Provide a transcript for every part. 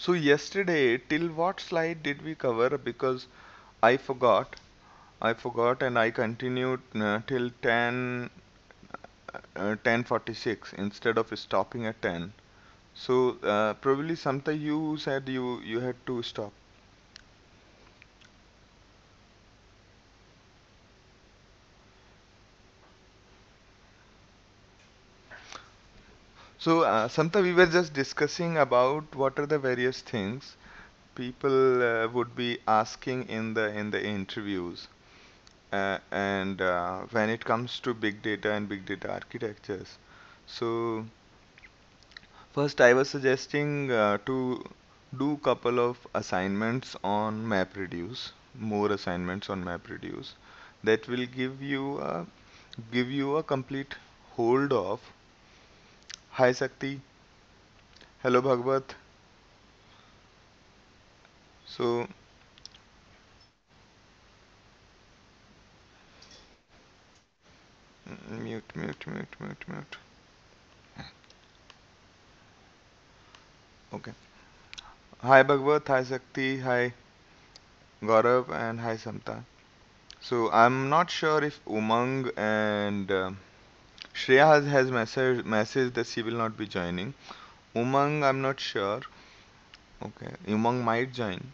So yesterday, till what slide did we cover? Because I forgot. I forgot, and I continued till 10:46 instead of stopping at 10. So probably Samta, you said you had to stop. So Samta, we were just discussing about what are the various things people would be asking in the interviews, and when it comes to big data and big data architectures. So first, I was suggesting to do couple of assignments on MapReduce, more assignments on MapReduce. That will give you a complete hold of. Hi Sakti, hello Bhagwat. So mute, mute, mute, mute, mute. Okay. Hi Bhagwat, hi Sakti, hi Gaurav, and hi Samta. So I'm not sure if Umang and Shreya has messaged that she will not be joining. Umang, I'm not sure. Okay, Umang might join.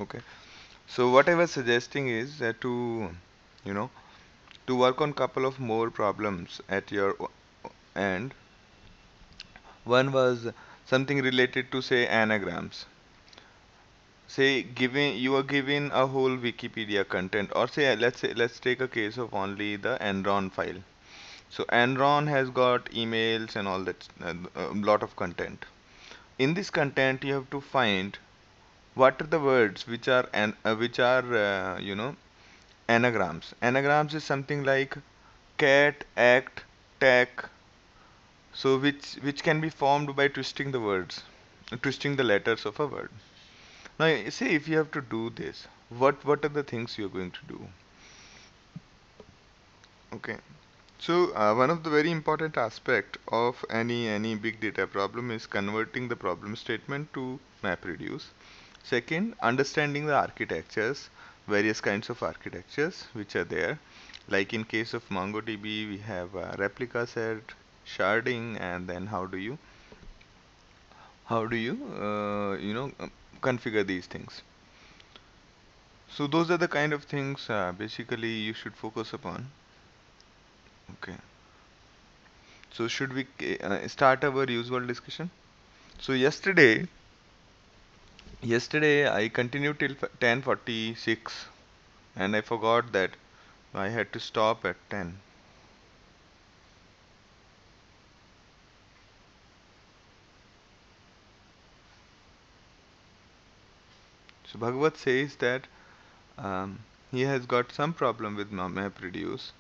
Okay. So what I was suggesting is you know, to work on couple of more problems at your end. One was something related to say anagrams. Say giving you are given a whole Wikipedia content, or say let's take a case of only the Enron file. So Enron has got emails and all that, a lot of content. In this content, you have to find what are the words which are anagrams. Anagrams is something like cat, act, tack. So which can be formed by twisting the words, twisting the letters of a word. Now, say if you have to do this, what are the things you're going to do? Okay. So one of the very important aspect of any big data problem is converting the problem statement to MapReduce. Second, understanding the architectures, various kinds of architectures which are there. Like in case of MongoDB, we have replica set, sharding, and then how do you configure these things. So those are the kind of things basically you should focus upon. Okay. So should we start our usual discussion? So yesterday I continued till 10:46, and I forgot that I had to stop at 10. So Bhagavat says that he has got some problem with MapReduce,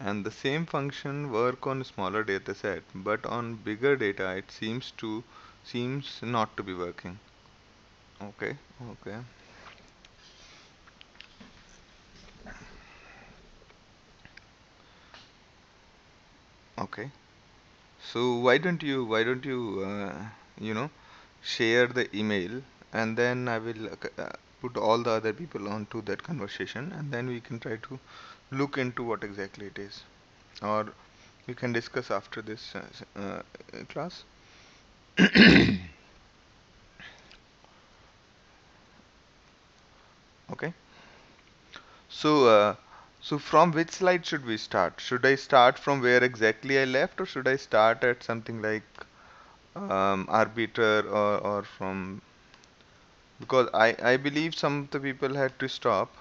and the same function work on smaller data set, but on bigger data it seems not to be working. Okay, okay, okay. So why don't you you know share the email, and then I will put all the other people onto that conversation, and then we can try to look into what exactly it is, or we can discuss after this class. Okay. So so from which slide should we start? Should I start from where exactly I left, or should I start at something like arbiter, or from, because I believe some of the people had to stop,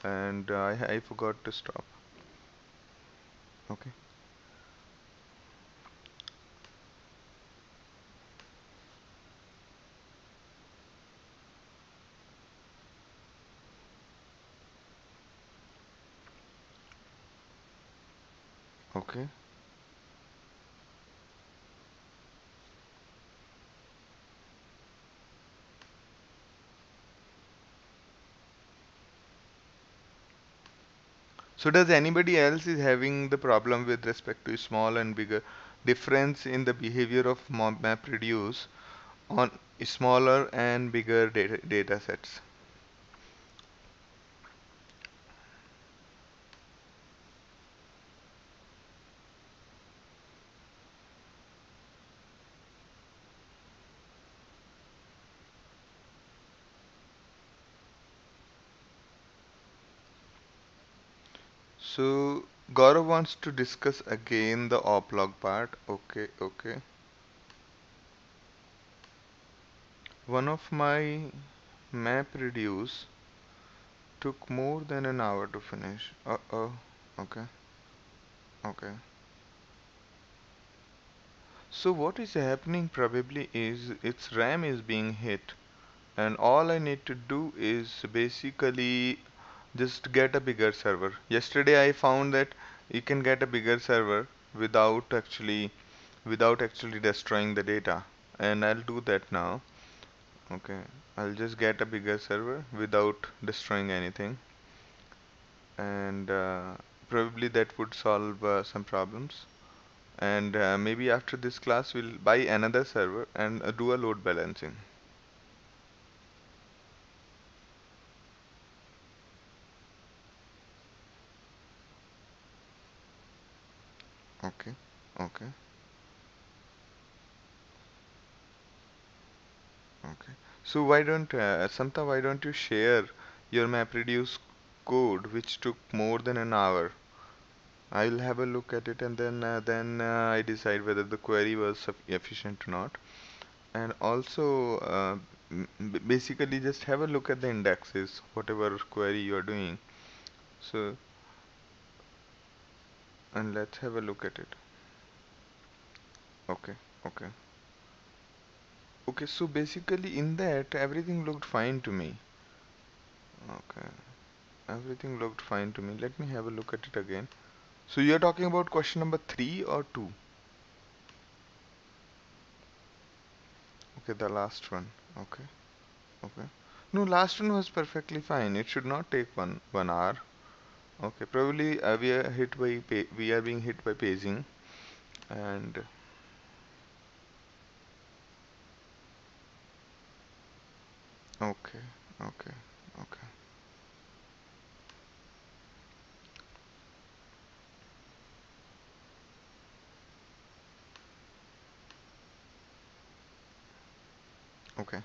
and I forgot to stop. Okay. Okay. So does anybody else is having the problem with respect to small and bigger difference in the behavior of map reduce on smaller and bigger data sets? So Gaurav wants to discuss again the oplog part. Okay, okay. One of my map reduce took more than an hour to finish. Uh-oh. Okay, okay. So what is happening probably is its RAM is being hit, and all I need to do is basically just get a bigger server. Yesterday I found that you can get a bigger server without actually destroying the data, and I'll do that now. Okay, I'll just get a bigger server without destroying anything, and probably that would solve some problems. And maybe after this class we'll buy another server and do a load balancing. Okay, okay, okay. So why don't Samta, why don't you share your MapReduce code which took more than an hour? I'll have a look at it, and then I decide whether the query was efficient or not. And also basically just have a look at the indexes, whatever query you are doing. So, and let's have a look at it. Okay, okay. Okay, so basically in that everything looked fine to me. Okay, everything looked fine to me. Let me have a look at it again. So you're talking about question number 3 or 2? Okay, the last one. Okay, okay. No, last one was perfectly fine. It should not take one hour. Okay, probably we are being hit by paging, and okay, okay, okay, okay,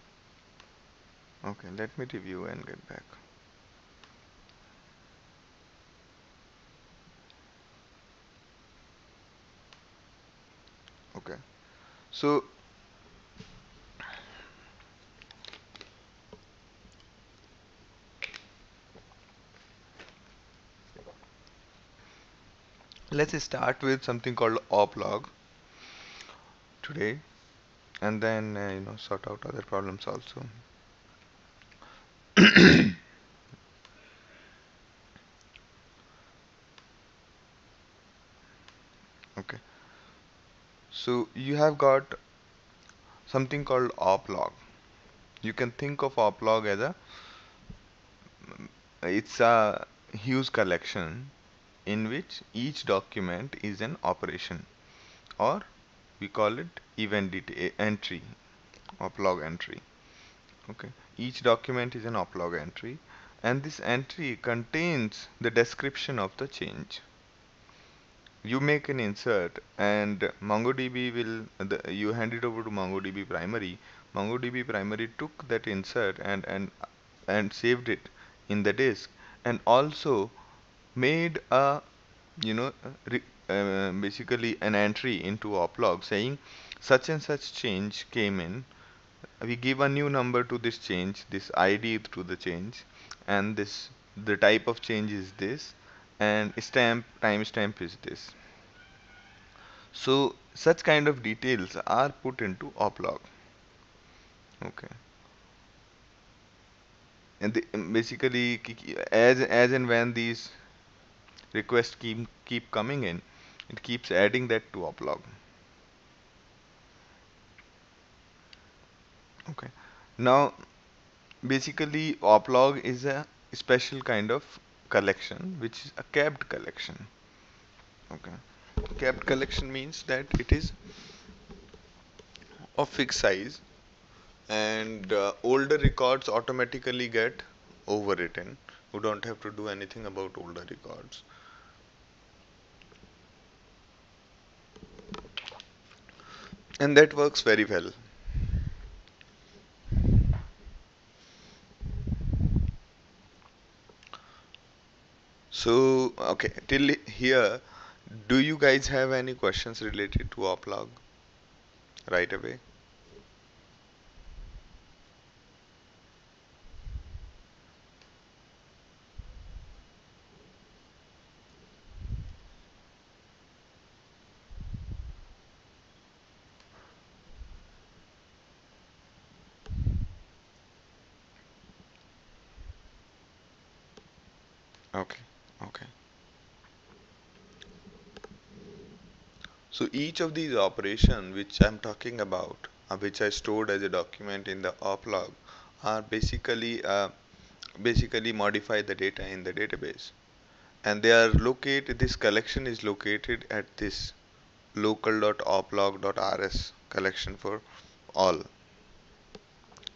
okay. Let me review and get back. Okay. So let's start with something called oplog today, and then sort out other problems also. Okay. So you have got something called oplog. You can think of oplog as it's a huge collection in which each document is an operation, or we call it event entry, oplog entry. Okay, each document is an oplog entry, and this entry contains the description of the change. You make an insert, and MongoDB you hand it over to MongoDB primary. MongoDB primary took that insert and saved it in the disk, and also made a you know basically an entry into oplog saying such and such change came in. We give a new number to this change, this ID to the change, and this the type of change is this, and timestamp is this. So such kind of details are put into oplog. Okay, and basically as and when these requests keep coming in, it keeps adding that to oplog. Okay, now basically oplog is a special kind of collection which is a capped collection. Okay, capped collection means that it is of fixed size, and older records automatically get overwritten. You don't have to do anything about older records, and that works very well. So, okay, till here, do you guys have any questions related to oplog right away? Okay, okay. So each of these operations which I'm talking about, which I stored as a document in the oplog, are basically modify the data in the database, and they are located. This collection is located at this local.oplog.rs collection for all.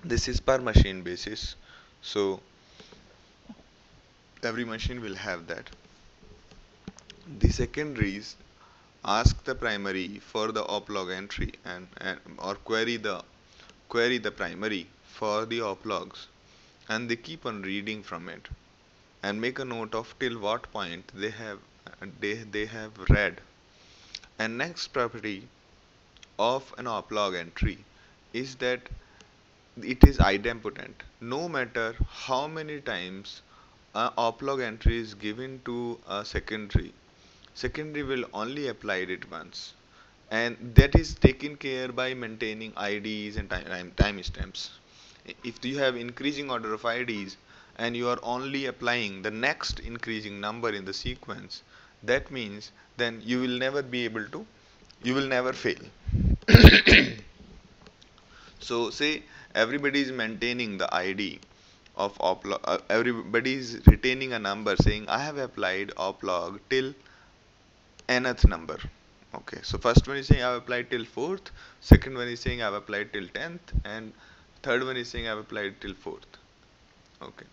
This is per machine basis, so every machine will have that. The secondaries ask the primary for the oplog entry, and or query the primary for the oplogs, and they keep on reading from it and make a note of till what point they have read. And next property of an oplog entry is that it is idempotent. No matter how many times a oplog entry is given to a secondary will only apply it once, and that is taken care by maintaining IDs and time stamps. If you have increasing order of IDs and you are only applying the next increasing number in the sequence, that means then you will never be able to, you will never fail. So say everybody is maintaining the ID of oplog, everybody is retaining a number saying I have applied oplog till nth number. Okay, so first one is saying I've applied till fourth, second one is saying I've applied till 10th, and third one is saying I've applied till fourth. Okay,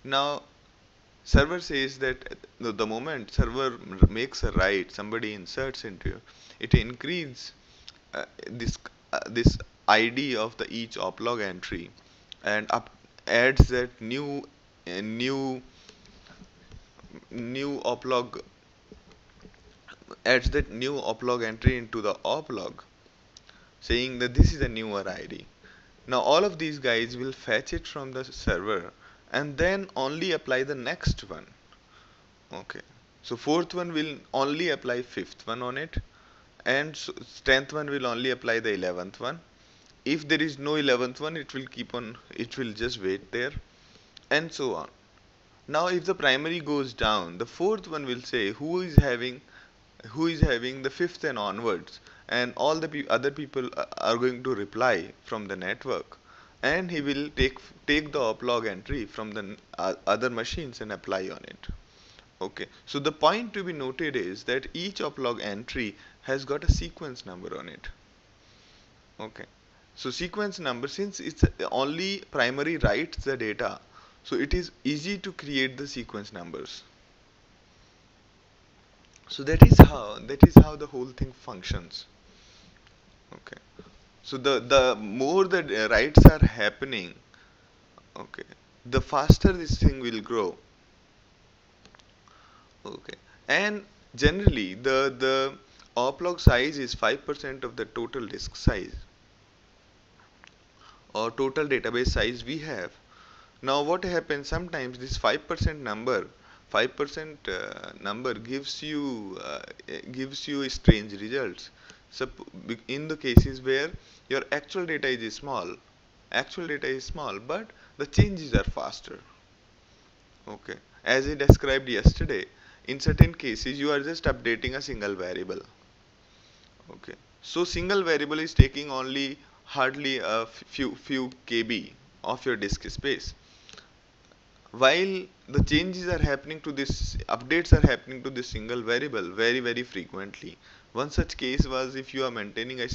now server says that the moment server makes a write, somebody inserts into it, it increases this this ID of the each oplog entry, and adds that new oplog, adds that new oplog entry into the oplog, saying that this is a newer ID. Now all of these guys will fetch it from the server and then only apply the next one. Okay. So fourth one will only apply fifth one on it, and so 10th one will only apply the 11th one. If there is no 11th one, it will keep on, it will just wait there, and so on. Now if the primary goes down, the fourth one will say who is having the fifth and onwards, and all the other people are going to reply from the network, and he will take the oplog entry from the other machines and apply on it. Okay, so the point to be noted is that each oplog entry has got a sequence number on it. Okay, so sequence number, since it's only primary writes the data, so it is easy to create the sequence numbers. So that is how the whole thing functions. Okay, so the more the writes are happening, okay, the faster this thing will grow. Okay, and generally the oplog size is 5% of the total disk size or total database size we have. Now what happens, sometimes this 5% number gives you strange results. So in the cases where your actual data is small, but the changes are faster. Okay, as I described yesterday, in certain cases you are just updating a single variable. Okay, so single variable is taking only hardly a few KB of your disk space, while the changes are happening to this, updates are happening to this single variable very frequently. One such case was, if you are maintaining a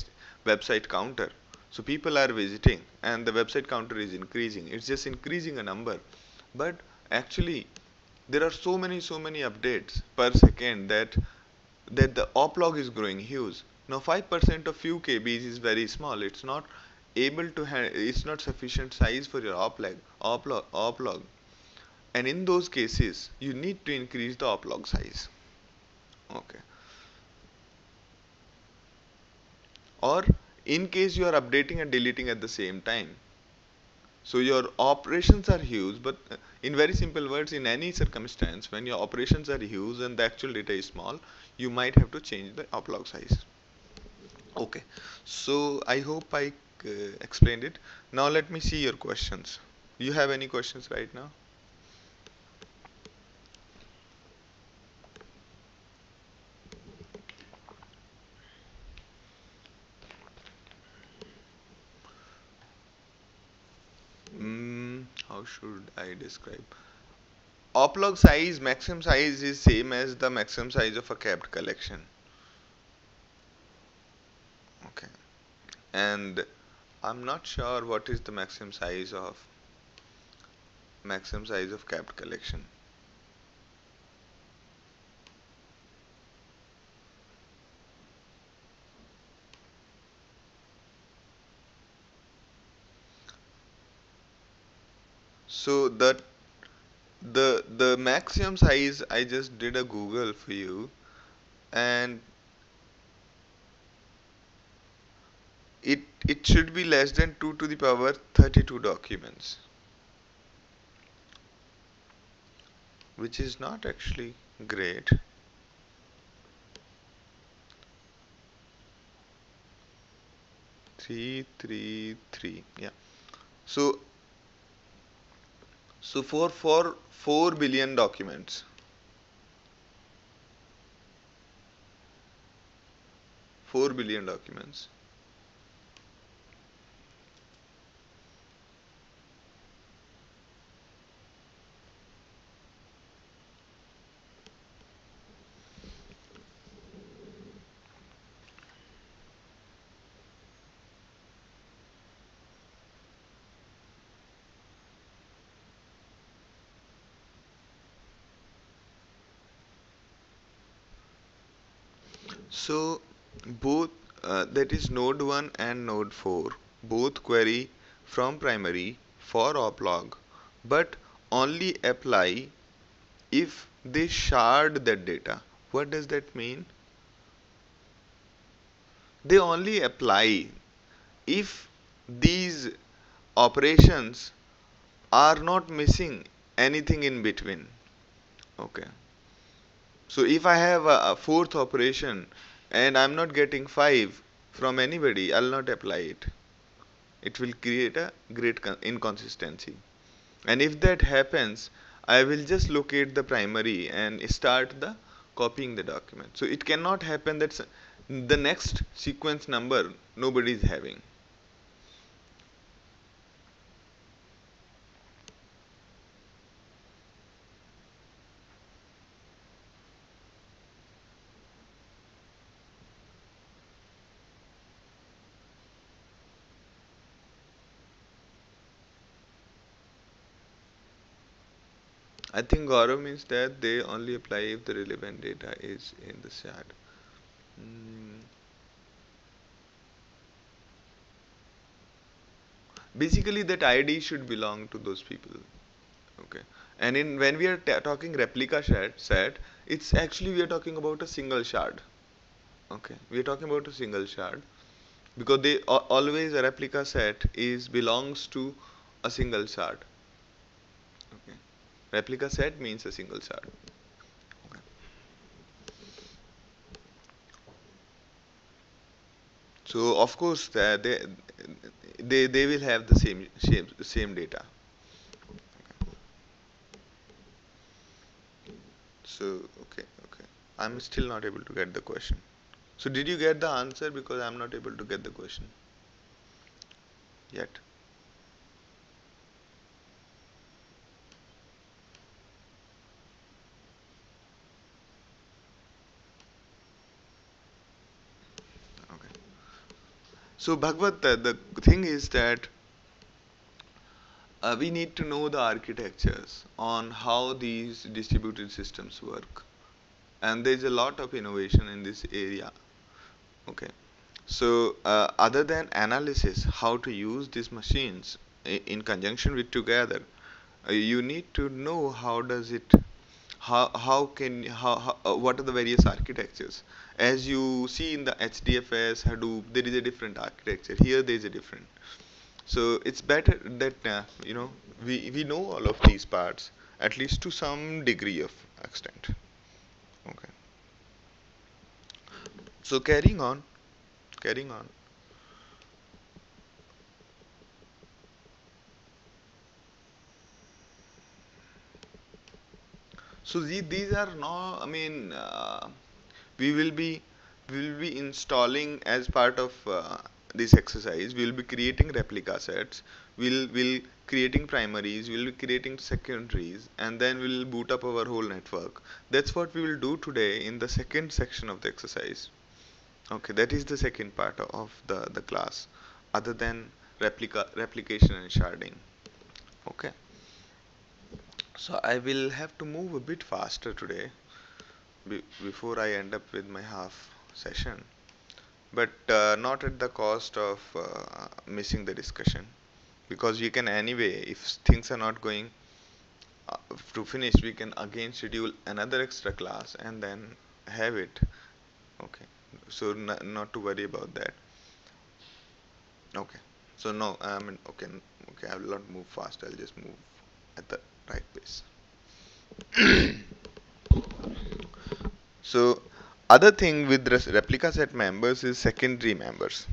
website counter, so people are visiting and the website counter is increasing, it's just increasing a number, but actually there are so many updates per second that the oplog is growing huge. Now 5% of few kbs is very small, it's not able to it's not sufficient size for your oplog, and in those cases you need to increase the oplog size. Okay. Or in case you are updating and deleting at the same time, so your operations are huge, but in very simple words, in any circumstance when your operations are huge and the actual data is small, you might have to change the oplog size. Okay, so I hope I explained it. Now let me see your questions. You have any questions right now? How should I describe? Oplog size, maximum size is same as the maximum size of a capped collection. Okay. And I'm not sure what is the maximum size of capped collection. So the maximum size, I just did a Google for you, and it should be less than 2 to the power 32 documents, which is not actually great. 333, yeah. So for 4 billion documents, 4 billion documents. So both that is node 1 and node 4 both query from primary for oplog, but only apply if they shard that data. What does that mean? They only apply if these operations are not missing anything in between. Okay. So if I have a fourth operation and I'm not getting 5 from anybody, I'll not apply it. It will create a great inconsistency. And if that happens, I will just locate the primary and start the copying the document. So it cannot happen that the next sequence number nobody is having. I think Gaurav means that they only apply if the relevant data is in the shard. Mm, Basically, that ID should belong to those people. Okay. And in when we are talking replica set, it's actually we are talking about a single shard. Okay. We are talking about a single shard because they always a replica set is belongs to a single shard. Okay. Replica set means a single shard. Okay. So of course they will have the same data. So okay. I'm still not able to get the question. So did you get the answer? Because I'm not able to get the question yet. So Bhagvat, the thing is that we need to know the architectures on how these distributed systems work, and there's a lot of innovation in this area. Okay, so other than analysis, how to use these machines in conjunction with together, you need to know how does it, how can how what are the various architectures. As you see in the HDFS, Hadoop, there is a different architecture. Here there is a different. So it's better that we know all of these parts at least to some degree of extent. Okay. So carrying on. So these are no, I mean, we will be we will be installing as part of this exercise. We will be creating replica sets. We'll creating primaries. We'll be creating secondaries, and then we'll boot up our whole network. That's what we will do today in the second section of the exercise. Okay, that is the second part of the class, other than replication and sharding. Okay, so I will have to move a bit faster today before I end up with my half session, but not at the cost of missing the discussion, because we can anyway, if things are not going to finish, we can again schedule another extra class and then have it. Okay, so not to worry about that. Okay, so no, I mean, okay, I will not move fast, I'll just move at the right pace. So other thing with replica set members is secondary members.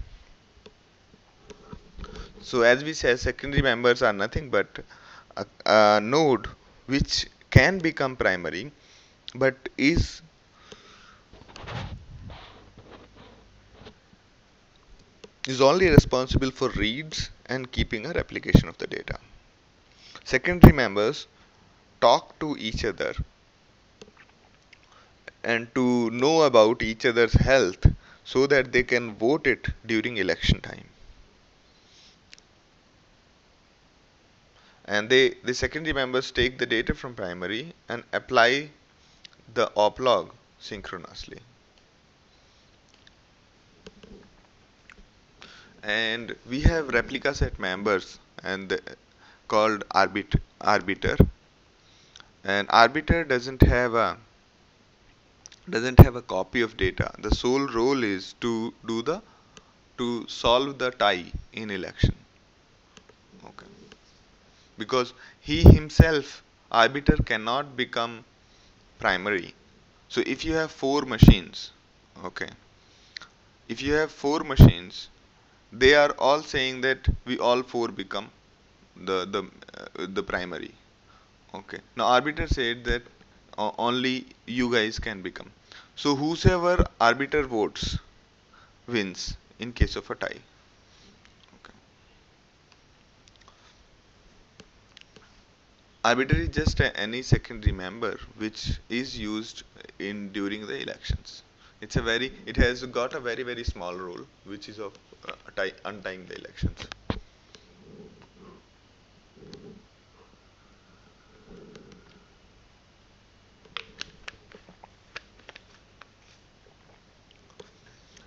So as we said, secondary members are nothing but a node which can become primary, but is only responsible for reads and keeping a replication of the data. Secondary members talk to each other and to know about each other's health so that they can vote it during election time. And the secondary members take the data from primary and apply the oplog synchronously. And we have replica set members and called arbiter, and arbiter doesn't have a copy of data. The sole role is to solve the tie in election. Okay, because he himself, arbiter, cannot become primary. So if you have four machines, okay, if you have four machines, they are all saying that we all four become the primary. Okay, now arbiter said that only you guys can become. So whosoever arbiter votes wins in case of a tie. Okay. Arbiter is just any secondary member which is used in during the elections. It has got a very small role which is of untying the elections.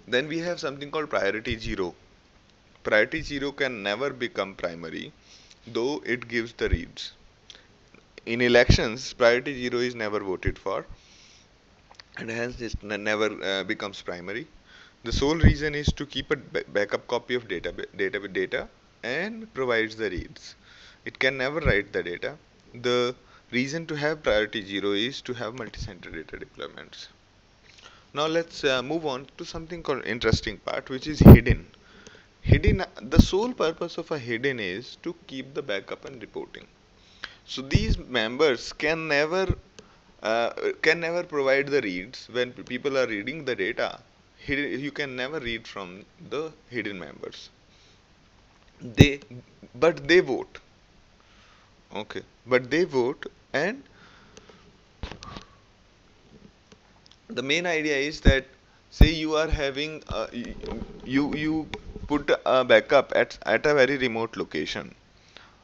Then we have something called priority zero. Priority zero can never become primary, though it gives the reads. In elections, priority zero is never voted for, and hence it never becomes primary. The sole reason is to keep a backup copy of data and provides the reads. It can never write the data. The reason to have priority zero is to have multi-center data deployments. Now let's move on to something called interesting part, which is hidden. Hidden. The sole purpose of a hidden is to keep the backup and reporting. So these members can never provide the reads when people are reading the data. You can never read from the hidden members. They, but they vote. Okay, but they vote, and the main idea is that, say you are having you put a backup at a very remote location.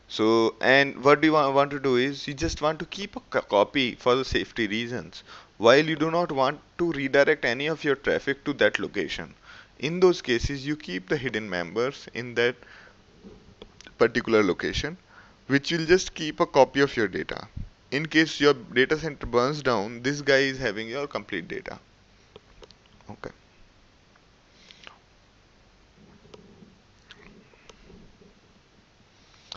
So, and what do you want to do is you just want to keep a copy for the safety reasons, while you do not want to redirect any of your traffic to that location. In those cases, you keep the hidden members in that particular location, which will just keep a copy of your data. In case your data center burns down, this guy is having your complete data. Okay.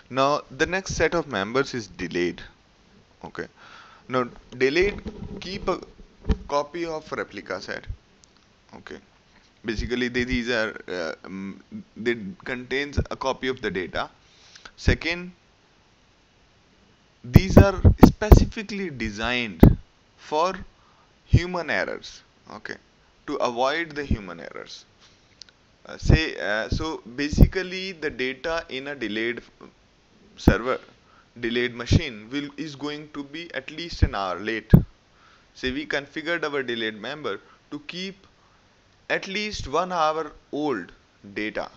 Now the next set of members is delayed. Okay. Now delayed keep a copy of replica set. Okay. Basically these are they contains a copy of the data. Second, these are specifically designed for human errors. Okay. To avoid the human errors. So basically the data in a delayed server, delayed machine is going to be at least an hour late. Say we configured our delayed member to keep at least 1 hour old data,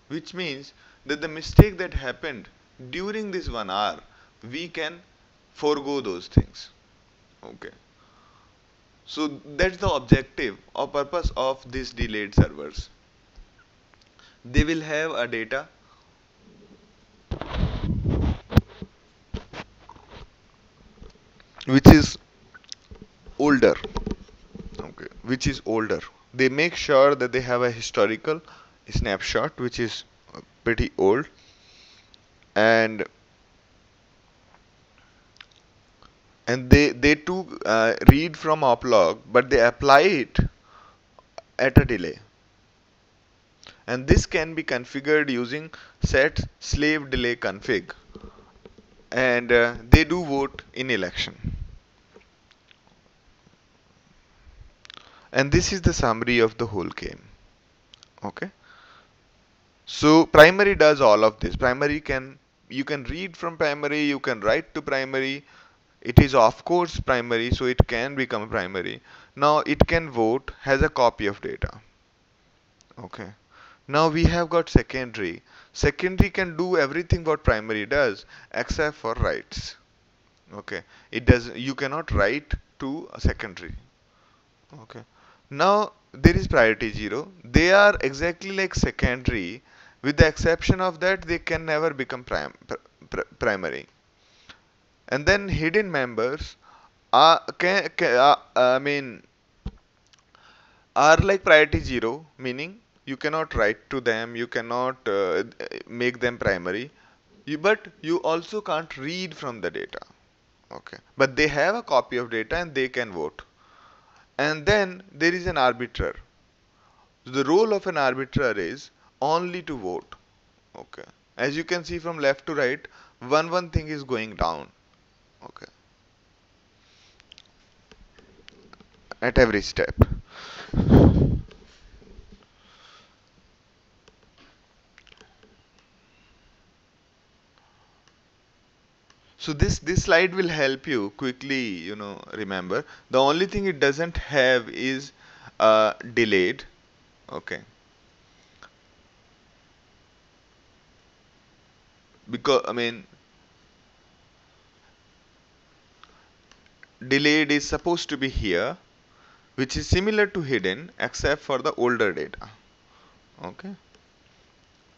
which means that the mistake that happened during this 1 hour, we can forego those things. Okay. So that's the objective or purpose of these delayed servers. They will have a data which is older. Okay, which is older. They make sure that they have a historical snapshot which is pretty old, and they too read from oplog, but they apply it at a delay. And this can be configured using set slave delay config, and they do vote in election. And this is the summary of the whole game. Okay. So primary does all of this. Primary you can read from primary, you can write to primary. It is of course primary, so it can become primary. Now it can vote, has a copy of data. Okay. Now we have got secondary. Secondary can do everything what primary does except for writes. Okay. It does, you cannot write to a secondary. Okay. Now there is priority 0. They are exactly like secondary, with the exception of that they can never become primary. And then hidden members I mean are like priority 0, meaning you cannot write to them, you cannot make them primary, but you also can't read from the data. Okay. But they have a copy of data and they can vote. And then there is an arbiter. So the role of an arbiter is only to vote. Okay. As you can see from left to right, one thing is going down. Okay. At every step. So this slide will help you quickly, remember. The only thing it doesn't have is delayed. Okay. Because delayed is supposed to be here, which is similar to hidden except for the older data. Okay.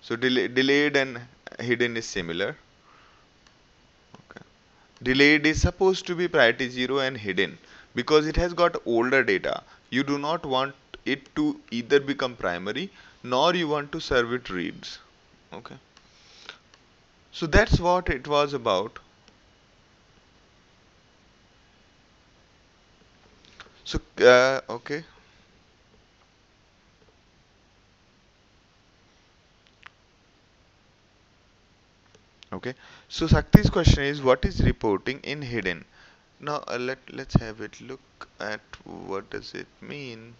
So delayed and hidden is similar. Okay. Delayed is supposed to be priority 0 and hidden because it has got older data. You do not want it to either become primary, nor you want to serve it reads. Okay. So that's what it was about. So okay. Okay. So Sakti's question is, what is reporting in hidden? Now let's have it look at what does it mean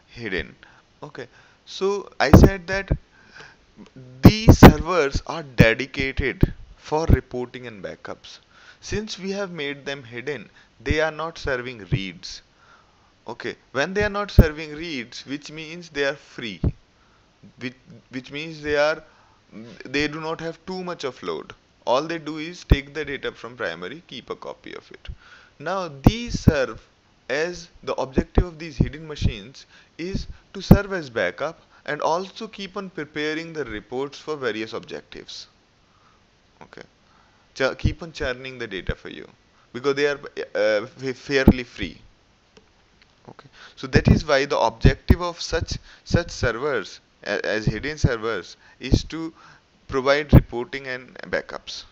hidden. Okay. So I said that these servers are dedicated for reporting and backups. Since we have made them hidden, they are not serving reads. Okay, when they are not serving reads, which means they are free. which, which means they do not have too much of load. All they do is take the data from primary, keep a copy of it. Now these serve as the objective of these hidden machines is to serve as backup and also keep on preparing the reports for various objectives. Okay, keep on churning the data for you because they are fairly free. Okay, so that is why the objective of such servers as hidden servers is to provide reporting and backups.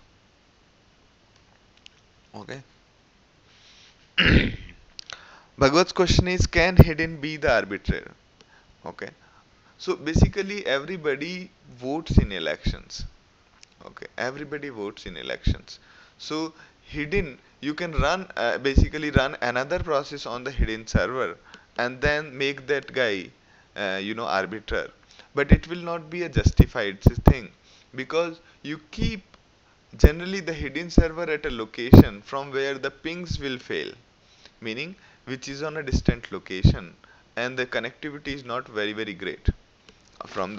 Okay. Bhagwat's question is, can hidden be the arbitrator? Okay. So basically everybody votes in elections. Okay. Everybody votes in elections. So hidden, you can basically run another process on the hidden server and then make that guy, arbiter. But it will not be a justified thing because you keep generally the hidden server at a location from where the pings will fail, meaning which is on a distant location and the connectivity is not very great from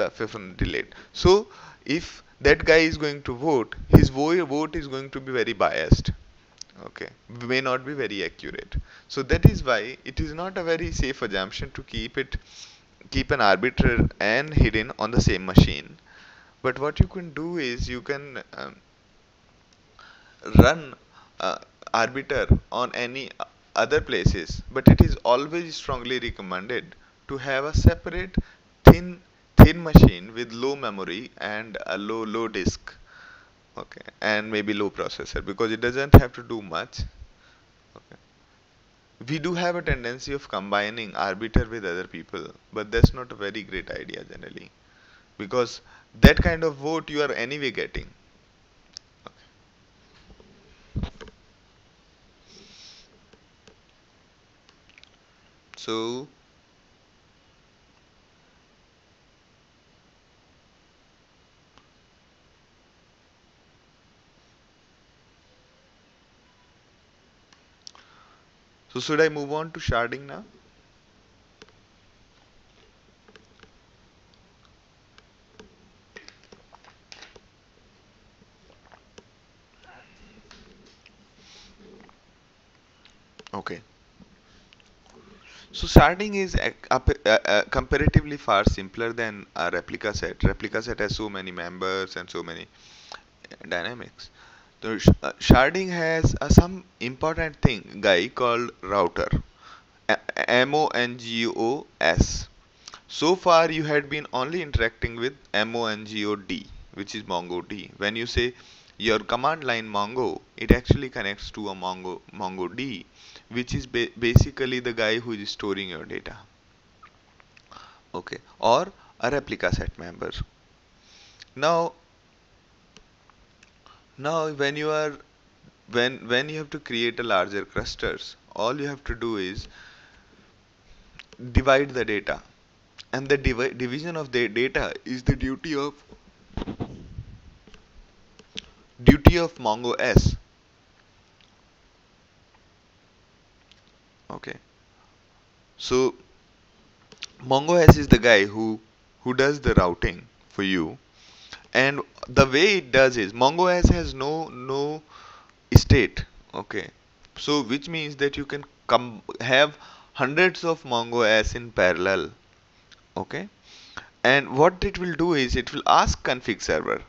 delayed. So if that guy is going to vote, his vote is going to be very biased. Okay, may not be very accurate. So that is why it is not a very safe assumption to keep an arbiter and hidden on the same machine. But what you can do is you can run uh, arbiter on any other places, but it is always strongly recommended to have a separate thin thin machine with low memory and a low disk. Okay, and maybe low processor because it doesn't have to do much. Okay, we do have a tendency of combining arbiter with other people, but that's not a very great idea generally because that kind of vote you are anyway getting. So should I move on to sharding now? Okay. So sharding is comparatively far simpler than a replica set. Replica set has so many members and so many dynamics. So sharding has some important thing guy called router. MONGOS. So far you had been only interacting with MONGOD, which is MongoD. When you say your command line Mongo, it actually connects to a MongoD, which is basically the guy who is storing your data. Okay, or a replica set member. Now, now when you have to create a larger clusters, all you have to do is divide the data, and the division of the data is the duty of Mongo S. Okay, so Mongo S is the guy who does the routing for you, and the way it does is Mongo S has no state. Okay, so which means that you can have hundreds of Mongo S in parallel. Okay, and what it will do is it will ask config server,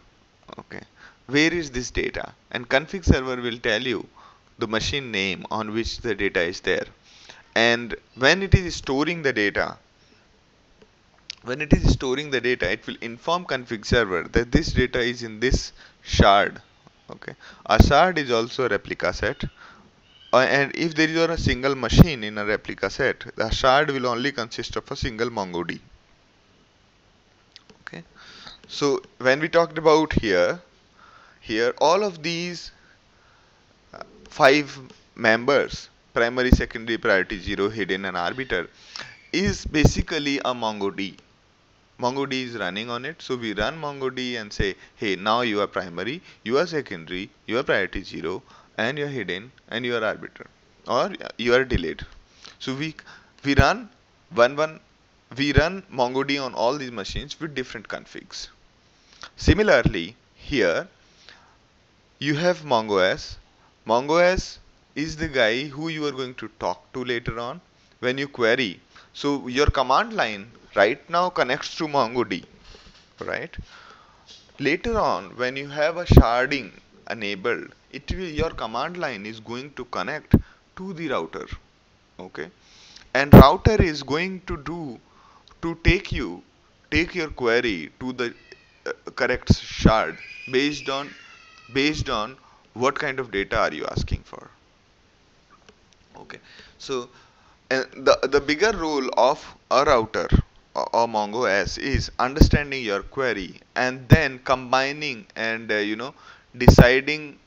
okay, where is this data, and config server will tell you the machine name on which the data is there. And when it is storing the data, it will inform config server that this data is in this shard. Okay, a shard is also a replica set, and if there is a single machine in a replica set, the shard will only consist of a single MongoD. Okay, so when we talked about here all of these five members, primary, secondary, priority, zero, hidden, and arbiter, is basically a MongoD. MongoD is running on it. So we run MongoD and say, hey, now you are primary, you are secondary, you are priority 0, and you are hidden, and you are arbiter, or you are delayed. So we run one we run MongoD on all these machines with different configs. Similarly, here you have MongoS. MongoS is the guy who you are going to talk to later on when you query. So your command line right now connects to MongoD, right? Later on, when you have a sharding enabled, your command line is going to connect to the router. Okay, and router is going to do to take your query to the correct shard based on what kind of data are you asking for. Okay, so the bigger role of a router or Mongo S is understanding your query and then combining and deciding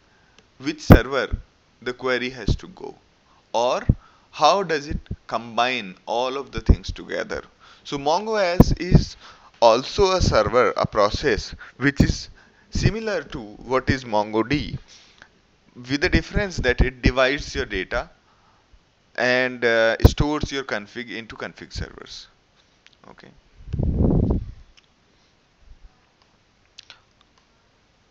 which server the query has to go, or how does it combine all of the things together. So Mongo S is also a server, a process which is similar to what is MongoD, with the difference that it divides your data and stores your config into config servers. Okay.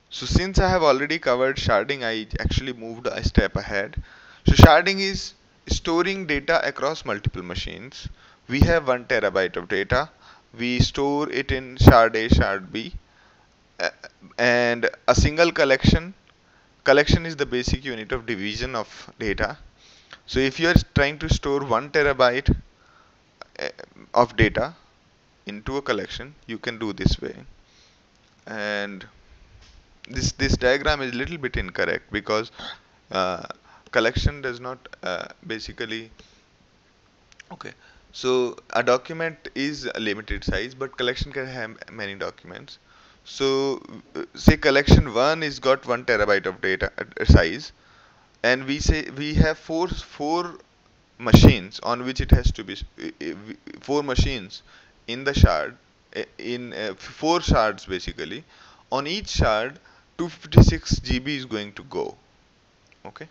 So since I have already covered sharding, I actually moved a step ahead. So sharding is storing data across multiple machines. We have 1 terabyte of data. We store it in shard A, shard B, uh, and a single collection. Collection is the basic unit of division of data. So if you are trying to store 1 terabyte uh, of data into a collection, you can do this way. And this diagram is a little bit incorrect because uh, collection does not basically, okay, so a document is a limited size, but collection can have many documents. So say collection 1 is got 1 terabyte of data size, and we say we have four machines on which it has to be four machines in the shard, in four shards basically. On each shard 256 GB is going to go. Okay,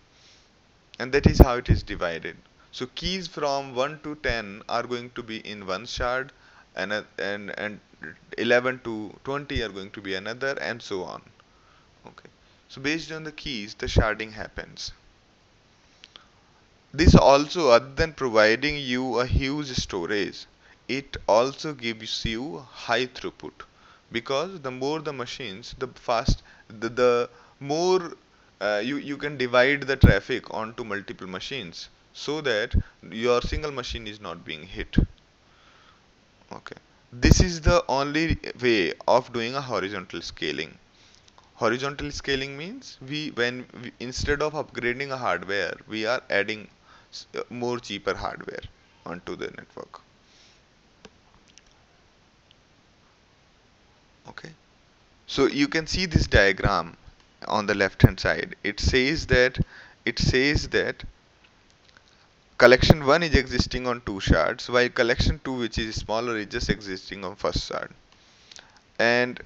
and that is how it is divided. So keys from 1 to 10 are going to be in one shard, and 11 to 20 are going to be another, and so on. Okay, so based on the keys the sharding happens. This also, other than providing you a huge storage, it also gives you high throughput, because the more the machines, the more you can divide the traffic onto multiple machines so that your single machine is not being hit. Okay, this is the only way of doing a horizontal scaling. Horizontal scaling means instead of upgrading a hardware, we are adding more cheaper hardware onto the network. Okay, so you can see this diagram on the left hand side. It says that collection 1 is existing on two shards, while collection 2, which is smaller, is just existing on first shard. And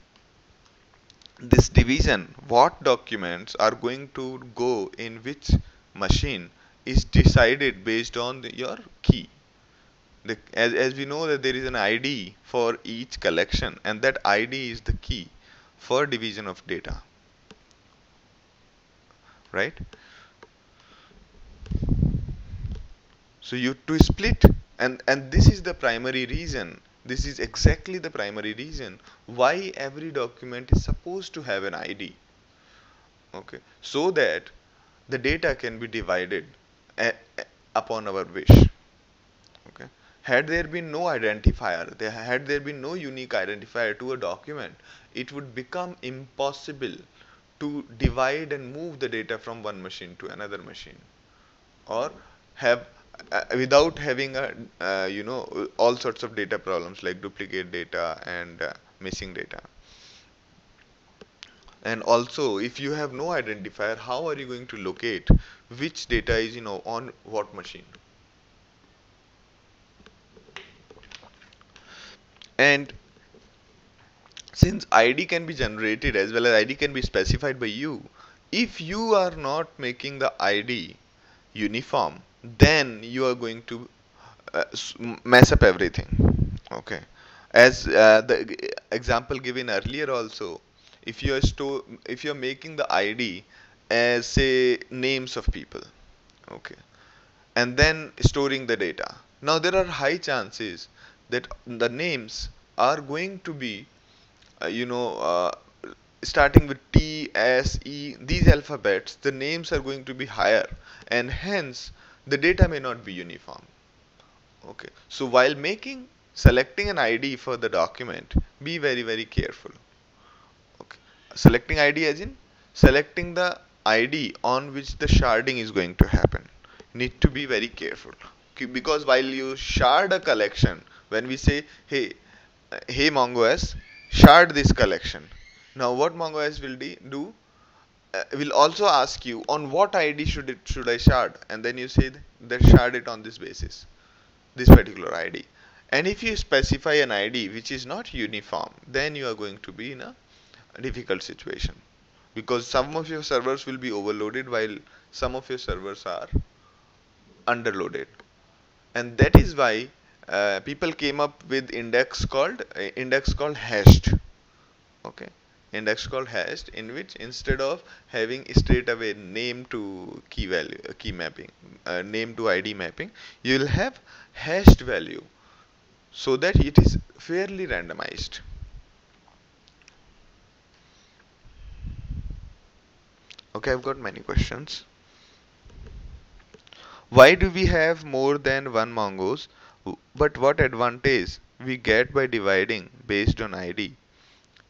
this division, what documents are going to go in which machine, is decided based on your key. As we know that there is an ID for each collection, and that ID is the key for division of data, right? So you to split, and this is the primary reason. This is exactly the primary reason why every document is supposed to have an ID. Okay, so that the data can be divided upon our wish. Okay, had there been no identifier, had there been no unique identifier to a document, it would become impossible to divide and move the data from one machine to another machine, or have without having a all sorts of data problems like duplicate data and missing data. And also, if you have no identifier, how are you going to locate which data is on what machine? And since ID can be generated as well as ID can be specified by you, if you are not making the ID uniform, then you are going to mess up everything. Okay. As the example given earlier also, if you're making the ID as say names of people, okay, and then storing the data. Now there are high chances that the names are going to be, you know, starting with T, S, E, these alphabets, the names are going to be higher, and hence the data may not be uniform. Okay. So while selecting an ID for the document, be very very careful. Okay. Selecting ID as in selecting the ID on which the sharding is going to happen. Need to be very careful. Okay, because while you shard a collection, when we say, hey MongoS, shard this collection. Now what MongoS will do will also ask you on what ID should I shard, and then you say that shard it on this basis, this particular ID. And if you specify an ID which is not uniform, then you are going to be in a difficult situation, because some of your servers will be overloaded while some of your servers are underloaded. And that is why people came up with index called hashed. Okay, index called hashed, in which instead of having straight away name to key value, key mapping, name to ID mapping, you will have hashed value, so that it is fairly randomized. Okay, I've got many questions. Why do we have more than one Mongoose? But what advantage we get by dividing based on ID?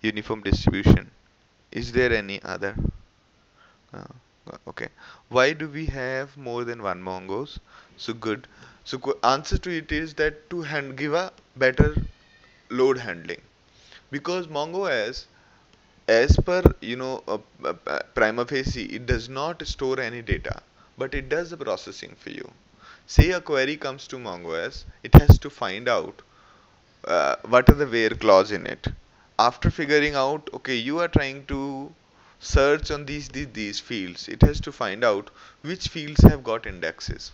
Uniform distribution. Is there any other? Uh, okay. Why do we have more than one Mongoose? So good. So answer to it is that to give a better load handling, because Mongo as per prima facie, it does not store any data, but it does the processing for you. Say a query comes to MongoS, it has to find out what are the where clause in it. After figuring out, okay, you are trying to search on these fields, it has to find out which fields have got indexes.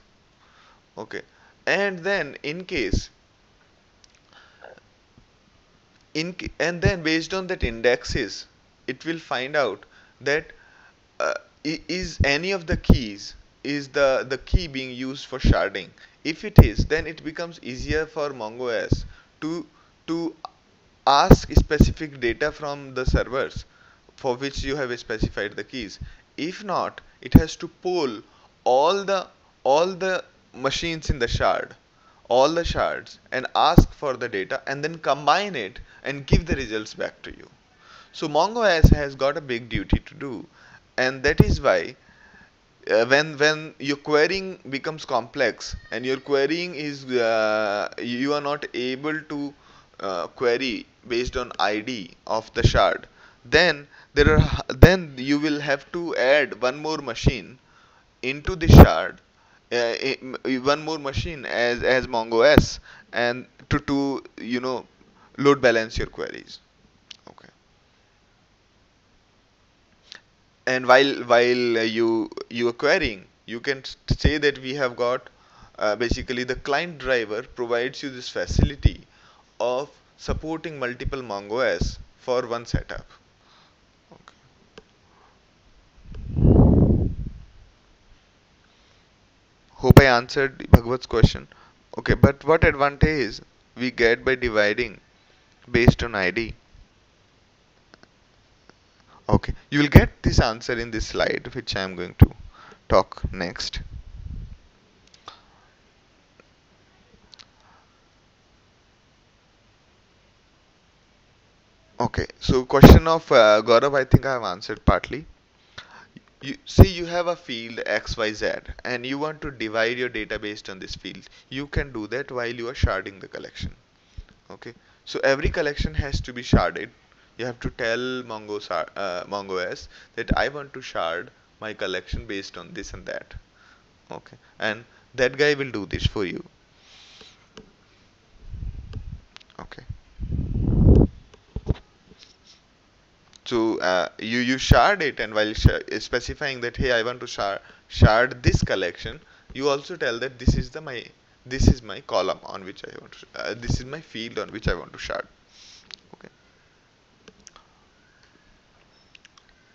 Okay, and then in case and then based on that indexes, it will find out that uh, is any of the keys, is the key being used for sharding. If it is, then it becomes easier for MongoS to to ask specific data from the servers for which you have specified the keys. If not, it has to poll all the machines in the shard, all the shards, and ask for the data and then combine it and give the results back to you. So MongoS has got a big duty to do, and that is why when your querying becomes complex and your querying is you are not able to query based on ID of the shard, then then you will have to add one more machine into the shard, one more machine as MongoS, and to load balance your queries. Okay. And while you are querying, you can say that we have got basically the client driver provides you this facility of supporting multiple MongoS for one setup. Okay. Hope I answered Bhagwat's question. Okay, but what advantage we get by dividing based on ID? Okay, you will get this answer in this slide, which I am going to talk next. Okay, so question of Gaurav, I think I have answered partly. You see, you have a field XYZ and you want to divide your data based on this field. You can do that while you are sharding the collection. Okay, so every collection has to be sharded. You have to tell MongoS that I want to shard my collection based on this and that. Okay, and that guy will do this for you. Okay. So you shard it, and while specifying that, hey, I want to shard this collection, you also tell that this is the my this is my column on which I want to, this is my field on which I want to shard. Okay.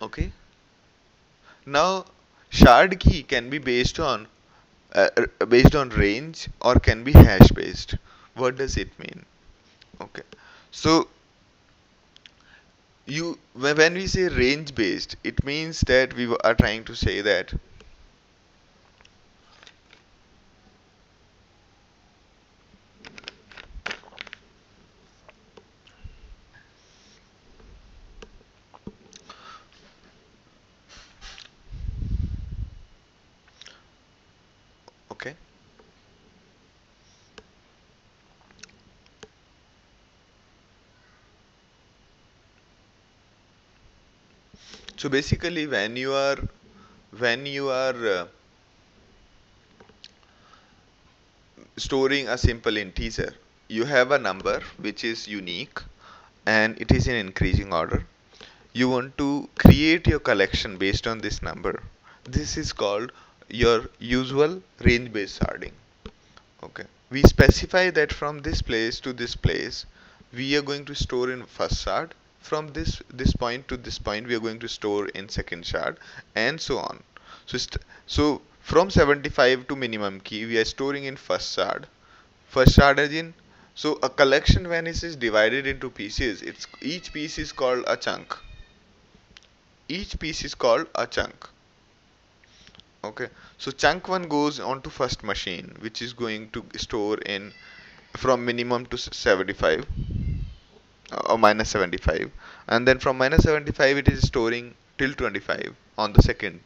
Okay. Now, shard key can be based on range or can be hash based. What does it mean? Okay. So when we say range based, it means that we are trying to say that, okay. So basically, when you are storing a simple integer, you have a number which is unique and it is in increasing order. You want to create your collection based on this number. This is called your usual range based sorting. Okay. We specify that from this place to this place, we are going to store in first shard. From this point to this point, we are going to store in second shard, and so on. So from 75 to minimum key, we are storing in first shard. First shard is in. So a collection when it is divided into pieces, it's each piece is called a chunk. Each piece is called a chunk. Okay. So chunk one goes onto first machine, which is going to store in from minimum to 75 or minus 75, and then from minus 75 it is storing till 25 on the second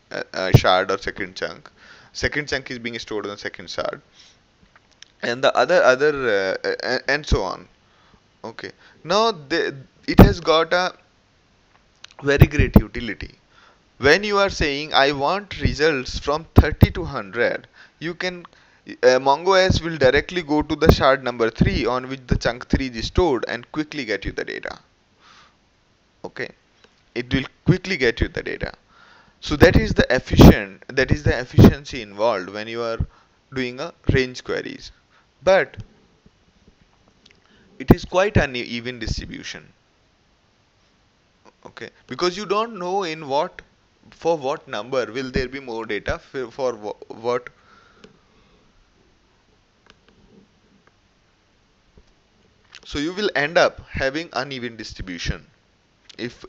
shard or second chunk. Second chunk is being stored on the second shard, and the other and so on. Okay. Now it has got a very great utility. When you are saying I want results from 30 to 100, you can MongoS will directly go to the shard number 3 on which the chunk 3 is stored and quickly get you the data. Okay, it will quickly get you the data. So that is the efficiency involved when you are doing a range queries. But it is quite uneven distribution. Okay, because you don't know in what for what number will there be more data for what. So you will end up having uneven distribution if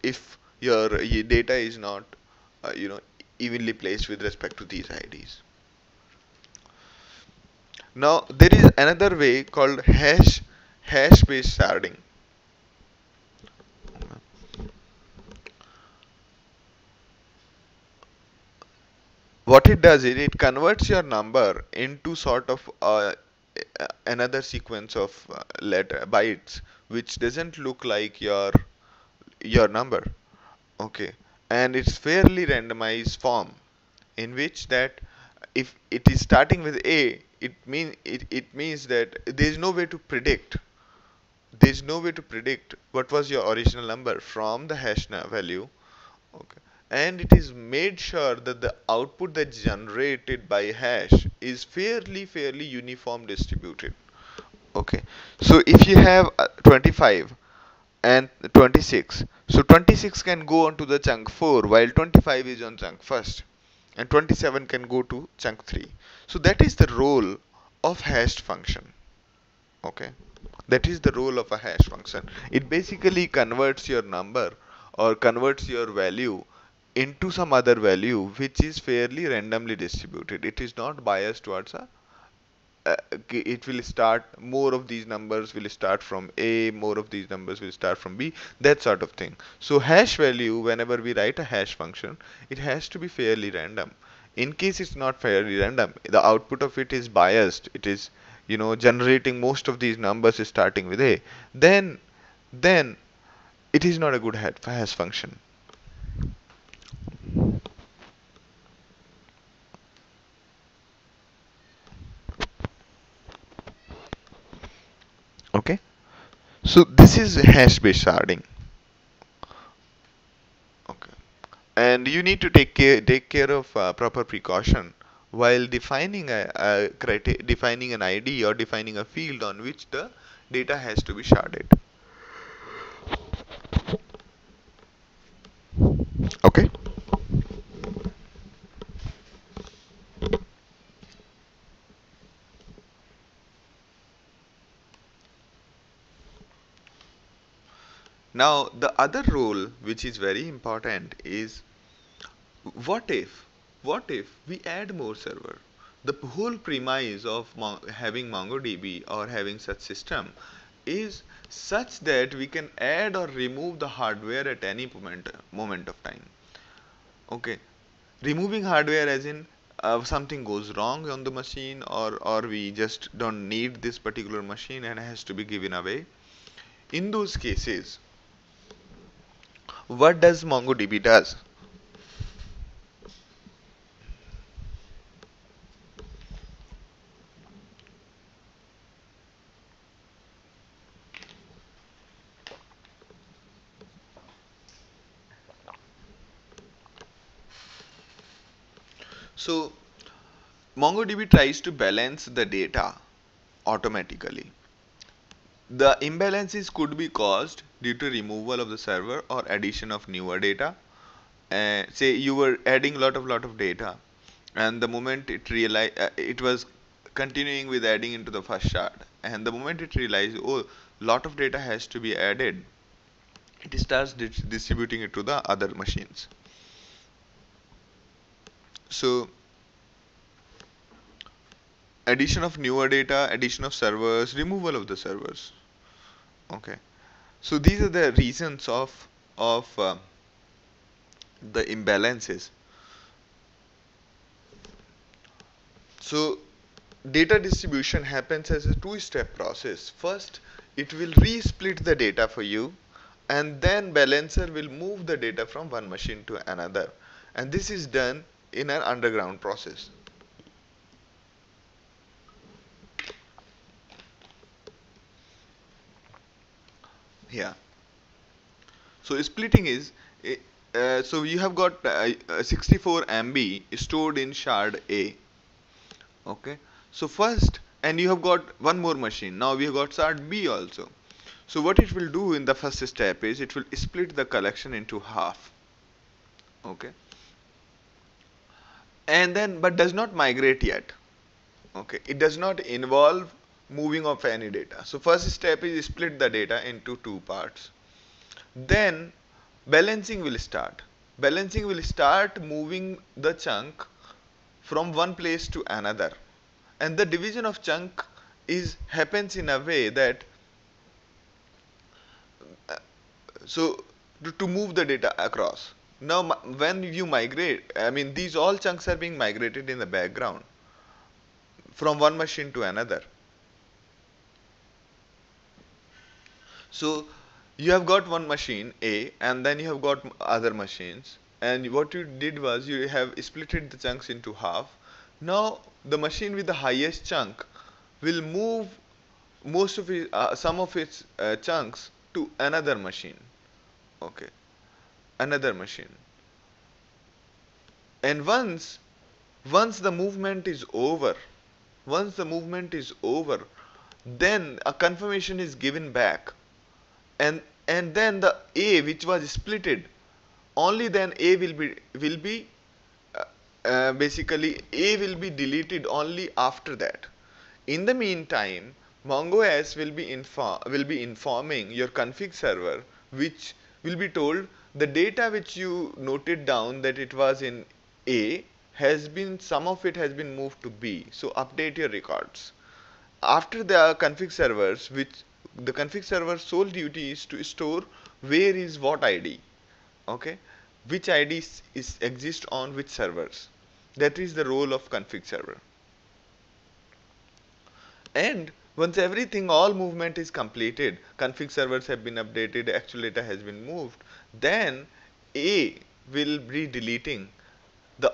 your data is not evenly placed with respect to these IDs. Now there is another way called hash based sharding. What it does is it converts your number into sort of another sequence of letter bytes which doesn't look like your number. Okay, and it's fairly randomized form in which that if it is starting with a, it means that there is no way to predict what was your original number from the hash value. Okay, and it is made sure that the output that's generated by hash is fairly uniform distributed. Okay, so if you have 25 and 26, so 26 can go onto the chunk 4 while 25 is on chunk first, and 27 can go to chunk 3. So that is the role of hashed function. Okay, that is the role of a hash function. It basically converts your number or converts your value into some other value which is fairly randomly distributed. It is not biased towards a it will start, more of these numbers will start from A, more of these numbers will start from B, that sort of thing. So hash value, whenever we write a hash function, it has to be fairly random. In case it's not fairly random, the output of it is biased, it is generating most of these numbers starting with A, then it is not a good hash function. Okay, so this is hash based sharding. Okay, and you need to take care of proper precaution while defining an ID or defining a field on which the data has to be sharded. Okay. Now the other role which is very important is, what if what if we add more server? The whole premise of having MongoDB or having such system is such that we can add or remove the hardware at any moment of time. Okay, removing hardware as in something goes wrong on the machine, or we just don't need this particular machine and has to be given away. In those cases, what does MongoDB does? So MongoDB tries to balance the data automatically. The imbalances could be caused due to removal of the server or addition of newer data. Say you were adding lot of data, and the moment it realized it was continuing with adding into the first shard, and the moment it realized, oh, lot of data has to be added, it starts distributing it to the other machines. So addition of newer data, addition of servers, removal of the servers. Okay, so these are the reasons of the imbalances. So data distribution happens as a two-step process. First, it will resplit the data for you, and then balancer will move the data from one machine to another, and this is done in an underground process. Yeah. So splitting is, so you have got 64 MB stored in shard A. Okay. So first, and you have got one more machine. Now we have got shard B also. So what it will do in the first step is it will split the collection into half. Okay. And then, but does not migrate yet. Okay. It does not involve moving of any data. So first step is split the data into two parts. Then balancing will start. Balancing will start moving the chunk from one place to another. And the division of chunk is happens in a way that so to move the data across. Now when you migrate, I mean these all chunks are being migrated in the background from one machine to another. So you have got one machine A, and then you have got other machines, and what you did was you have splitted the chunks into half. Now the machine with the highest chunk will move some of its chunks to another machine. Okay, another machine. And once the movement is over, once the movement is over, then a confirmation is given back, and then the A which was splitted, only then A will be basically A will be deleted only after that. In the meantime, MongoS will be informing your config server, which will be told the data which you noted down that it was in A has been, some of it has been moved to B. So update your records. After the config servers, which the config server sole duty is to store where is what ID. Okay, which IDs is exist on which servers. That is the role of config server. And once everything, all movement is completed, config servers have been updated, actual data has been moved, then A will be deleting the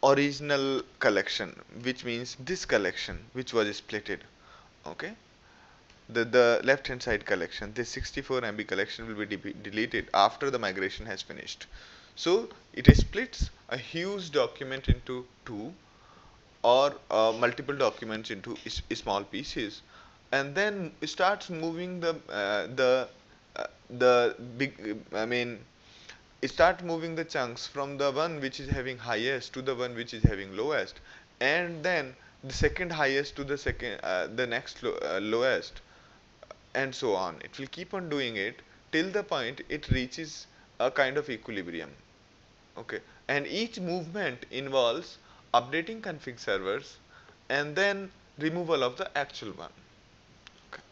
original collection, which means this collection which was splitted. Okay, the left hand side collection, this 64 MB collection will be deleted after the migration has finished. So it splits a huge document into two, or multiple documents into small pieces, and then starts moving the big I mean start moving the chunks from the one which is having highest to the one which is having lowest, and then the second highest to the second the next lowest, and so on. It will keep on doing it till the point it reaches a kind of equilibrium. Okay, and each movement involves updating config servers and then removal of the actual one. Okay.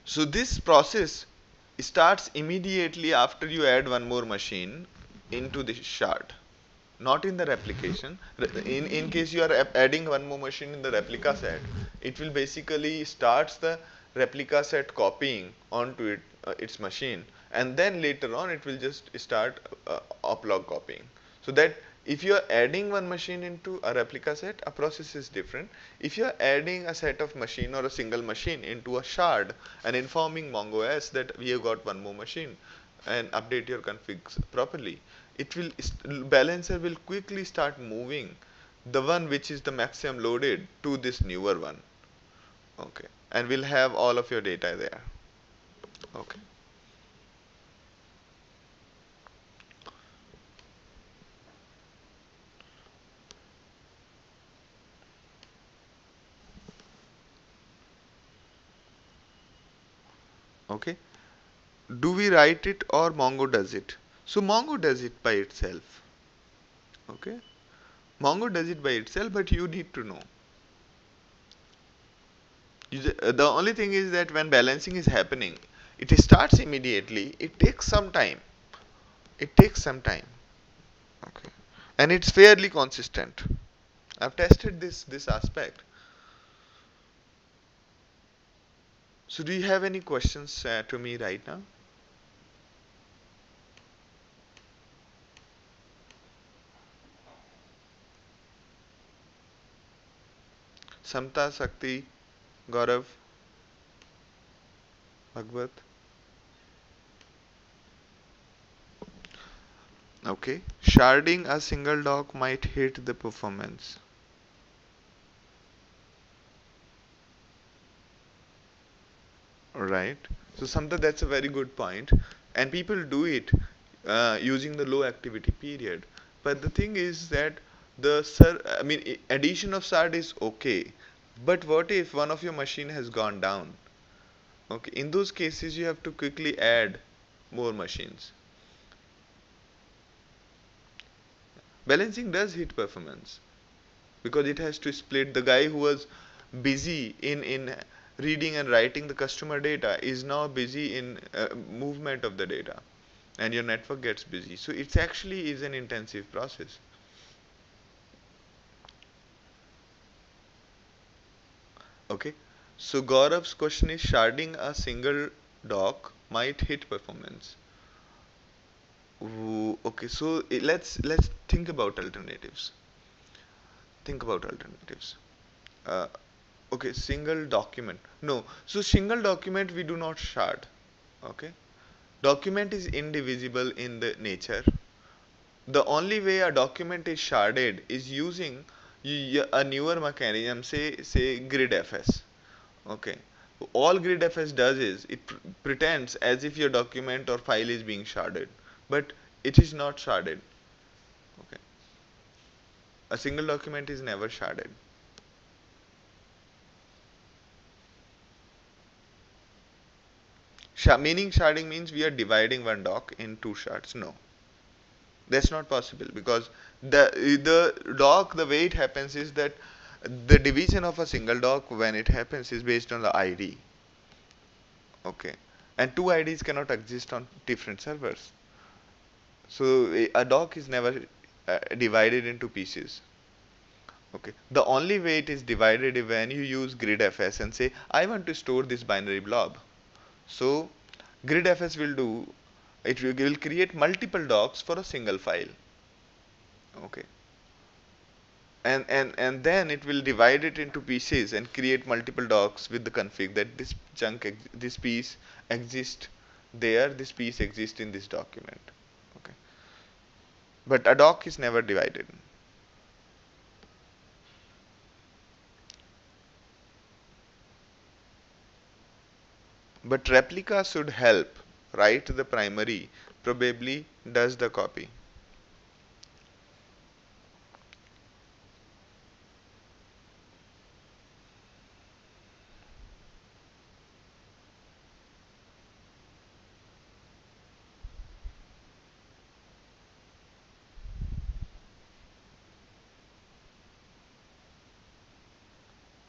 So this process starts immediately after you add one more machine into the shard, not in the replication. In case you are adding one more machine in the replica set, it will basically starts the replica set copying onto its machine, and then later on it will just start uplog copying. So that if you are adding one machine into a replica set, a process is different. If you are adding a set of machine or a single machine into a shard and informing MongoS that we have got one more machine and update your configs properly, it will balancer will quickly start moving the one which is the maximum loaded to this newer one. Okay, and we'll have all of your data there. Okay. Okay, do we write it or Mongo does it? So Mongo does it by itself. Okay, Mongo does it by itself, but you need to know. The only thing is that when balancing is happening, it starts immediately. It takes some time. It takes some time. Okay, and it's fairly consistent. I've tested this aspect. So do you have any questions to me right now? Samta, Sakti, Gaurav, Bhagwat. Okay. Sharding a single doc might hit the performance. Right. So Samta, that's a very good point. And people do it using the low activity period. But the thing is that addition of SARD is okay. But what if one of your machine has gone down? Okay. In those cases, you have to quickly add more machines. Balancing does hit performance because it has to split. The guy who was busy in reading and writing the customer data is now busy in movement of the data, and your network gets busy. So it's actually is an intensive process. Okay, so Gaurav's question is sharding a single doc might hit performance. Ooh, okay, so let's think about alternatives. Think about alternatives. Uh, okay, single document. No, so single document we do not shard. Okay, document is indivisible in the nature. The only way a document is sharded is using a newer mechanism, say gridfs. Okay, all gridfs does is it pretends as if your document or file is being sharded, but it is not sharded. Okay, a single document is never sharded. Meaning sharding means we are dividing one doc in two shards. No, that's not possible because the doc, the way it happens is that the division of a single doc when it happens is based on the ID. Okay, and two IDs cannot exist on different servers. So a doc is never divided into pieces. Okay, the only way it is divided is when you use gridfs and say I want to store this binary blob. So gridfs will do will create multiple docs for a single file. Okay, and then it will divide it into pieces and create multiple docs with the config that this this piece exists there, this piece exists in this document. Okay, but a doc is never divided. But replica should help write the primary, probably does the copy.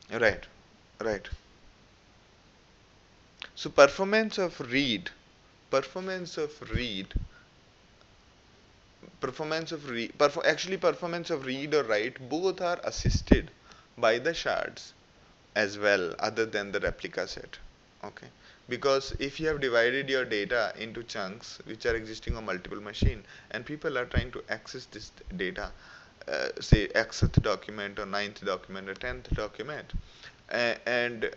Right, right. So performance of read, performance of read or write, both are assisted by the shards as well, other than the replica set. Okay, because if you have divided your data into chunks which are existing on multiple machine, and people are trying to access this data, say xth document or ninth document or 10th document, and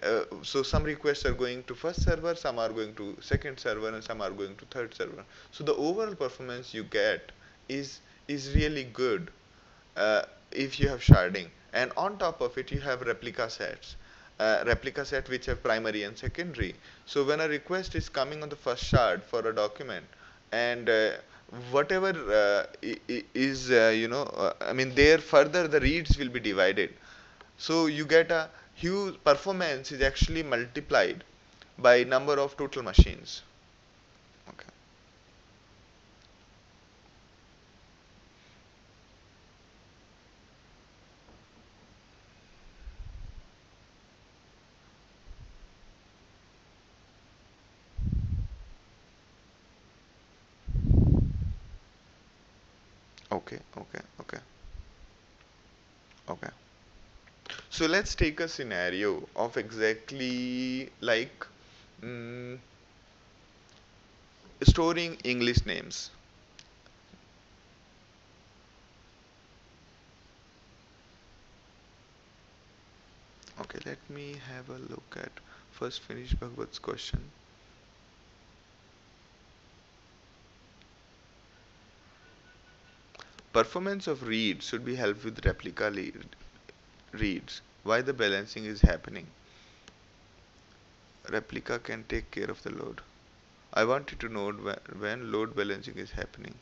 so some requests are going to first server, some are going to second server, and some are going to third server. So the overall performance you get is is really good if you have sharding, and on top of it you have replica set which have primary and secondary. So when a request is coming on the first shard for a document, and whatever is I mean, there further the reads will be divided, so you get a huge performance is actually multiplied by number of total machines. Okay, okay, okay, okay, okay. So let's take a scenario of exactly like mm, storing English names. Okay, let me have a look at first finish Bhagwat's question. Performance of read should be helped with replica reads. Why the balancing is happening? Replica can take care of the load. I wanted to know when load balancing is happening.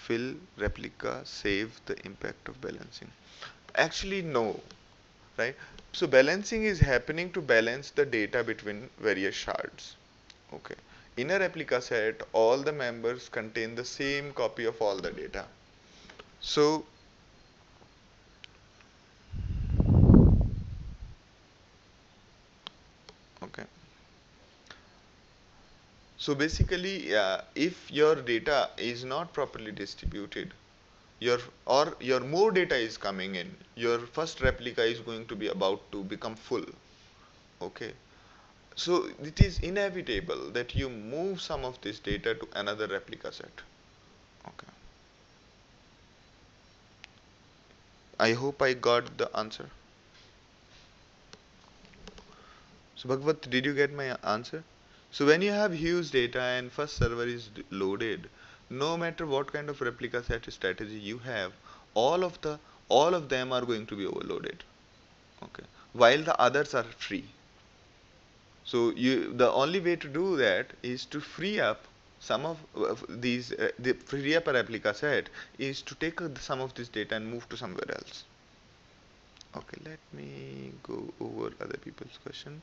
Will replica save the impact of balancing? Actually, no, right? So balancing is happening to balance the data between various shards. Okay. In a replica set, all the members contain the same copy of all the data. So, okay. So basically, if your data is not properly distributed, your more data is coming in, your first replica is going to be about to become full. Okay. So it is inevitable that you move some of this data to another replica set. Okay. I hope I got the answer. So Bhagwat, did you get my answer? So when you have huge data and first server is loaded, no matter what kind of replica set strategy you have, all of the all of them are going to be overloaded. Okay. While the others are free. So the only way to do that is to free up some of these the free up a replica set is to take some of this data and move to somewhere else. Okay, let me go over other people's question.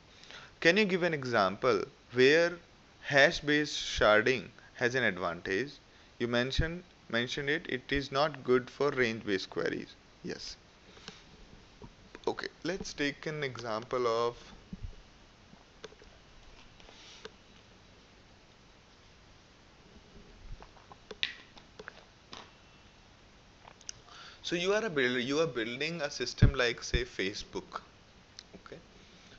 Can you give an example where hash-based sharding has an advantage? You mentioned it. It is not good for range-based queries. Yes. Okay. Let's take an example of. So you are a builder. You are building a system like say Facebook. Okay.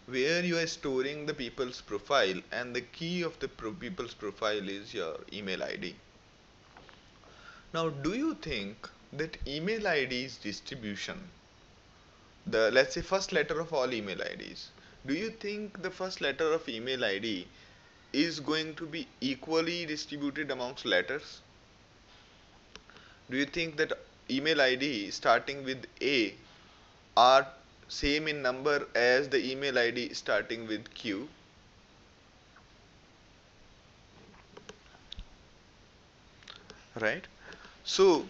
Where you are storing the people's profile, and the key of the people's profile is your email ID. Now, do you think that email ID's distribution, the let's say first letter of all email IDs, do you think the first letter of email ID is going to be equally distributed amongst letters? Do you think that email ID starting with A are same in number as the email ID starting with Q, right? So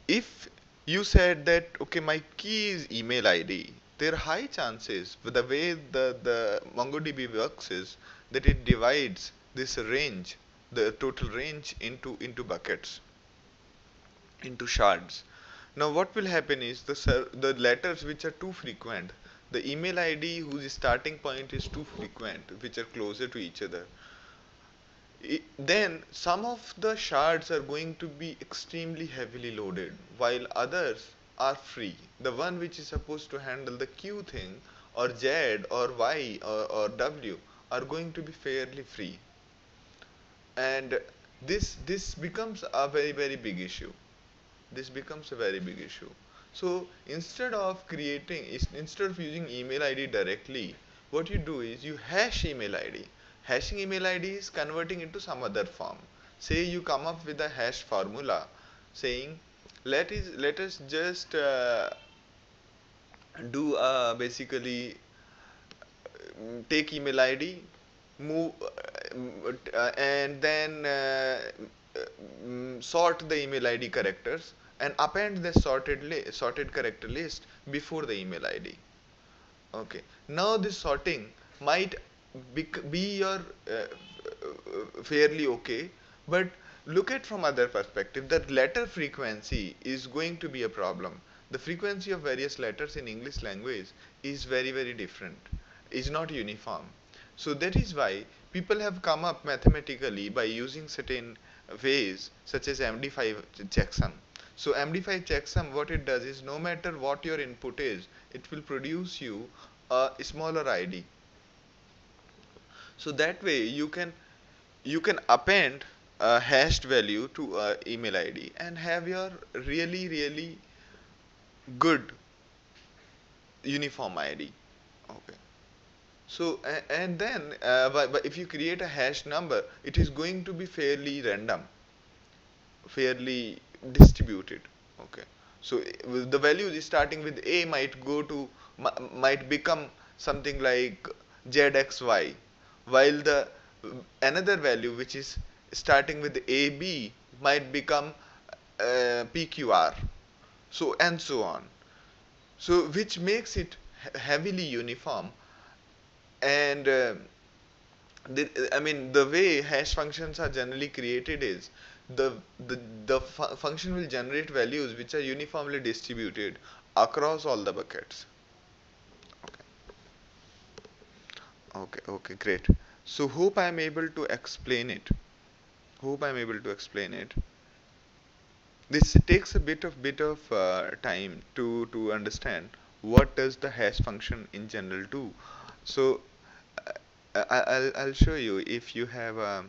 if you said that okay, my key is email ID, there are high chances with the way the MongoDB works is that it divides this range, the total range into buckets, into shards. Now what will happen is the letters which are too frequent, the email ID whose starting point is too frequent, which are closer to each other, then some of the shards are going to be extremely heavily loaded while others are free. The one which is supposed to handle the Q thing or Z or Y or W are going to be fairly free, and this becomes a very big issue. This becomes a very big issue. So instead of using email ID directly, what you do is you hash email ID. Hashing email ID is converting into some other form. Say you come up with a hash formula saying let us just do basically take email ID, move and then sort the email ID characters and append the sorted character list before the email ID. Okay. Now this sorting might be your fairly okay, but look at from other perspective. The letter frequency is going to be a problem. The frequency of various letters in English language is very different, is not uniform. So that is why people have come up mathematically by using certain ways such as MD5 checksum. So MD5 checksum, what it does is no matter what your input is, it will produce you a smaller ID. So that way you can append a hashed value to a email ID and have your really good uniform ID. Okay. So and then but if you create a hash number, it is going to be fairly random, fairly distributed. Okay. So the values starting with A might go to might become something like ZXY, while the another value which is starting with AB might become PQR, so and so on. So which makes it heavily uniform, and I mean the way hash functions are generally created is the function will generate values which are uniformly distributed across all the buckets. Okay, great. So hope I am able to explain it. Hope I am able to explain it. This takes a bit of time to understand what does the hash function in general do. So I'll show you if you have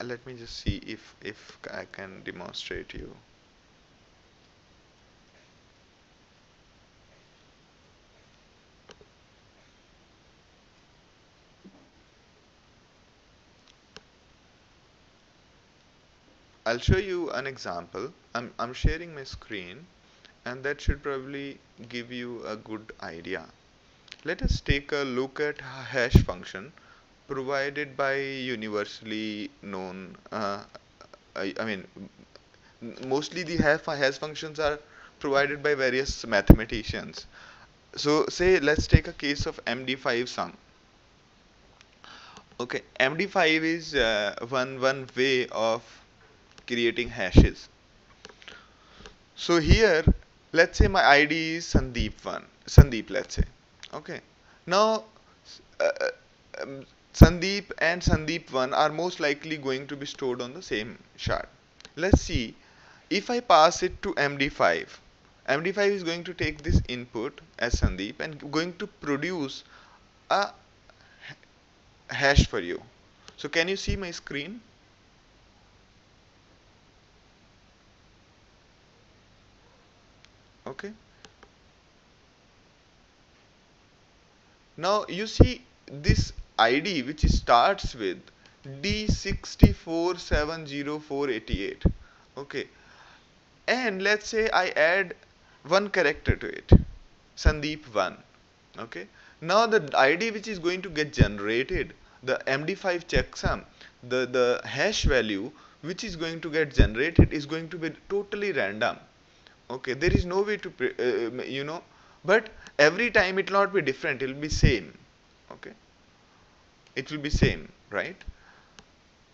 let me just see if I can demonstrate you. I'll show you an example. I'm sharing my screen, and that should probably give you a good idea. Let us take a look at a hash function provided by universally known I mean mostly the hash functions are provided by various mathematicians. So say let's take a case of MD5 sum. Okay, MD5 is one way of creating hashes. So here, let's say my ID is Sandeep, let's say. Okay. Now, uh, Sandeep and Sandeep1 are most likely going to be stored on the same shard. Let's see if I pass it to MD5. MD5 is going to take this input as Sandeep and going to produce a hash for you. So can you see my screen? Okay. Now you see this ID which starts with D6470488. Okay, and let's say I add one character to it, Sandeep 1. Okay, now the ID which is going to get generated, the MD5 checksum, the hash value which is going to get generated is going to be totally random. Okay, there is no way to but every time it will not be different, it will be same. Okay, it will be same, right?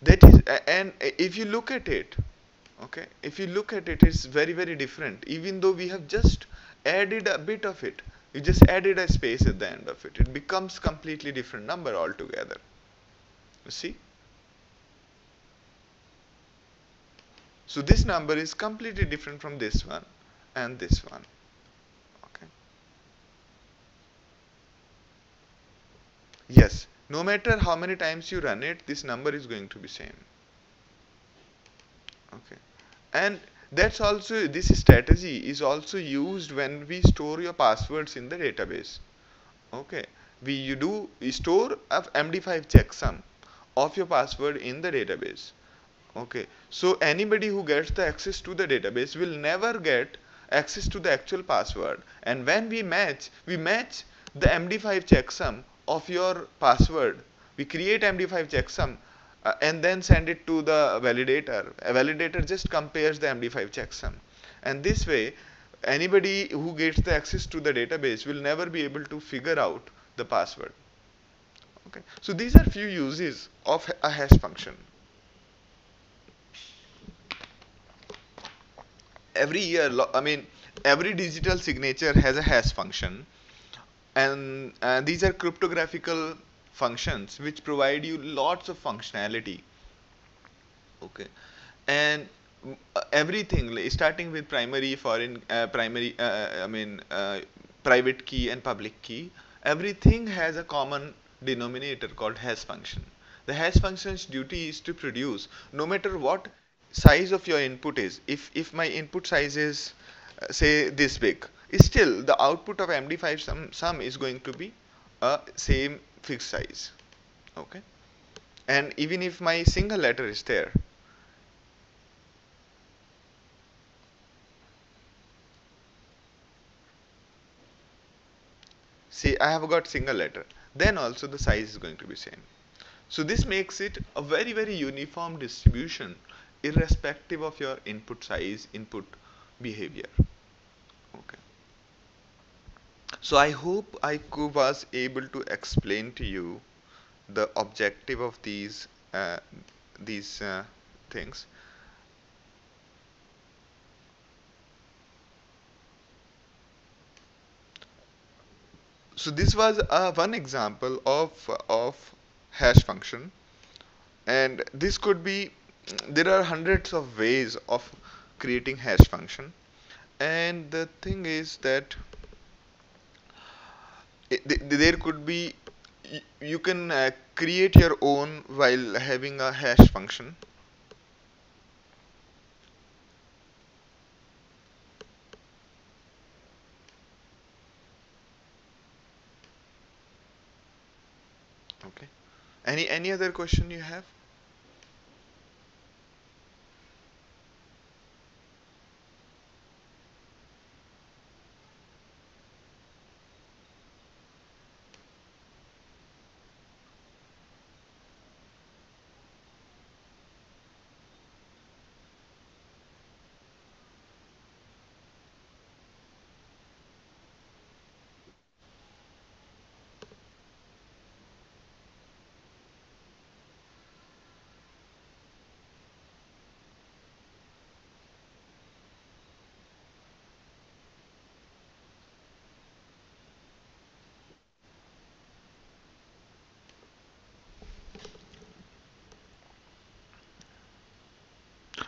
That is, and if you look at it, okay, if you look at it, it's very very different. Even though we have just added a bit of it, you just added a space at the end of it, it becomes completely different number altogether. You see, so this number is completely different from this one and this one. Okay, yes, no matter how many times you run it, this number is going to be same. Okay, and that's also, this strategy is also used when we store your passwords in the database. Okay, you do store a MD5 checksum of your password in the database. Okay, so anybody who gets the access to the database will never get access to the actual password. And when we match the MD5 checksum of your password. We create MD5 checksum and then send it to the validator. A validator just compares the MD5 checksum. And this way, anybody who gets the access to the database will never be able to figure out the password. Okay, so these are few uses of a hash function. Every year, I mean, every digital signature has a hash function, and these are cryptographical functions which provide you lots of functionality. Okay, and everything starting with primary foreign primary I mean private key and public key, everything has a common denominator called hash function. The hash function's duty is to produce, no matter what size of your input is, if my input size is say this big, still the output of MD5 sum is going to be a same fixed size. Okay, and even if my single letter is there, see I have got single letter, then also the size is going to be same. So this makes it a very very uniform distribution irrespective of your input size, input behavior. Okay, so I hope was able to explain to you the objective of these things. So this was one example of hash function, and this could be, there are hundreds of ways of creating hash function. And the thing is that there could be, you can create your own while having a hash function. Okay, any other question you have?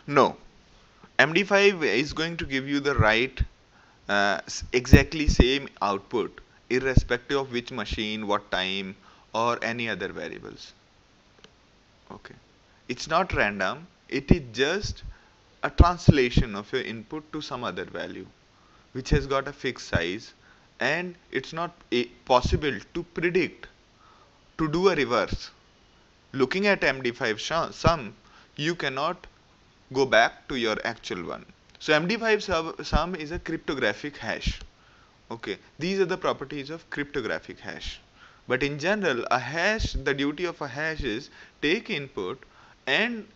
No, MD5 is going to give you the right exactly same output irrespective of which machine, what time, or any other variables. Okay, it's not random, it is just a translation of your input to some other value which has got a fixed size, and it's not possible to predict, to do a reverse. Looking at MD5 sum, you cannot go back to your actual one. So MD5 sum is a cryptographic hash. Okay, these are the properties of cryptographic hash. But in general, a hash, the duty of a hash is take input and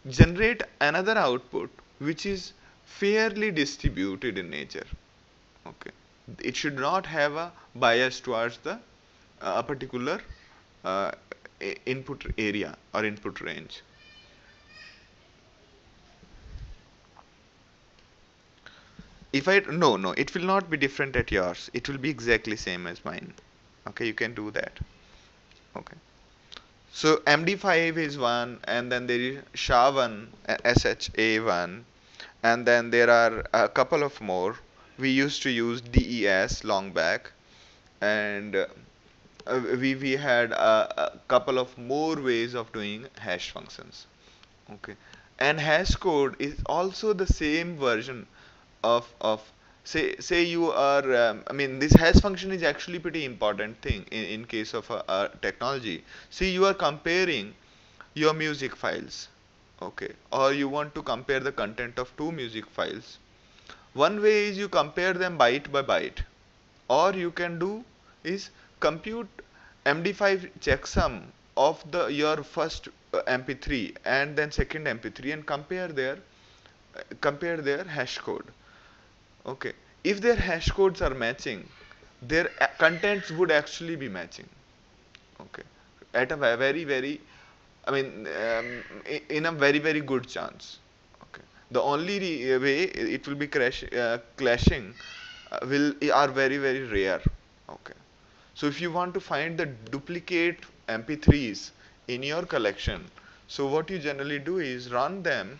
generate another output which is fairly distributed in nature. Okay, it should not have a bias towards the a particular uh, input area or input range. If I no, it will not be different at yours. It will be exactly same as mine. Okay, you can do that. Okay. So MD5 is one, and then there is SHA1, SHA1, and then there are a couple of more. We used to use DES long back, and we had a couple of more ways of doing hash functions. Okay, and hash code is also the same version of say you are I mean this hash function is actually pretty important thing in case of a technology. See, you are comparing your music files, okay, or you want to compare the content of two music files. One way is you compare them byte by byte, or you can do is compute MD5 checksum of the your first MP3 and then second MP3 and compare their hash code. Okay, if their hash codes are matching, their contents would actually be matching. Okay, at a very I mean in a very good chance. Okay, the only way it will be clashing will are very rare. Okay, so if you want to find the duplicate MP3s in your collection, so what you generally do is run them,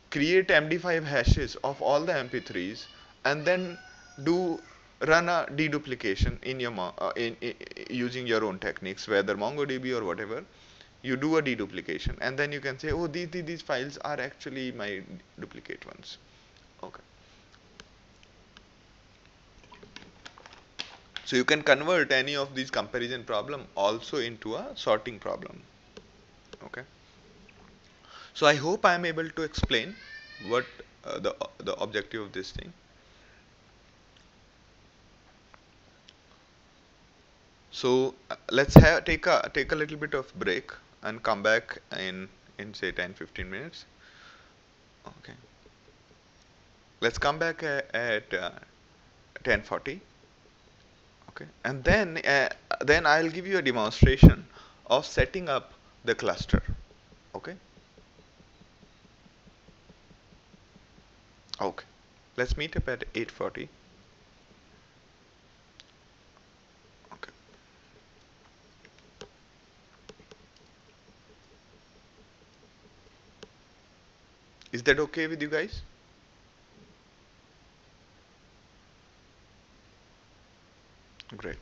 create MD5 hashes of all the MP3s, and then do run a deduplication in your using your own techniques, whether MongoDB or whatever. You do a deduplication, and then you can say, oh, these files are actually my duplicate ones. Okay, so you can convert any of these comparison problem also into a sorting problem. Okay, so I hope I am able to explain what the objective of this thing. So let's take a little bit of break and come back in say 10-15 minutes. Okay, let's come back at 10:40. Okay, and then I'll give you a demonstration of setting up the cluster. Okay, okay, let's meet up at 8:40. Okay, is that okay with you guys? Great.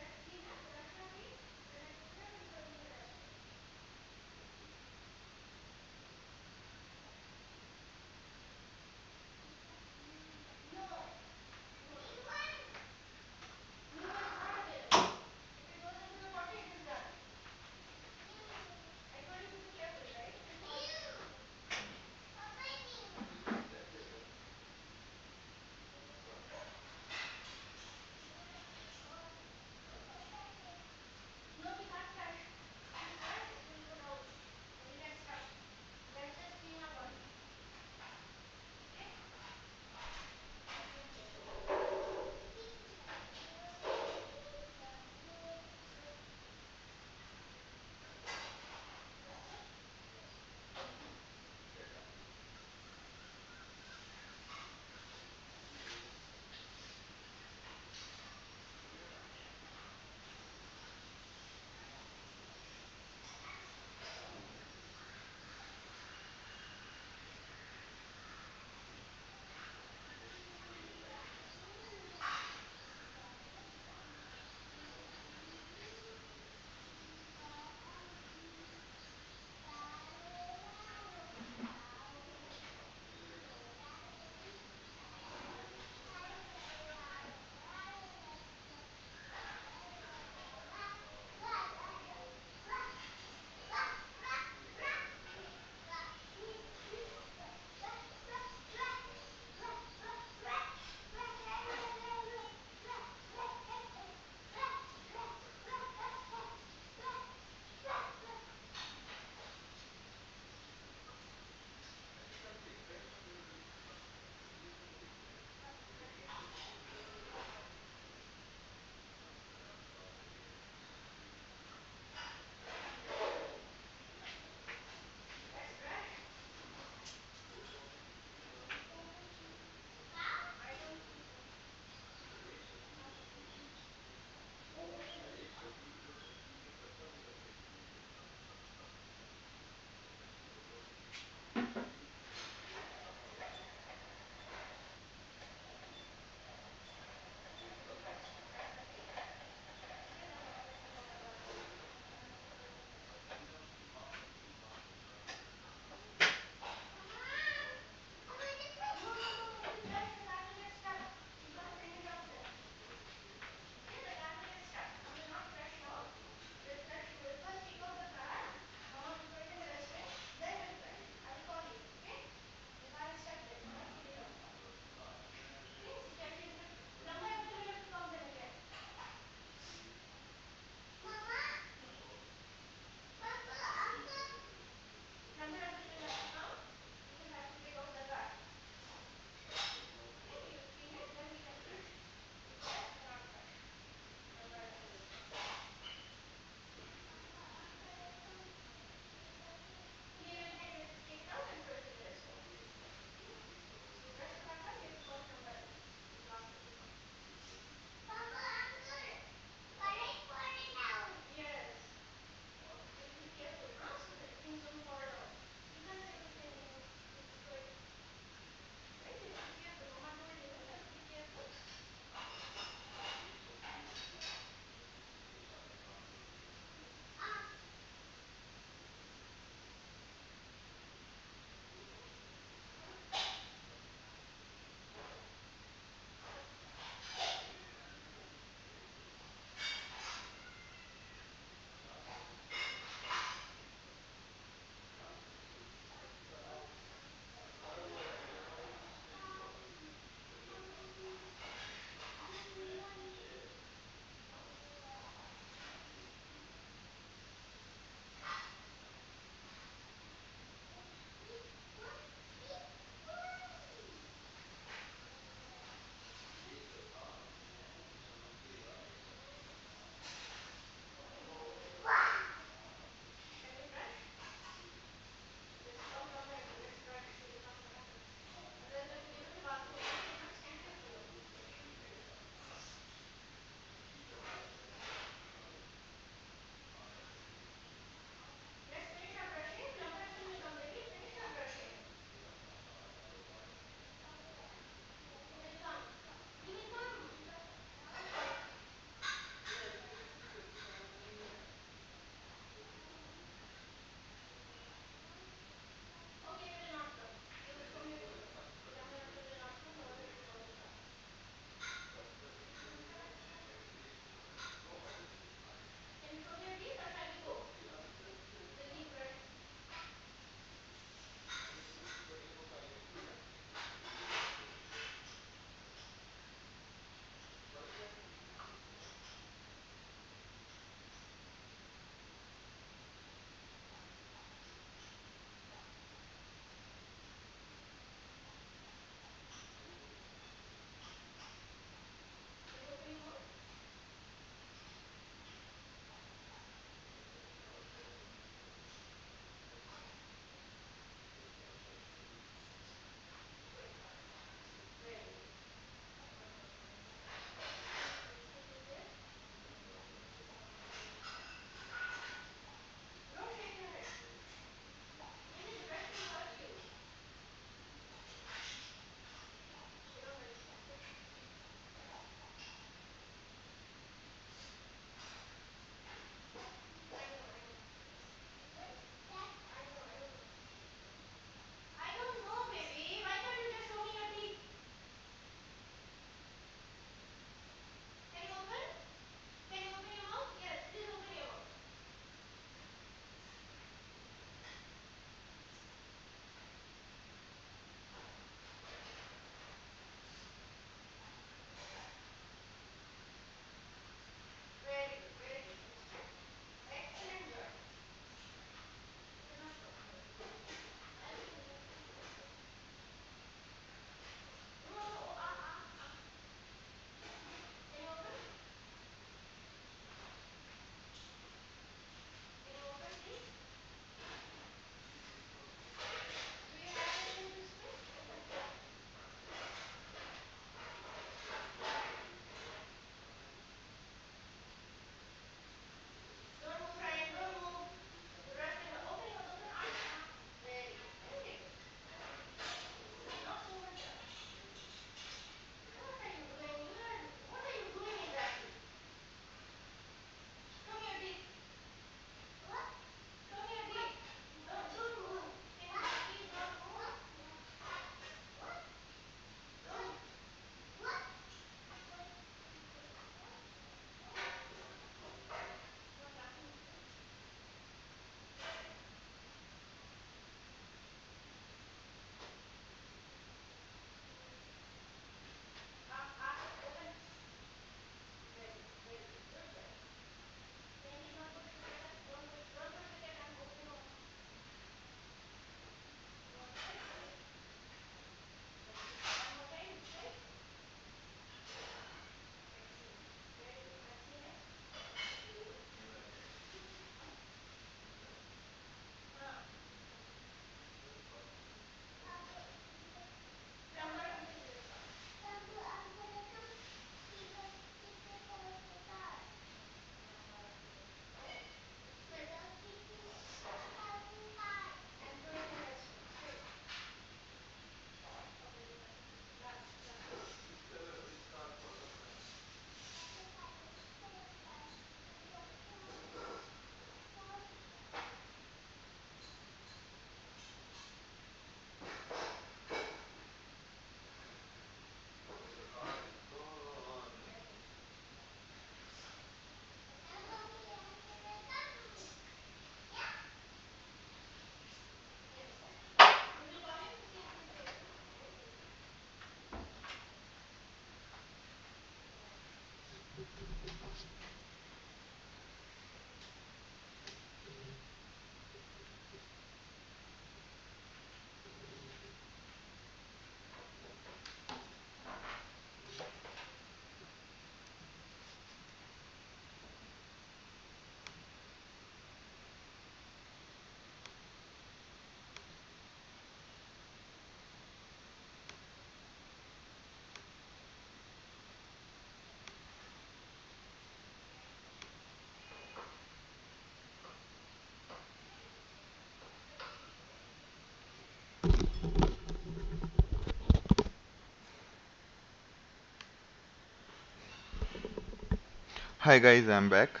Hi guys, I'm back.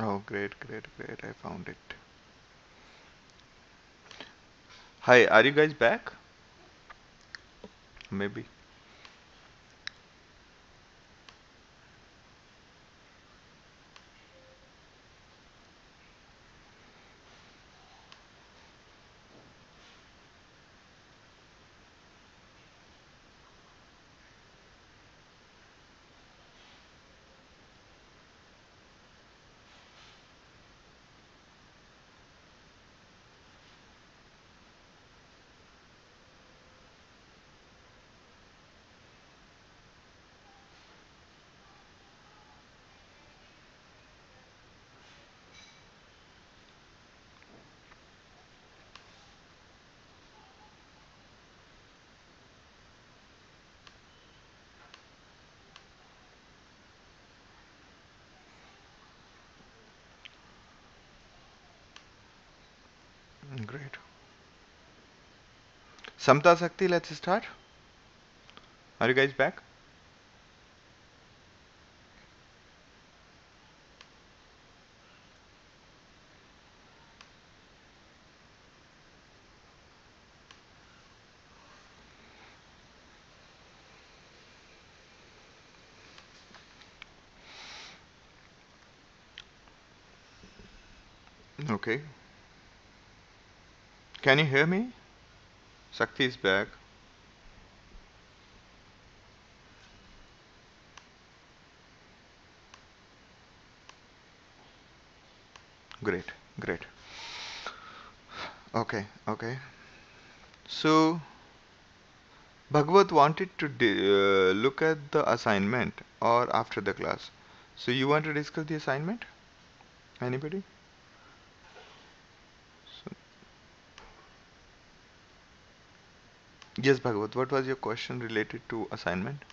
Oh, great, great, great. I found it. Hi, are you guys back? Maybe. Great. Samta Sakti, let's start. Are you guys back? Okay. Can you hear me? Sakti is back. Great, great. Okay, okay. So, Bhagwat wanted to look at the assignment or after the class. So, you want to discuss the assignment? Anybody? So, yes, Bhagwat, what was your question related to assignment?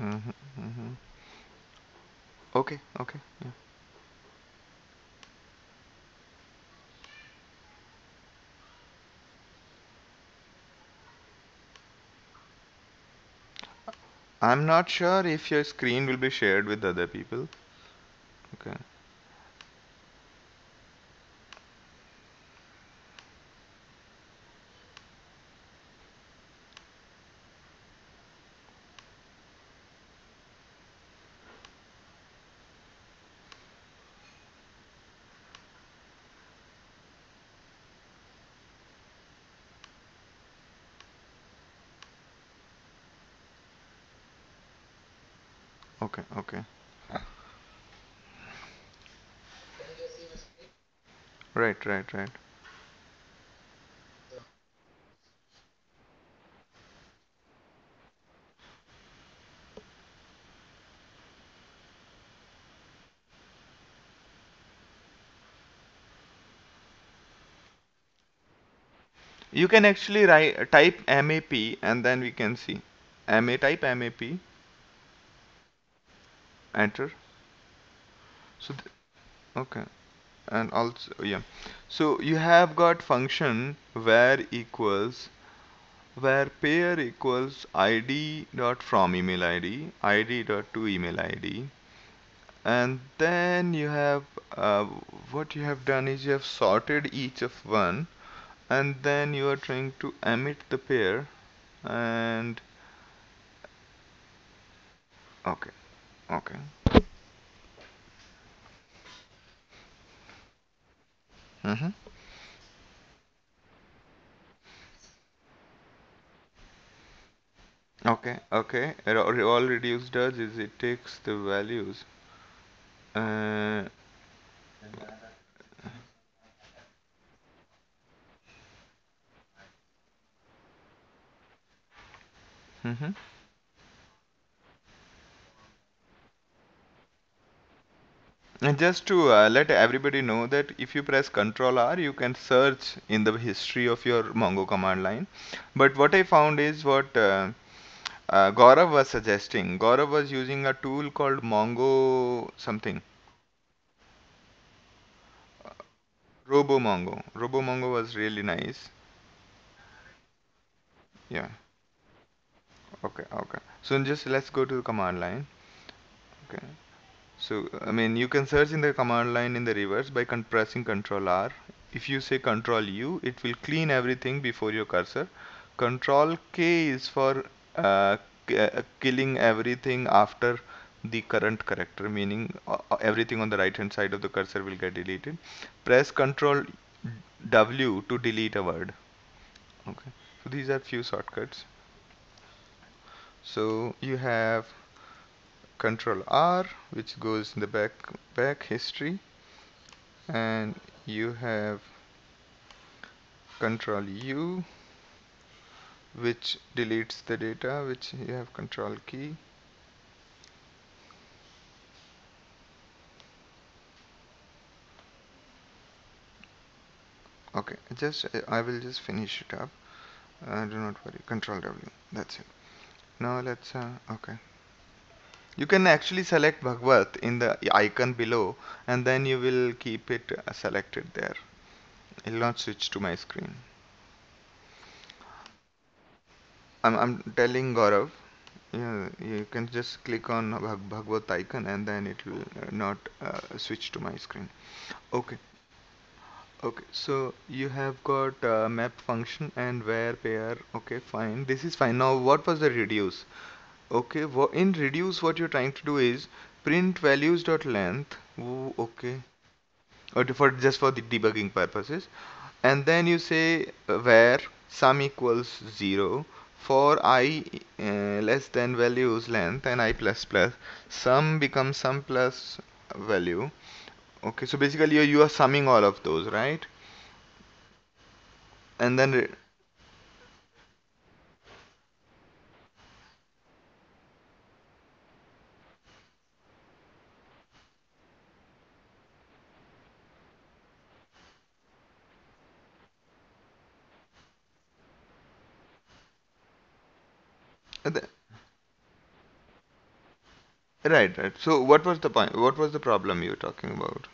Mm-hmm, mm-hmm. Okay, okay. Yeah. I'm not sure if your screen will be shared with other people. Okay, okay, okay. Right, right, right. You can actually write type MAP and then we can see. Type MAP, enter. So, okay. and also yeah. So you have got function where pair equals id dot from email id dot to email id, and then you have what you have done is you have sorted each of one, and then you are trying to emit the pair. And okay, okay. Mm-hmm. Okay, okay. All reduce does is it takes the values. Uh, mm-hmm. And just to let everybody know that if you press Control R, you can search in the history of your Mongo command line. But what I found is what Gaurav was suggesting. Gaurav was using a tool called Mongo something. RoboMongo. RoboMongo was really nice. Yeah. Okay. Okay. So just let's go to the command line. Okay. So, I mean, you can search in the command line in the reverse by pressing Control R. If you say Control U, it will clean everything before your cursor. Control K is for killing everything after the current character, meaning everything on the right hand side of the cursor will get deleted. Press Control W to delete a word. Okay. So these are few shortcuts. So you have Control R, which goes in the back history, and you have Control U, which deletes the data, which you have Control key. Okay, just I will just finish it up. Do not worry. Control W. That's it. Now let's okay. You can actually select Bhagwat in the icon below, and then you will keep it selected there. It will not switch to my screen. I'm telling Gaurav. Yeah, you can just click on Bhagwat icon, and then it will not switch to my screen. Okay, okay. So you have got map function and where pair. Okay, fine. This is fine. Now, what was the reduce? Okay, in reduce, what you're trying to do is print values dot length. Ooh, okay, or for just for the debugging purposes, and then you say where sum equals 0 for I less than values length and I plus plus, sum becomes sum plus value. Okay, so basically you are summing all of those, right? And then the, right, right. So what was the point? What was the problem you were talking about?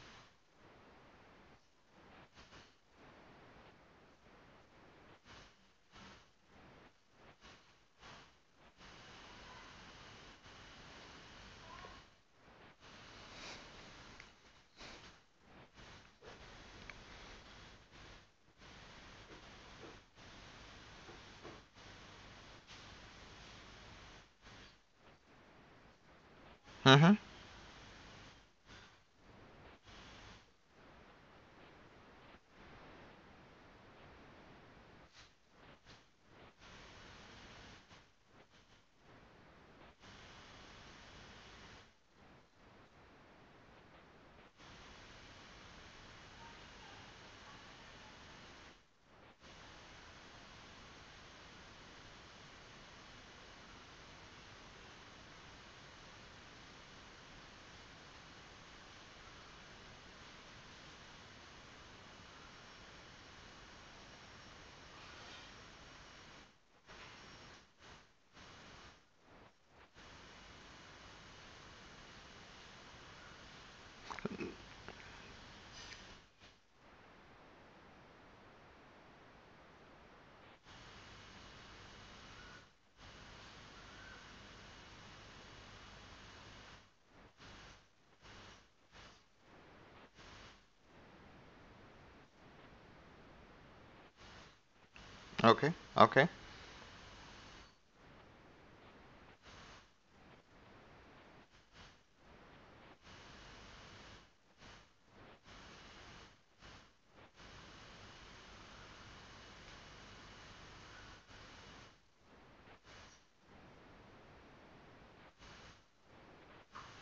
Mm-hmm. Okay. Okay.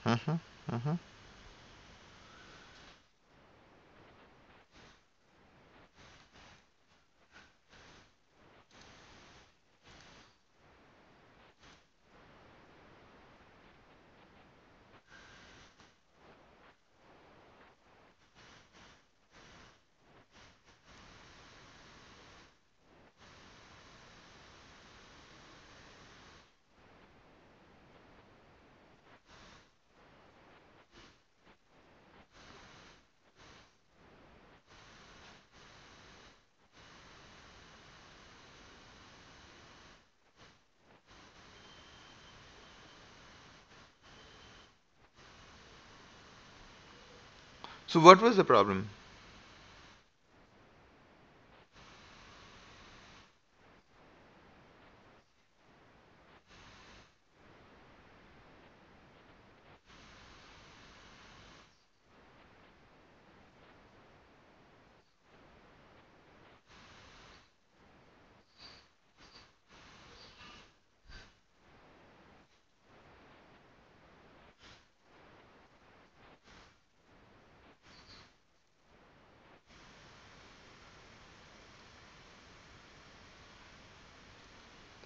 Mm-hmm. Mm-hmm. So what was the problem?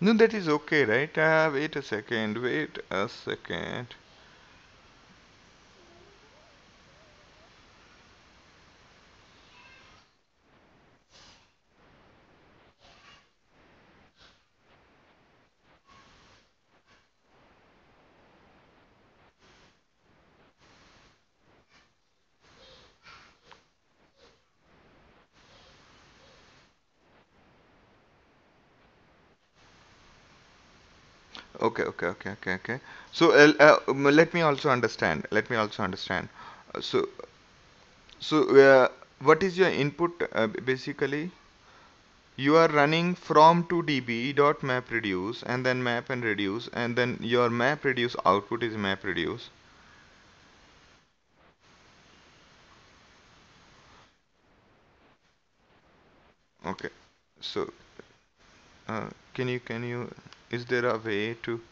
No, that is okay, right? Wait a second. Wait a second. Okay, okay, okay, okay, okay. So let me also understand. Let me also understand. So, what is your input? Basically, you are running from to db dot map reduce and then map and reduce, and then your map reduce output is map reduce. Okay. So, can you? Is there a way to?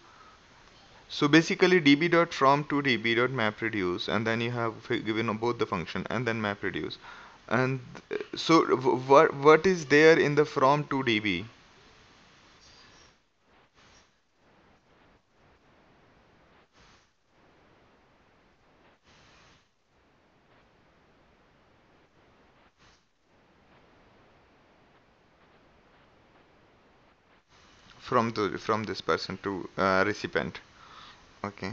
So basically db dot from to db dot map reduce, and then you have given both the function and then map reduce. And so what is there in the from to db? From this person to recipient. Okay.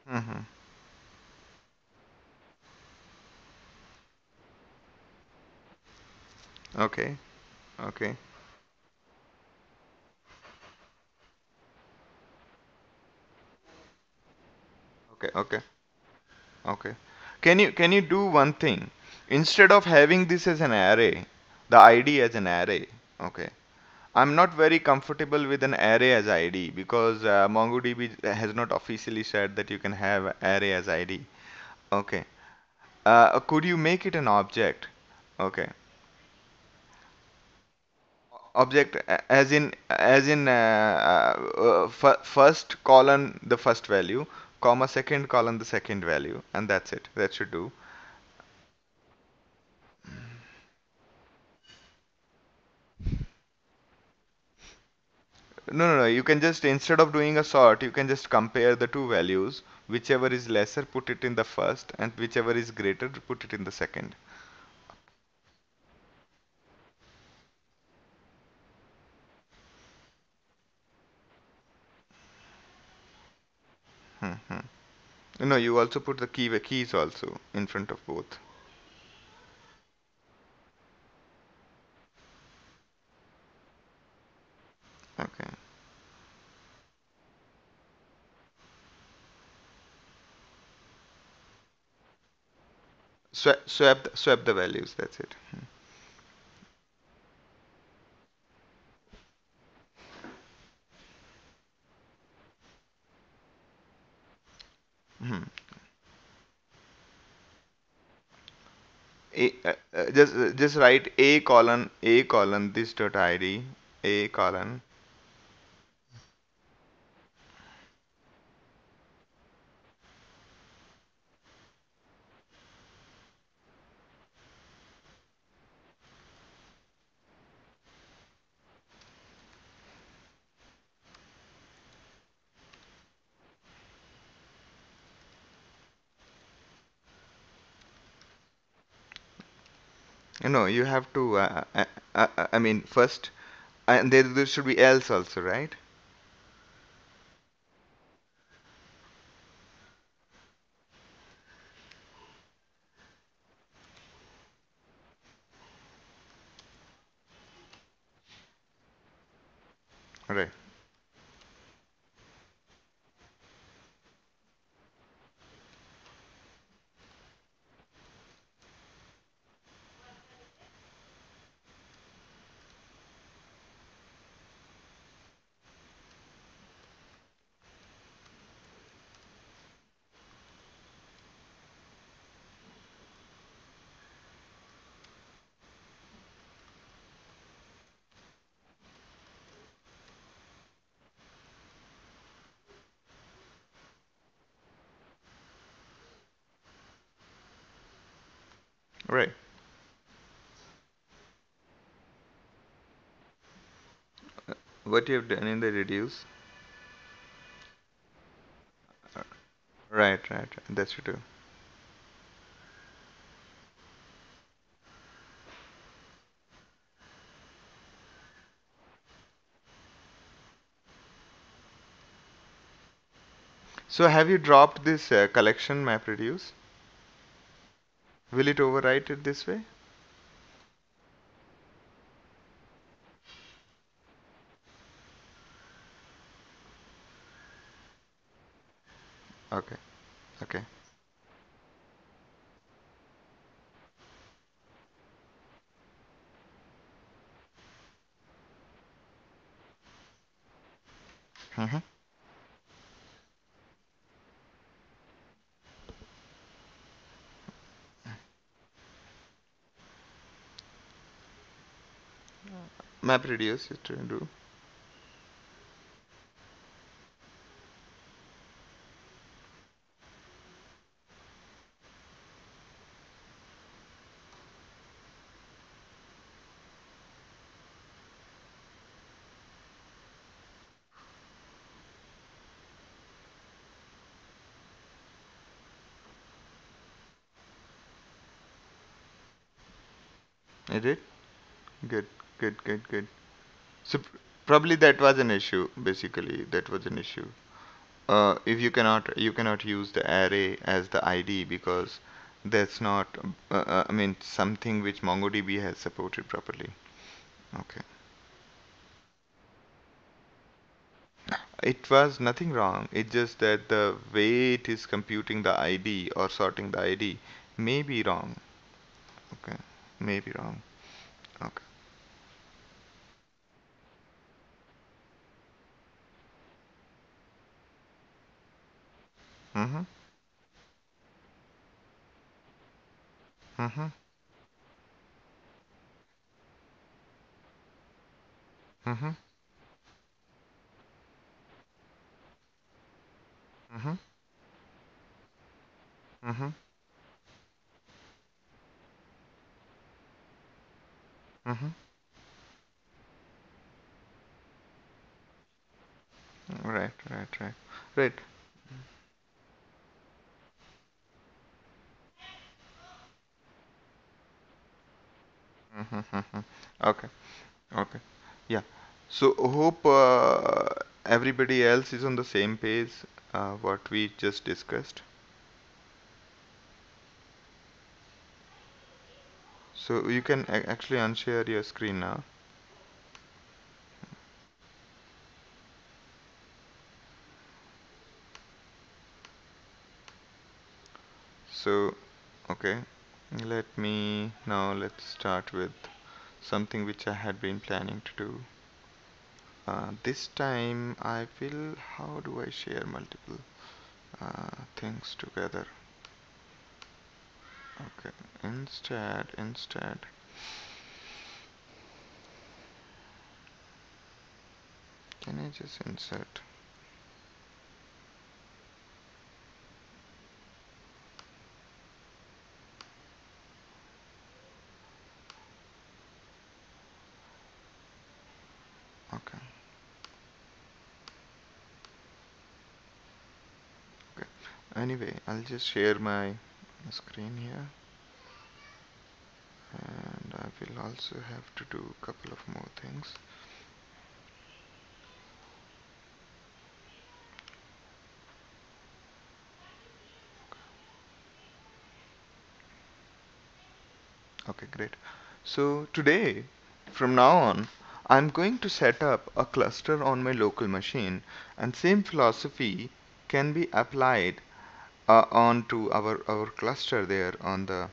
Mm-hmm. Okay. Okay. Okay. Okay. Okay. Can you do one thing? Instead of having this as an array, the ID as an array, okay. I'm not very comfortable with an array as ID because MongoDB has not officially said that you can have array as ID. Okay. Could you make it an object? Okay. Object as in first colon the first value, comma second colon the second value, and that's it. That should do. No, no, no. You can just, instead of doing a sort, you can just compare the two values. Whichever is lesser, put it in the first, and whichever is greater, put it in the second. Hmm. No, you also put the keys also in front of both. Okay. swap the values. That's it. Hmm. Just write a colon this dot id a colon. You have to. I mean, first, and there should be else also, right? Right. Right. What you have done in the reduce. Right. Right. That's true. So have you dropped this collection map reduce? Will it overwrite it this way? Okay. Okay. Mm-hmm. Map reduce it to do. It did. Good. Good. Good. Good. So probably that was an issue. Basically, that was an issue. If you cannot use the array as the ID because that's not I mean something which MongoDB has supported properly. Okay. It was nothing wrong. It's just that the way it is computing the ID or sorting the ID may be wrong. Okay. May be wrong. Okay. Mm-hmm. Mm-hmm. Mm-hmm. Mm-hmm. Mm-hmm. Mm-hmm. Right, right, right. Right. Mm-hmm. Mm-hmm. Okay. Okay. Yeah. So hope everybody else is on the same page what we just discussed. So you can actually unshare your screen now. So okay. Let's start with something which I had been planning to do. This time I will, how do I share multiple things together? Okay, instead, can I just insert? Okay, okay. Anyway, I'll just share my screen here, and I will also have to do a couple of more things. Okay, great. So today, from now on, I'm going to set up a cluster on my local machine, and same philosophy can be applied onto our cluster there on the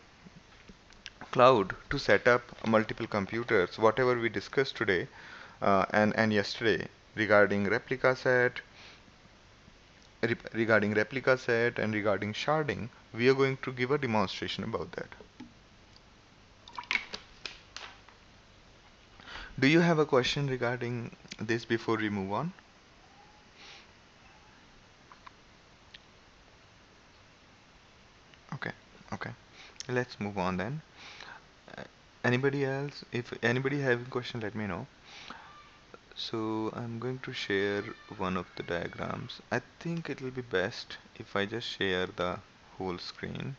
cloud to set up multiple computers, whatever we discussed today and yesterday regarding replica set and regarding sharding. We are going to give a demonstration about that. Do you have a question regarding this before we move on? Okay, okay. Let's move on then. Uh, Anybody else? If anybody having question, let me know. So I'm going to share one of the diagrams. I think it will be best if I just share the whole screen.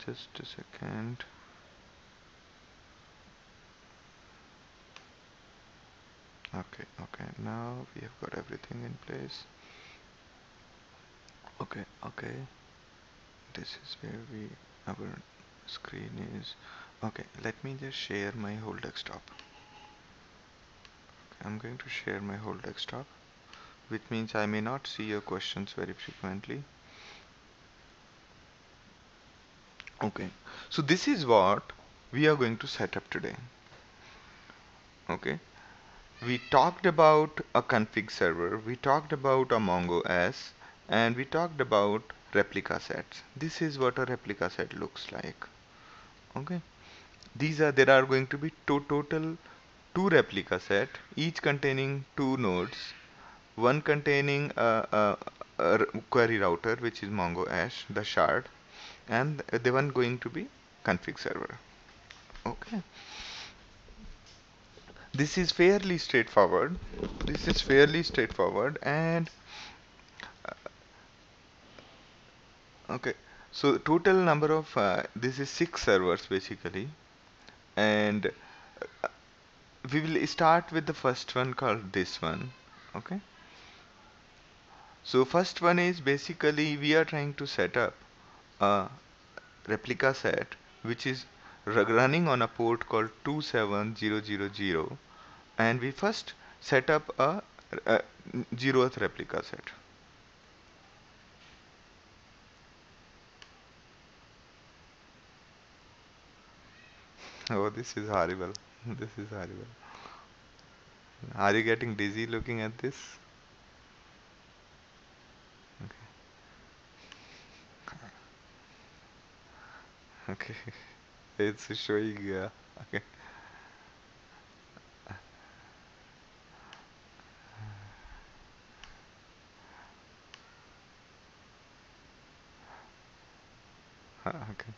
Just a second. Okay, okay. Now we have got everything in place. Okay, okay. This is where our screen is. Okay, let me just share my whole desktop. I'm going to share my whole desktop, which means I may not see your questions very frequently. Okay, so this is what we are going to set up today. Okay, we talked about a config server, we talked about a Mongo S, and we talked about replica sets. This is what a replica set looks like. Okay, there are going to be total two replica set, each containing two nodes, one containing a query router, which is Mongo Ash, the shard, and the one going to be config server. Okay, this is fairly straightforward. This is fairly straightforward, and okay. So total number of this is six servers basically, and we will start with the first one called this one. Okay. So first one is basically we are trying to set up a replica set which is running on a port called 27000, and we first set up a zeroth replica set. Oh, this is horrible. This is horrible. Are you getting dizzy looking at this? Okay. It's showing, okay. Okay.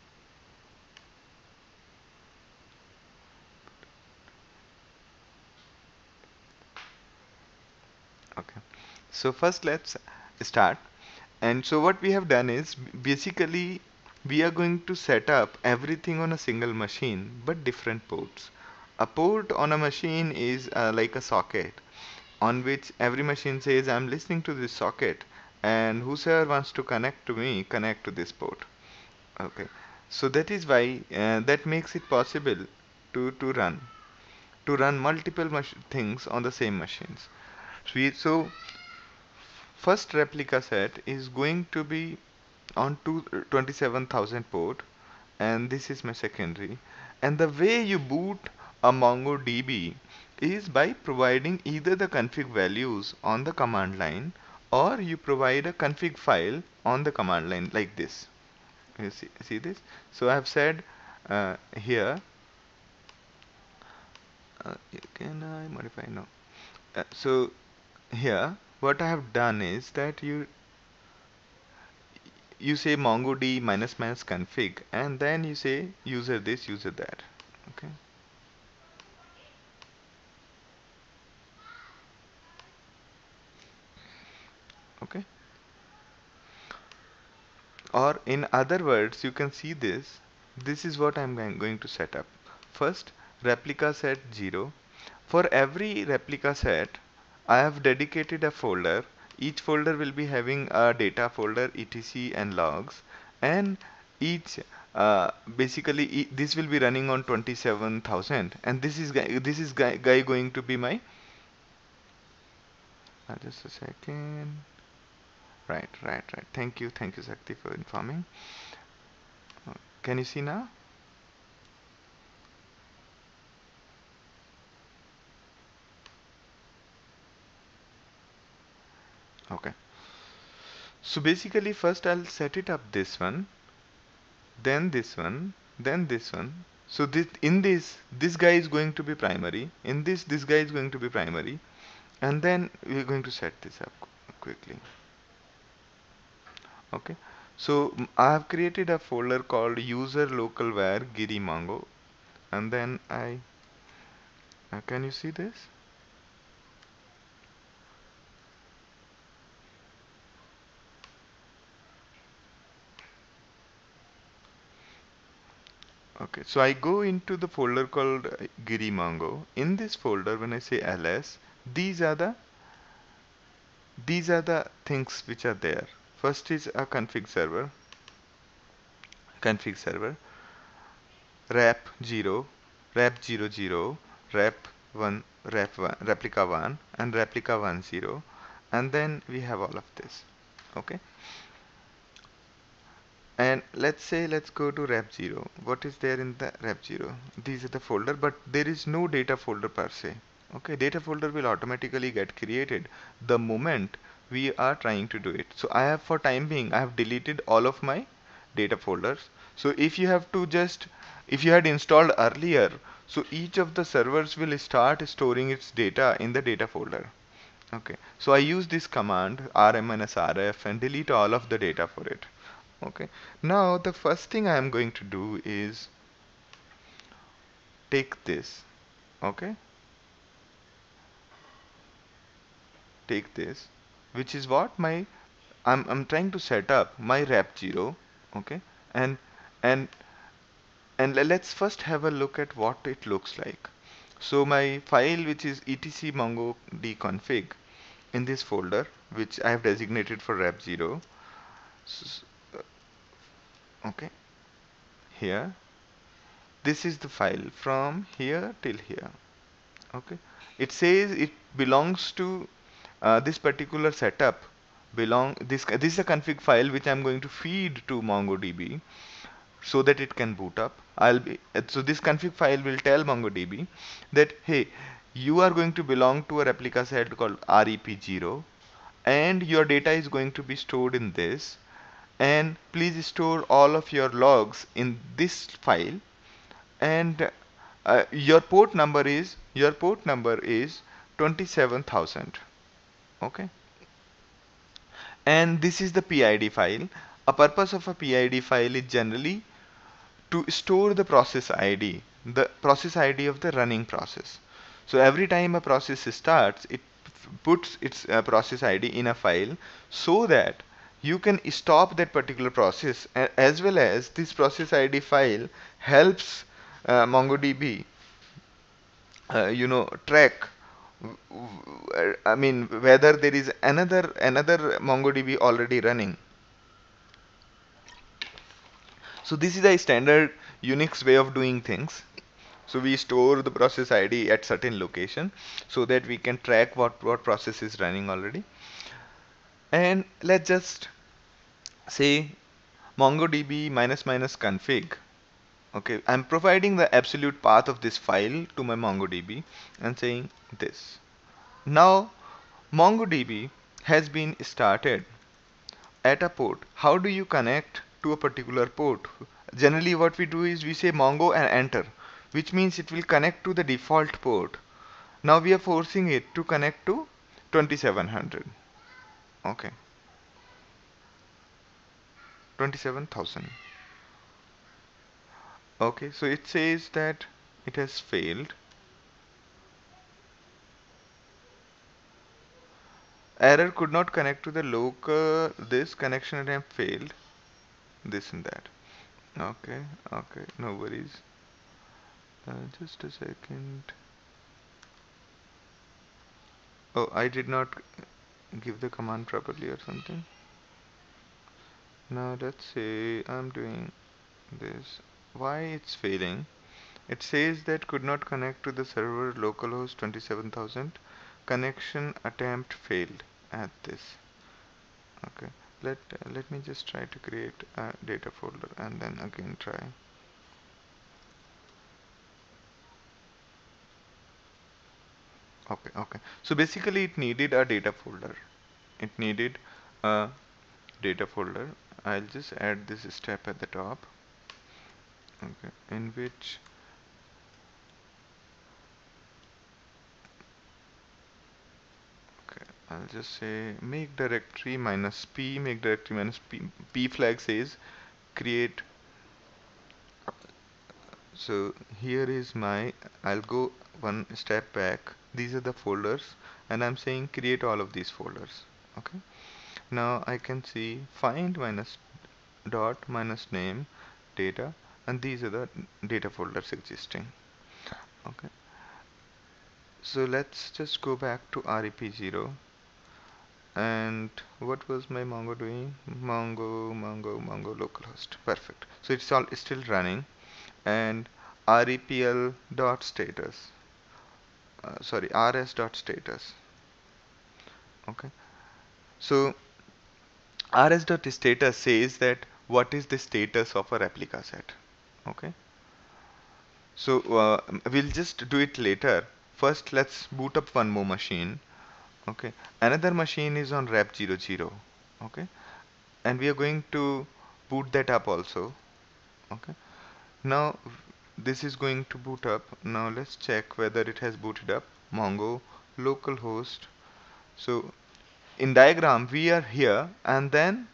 Okay. So first let's start. And so what we have done is basically we are going to set up everything on a single machine but different ports. A port on a machine is like a socket on which every machine says I'm listening to this socket, and whosoever wants to connect to me connect to this port. Okay. So that is why that makes it possible to run multiple things on the same machines. So first replica set is going to be on 27,000 port, and this is my secondary. And the way you boot a MongoDB is by providing either the config values on the command line, or you provide a config file on the command line like this. You see this? So I have said here, can I modify? No. So here, what I have done is that you say mongod minus minus config, and then you say user this, user that. Okay. Okay. Or in other words, you can see this. This is what I'm going to set up. First, replica set 0. For every replica set, I have dedicated a folder. Each folder will be having a data folder, etc and logs, and each basically this will be running on 27,000, and this is guy going to be my just a second. Right. Thank you, Sakti, for informing. Can you see now? Okay. So basically, first I'll set it up this one, then this one, then this one. So this guy is going to be primary. In this guy is going to be primary, and then we're going to set this up quickly. Okay. So I have created a folder called user local var giri mongo, and then I can you see this? Okay, so I go into the folder called Giri Mongo. In this folder, when I say ls, these are the these are the things which are there. First is a config server, rep 0, rep 00, rep 1, rep 1, replica 1, and replica 10, and then we have all of this. Okay, and let's go to rep 0. What is there in the rep 0? These are the folder, but there is no data folder per se. Okay, data folder will automatically get created the moment we are trying to do it. So I have, for time being, I have deleted all of my data folders. So if you had installed earlier, so each of the servers will start storing its data in the data folder. Okay, so I use this command rm-rf and delete all of the data for it. Okay, now the first thing I am going to do is take this. Okay, take this, which is what my I'm trying to set up my rep 0. Okay, and and let's first have a look at what it looks like. So my file, which is etc mongo config, in this folder which I have designated for rep 0. Okay, here, this is the file from here till here. Okay, it says it belongs to this particular setup. This is a config file which I'm going to feed to MongoDB so that it can boot up. So this config file will tell MongoDB that, hey, you are going to belong to a replica set called rep0, and your data is going to be stored in this, and please store all of your logs in this file, and your port number is 27,000. Okay, and this is the PID file. A purpose of a PID file is generally to store the process ID of the running process. So every time a process starts, it puts its process ID in a file so that you can stop that particular process, as well as this process ID file helps MongoDB, track. I mean, whether there is another MongoDB already running. So this is a standard Unix way of doing things. So we store the process ID at certain location so that we can track what process is running already. And let's just say MongoDB minus minus config. Okay, I'm providing the absolute path of this file to my MongoDB and saying this. Now MongoDB has been started at a port. How do you connect to a particular port? Generally what we do is we say Mongo and enter, which means it will connect to the default port. Now we are forcing it to connect to 2700. Okay, 27,000. Okay, so it says that it has failed. Error could not connect to the local, this connection attempt failed, this and that. Okay, okay, no worries. Just a second. Oh, I did not give the command properly or something. Now let's say I'm doing this. Why it's failing? It says that could not connect to the server localhost 27,000. Connection attempt failed at this. Okay. Let me just try to create a data folder and then again try. Okay, okay. So basically it needed a data folder. It needed a data folder. I'll just add this step at the top. Okay, in which okay, I'll just say make directory minus p, make directory minus p. P flag says create. So here is my, I'll go one step back. These are the folders and I'm saying create all of these folders. Okay. Now I can see find minus dot minus name data, and these are the data folders existing. Okay. So let's just go back to rep0. And what was my Mongo doing? Mongo localhost. Perfect. So it's still running. And repl dot status. Sorry, rs dot status. Okay. So rs dot status says that what is the status of a replica set. Okay. So we'll just do it later. First, let's boot up one more machine. Okay. Another machine is on rep00. Okay. And we are going to boot that up also. Okay. Now this is going to boot up. Now let's check whether it has booted up. Mongo localhost. So in diagram we are here and then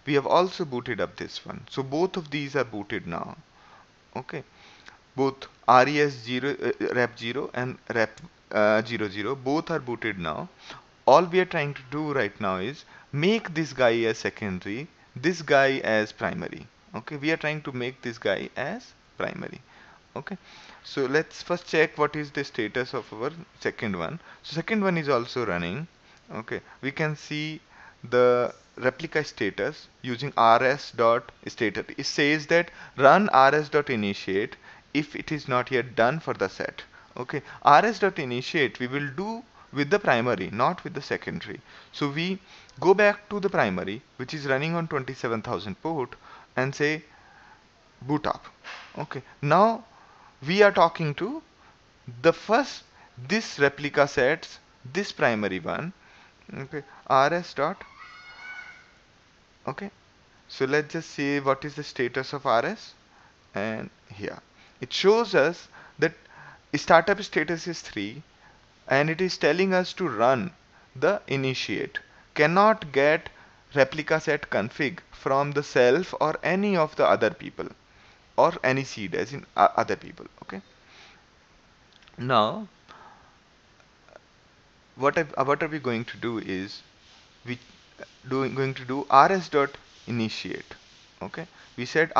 we have also booted up this one. So both of these are booted now. Okay. Both res0 rep0 and rep00 both are booted now. All we are trying to do right now is make this guy as secondary, this guy as primary. Okay, we are trying to make this guy as primary. Okay, so let's first check what is the status of our second one. So second one is also running. Okay, we can see the replica status using rs dot status. It says that run rs dot initiate if it is not yet done for the set. Okay, rs dot initiate we will do with the primary, not with the secondary. So we go back to the primary, which is running on 27,000 port, and say boot up. Okay, now we are talking to the first this replica sets, this primary one. Okay, rs dot. Okay, so let's just see what is the status of rs, and here it shows us that startup status is 3 and it is telling us to run the initiate. Cannot get replica set config from the self or any of the other people or any seed as in other people. Okay, now what are we going to do is we going to do rs dot initiate. Okay, we said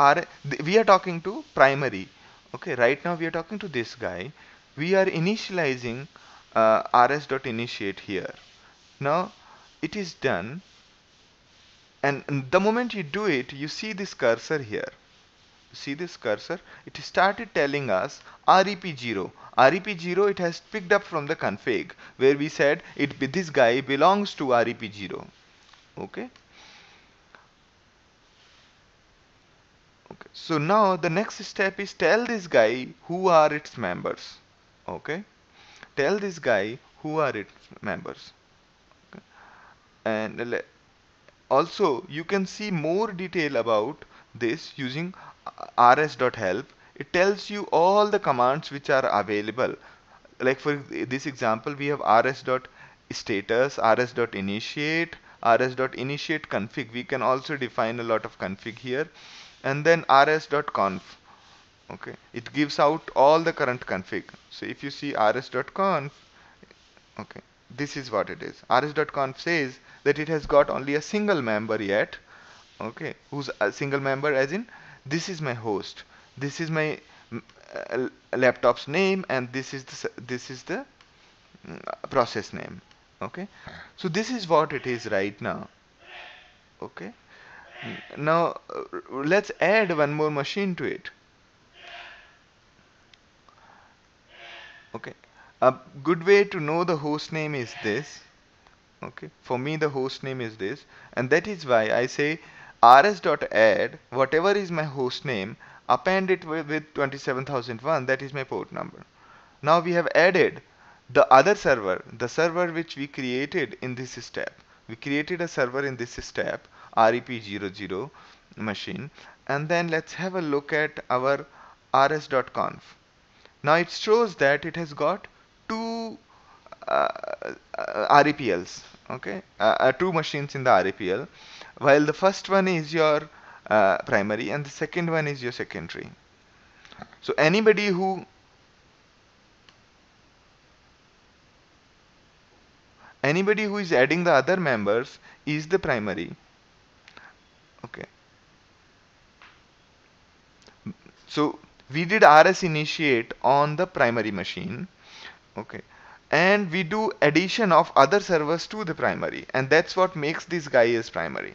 we are talking to primary. Okay, right now we are talking to this guy. We are initializing rs dot initiate here. Now it is done, and the moment you do it you see this cursor here. see this cursor, it started telling us REP0. REP0 it has picked up from the config where we said this guy belongs to REP0. Okay. Okay. So now the next step is tell this guy who are its members. Okay. Tell this guy who are its members. Okay. And also you can see more detail about this using rs.help. It tells you all the commands which are available. Like for this example, we have rs.status, rs.initiate, rs.initiate config. We can also define a lot of config here. And then rs.conf. Okay, it gives out all the current config. So if you see rs.conf, okay, this is what it is. rs.conf says that it has got only a single member yet. Okay, who's a single member, as in this is my host, this is my laptop's name, and this is the process name. Okay, so this is what it is right now. Okay, now let's add one more machine to it. Okay, a good way to know the host name is this. Okay, for me the host name is this, and that is why I say rs.add whatever is my host name, append it with 27001, that is my port number. Now we have added the other server, the server which we created in this step. We created a server in this step, rep00 machine, and then let's have a look at our rs.conf. Now it shows that it has got two REPLs, okay, two machines in the REPL, while the first one is your primary and the second one is your secondary. So anybody who is adding the other members is the primary. Okay, so we did rs initiate on the primary machine. Okay, and we do addition of other servers to the primary, and that's what makes this guy as primary.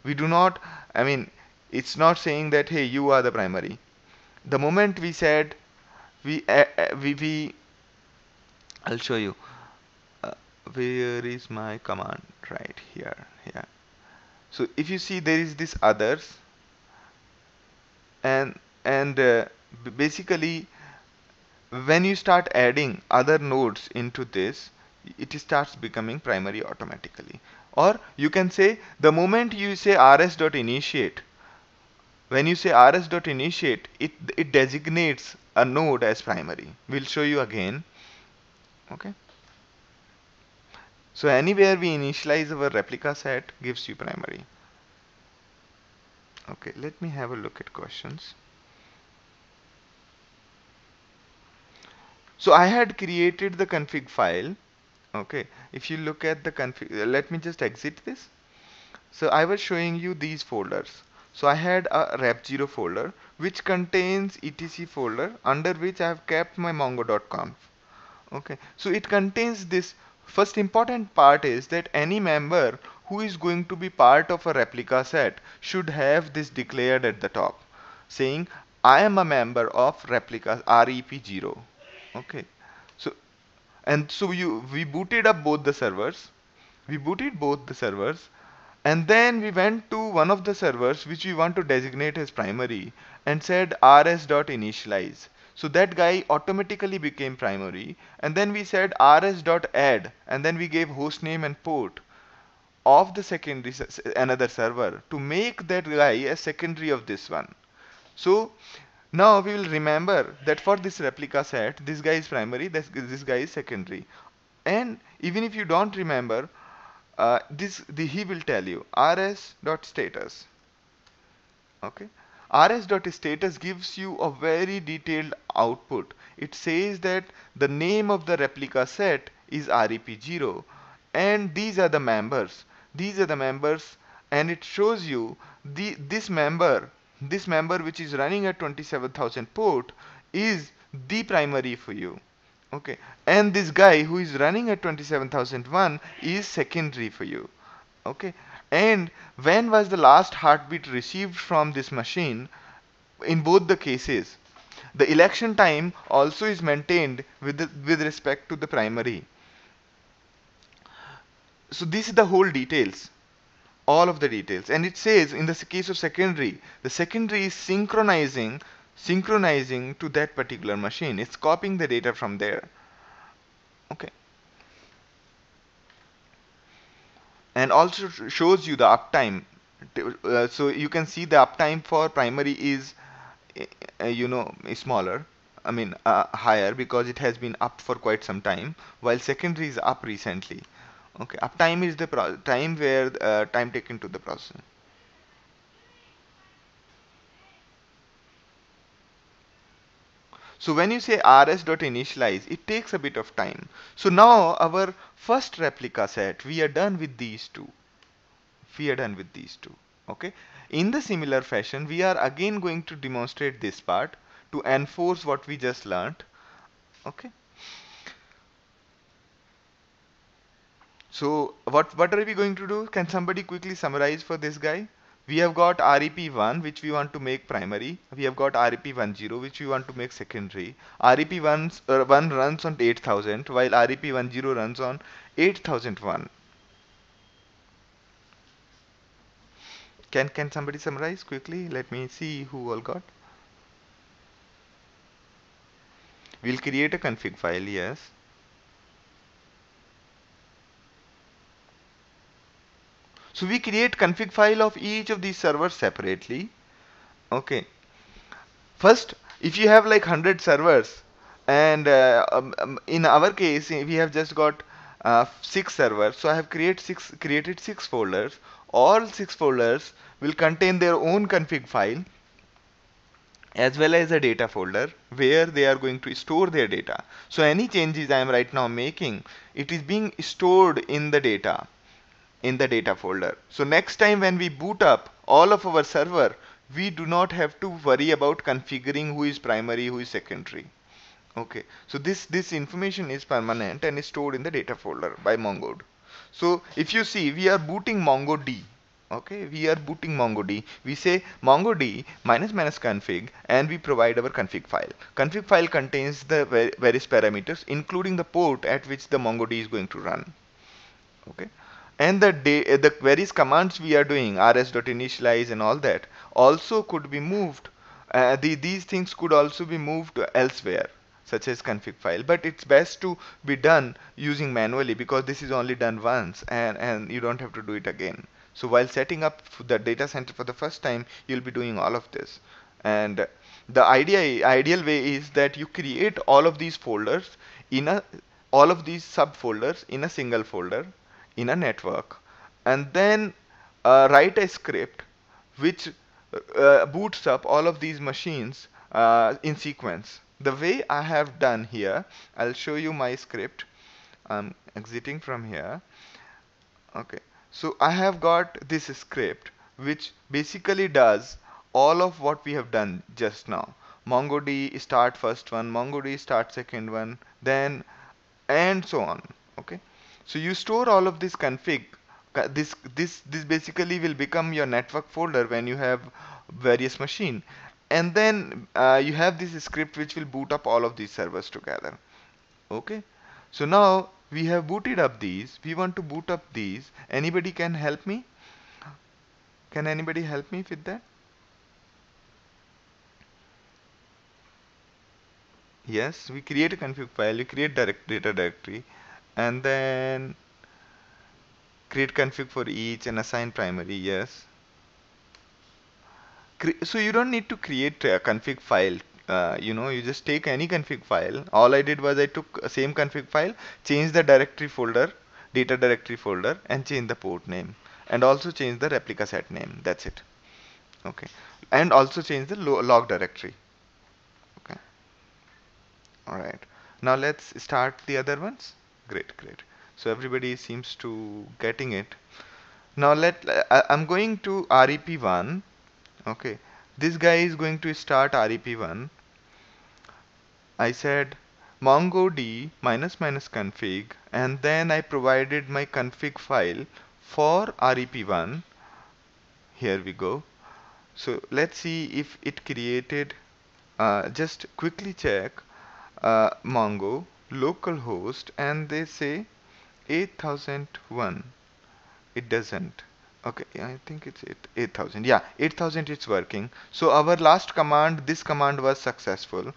We do not, I mean, it's not saying that hey, you are the primary. The moment we said we I'll show you uh, where is my command, right here. Yeah, so if you see there is this others, and basically when you start adding other nodes into this, it starts becoming primary automatically. Or you can say the moment you say rs.initiate, when you say rs.initiate, it designates a node as primary. We'll show you again. Okay, so anywhere we initialize our replica set gives you primary. Okay, let me have a look at questions. So I had created the config file. Okay, if you look at the config, let me just exit this. So I was showing you these folders. So I had a rep0 folder which contains etc folder under which I have kept my mongo.conf. Okay, so it contains this. First important part is that any member who is going to be part of a replica set should have this declared at the top, saying I am a member of replica rep0. Okay, so we booted up both the servers. We booted both the servers, and then we went to one of the servers which we want to designate as primary and said rs.initialize. So that guy automatically became primary, and then we said rs.add, and then we gave host name and port of the secondary another server to make that guy a secondary of this one. So now we will remember that for this replica set, this guy is primary, this guy is secondary. And even if you don't remember, he will tell you rs.status. Okay, rs.status gives you a very detailed output. It says that the name of the replica set is rep0, and these are the members. These are the members, and it shows you this member which is running at 27,000 port is the primary for you. Okay, and this guy who is running at 27,001 is secondary for you. Okay, and when was the last heartbeat received from this machine? in both the cases. The election time also is maintained with respect to the primary. So this is the whole details, all of the details. And it says in the case of secondary, the secondary is synchronizing to that particular machine. It's copying the data from there. Okay. And also shows you the uptime. So you can see the uptime for primary is is smaller, I mean higher, because it has been up for quite some time, while secondary is up recently. Okay, uptime is the time where time taken to the process. So when you say rs.initialize, it takes a bit of time. So now our first replica set, we are done with these two. We are done with these two. Okay. In the similar fashion, we are again going to demonstrate this part to enforce what we just learnt. Okay. So what are we going to do? Can somebody quickly summarize for this guy? We have got REP1 which we want to make primary. We have got REP10 which we want to make secondary. REP1 runs on 8000 while REP10 runs on 8001. Can somebody summarize quickly? Let me see who all got. We'll create a config file, yes. So we create config file of each of these servers separately. Okay. First, if you have like 100 servers, and in our case, we have just got 6 servers, so I have created 6 folders. All 6 folders will contain their own config file as well as a data folder where they are going to store their data. So any changes I am right now making, it is being stored in the data folder. So next time when we boot up all of our server, we do not have to worry about configuring who is primary, who is secondary. Okay, so this information is permanent and is stored in the data folder by MongoD. So if you see, we are booting MongoD. Okay, we are booting MongoD. We say MongoD minus minus config, and we provide our config file. Config file contains the various parameters, including the port at which the MongoD is going to run. Okay, and the various commands we are doing, rs.initialize and all that, also could be moved. These things could also be moved elsewhere, such as config file, but it's best to be done using manually because this is only done once, and you don't have to do it again. So while setting up the data center for the first time, you'll be doing all of this. And the ideal way is that you create all of these folders in a all of these subfolders in a single folder in a network, and then write a script which boots up all of these machines in sequence. The way I have done here, I'll show you my script. I'm exiting from here. Okay, so I have got this script which basically does all of what we have done just now. MongoD start first one, MongoD start second one, then and so on. Okay, so you store all of this config. This basically will become your network folder when you have various machine, and then you have this script which will boot up all of these servers together. Okay, so now we have booted up these. We want to boot up these. Anybody can help me? Can anybody help me with that? Yes, we create a config file. We create data directory, and then create config for each and assign primary. Yes. So you don't need to create a config file. You just take any config file. All I did was I took a same config file, changed the directory folder, data directory folder, and changed the port name, and also changed the replica set name. That's it. Okay, and also change the log directory. Okay. All right. Now let's start the other ones. Great, great. So everybody seems to getting it. Now I'm going to REP1. Okay, this guy is going to start REP1. I said mongod minus minus config, and then I provided my config file for REP1. Here we go. So let's see if it created, just quickly check Mongo localhost and they say 8001. It doesn't. Okay, yeah, I think it's 8000. Yeah, 8000 it's working. So our last command, this command was successful.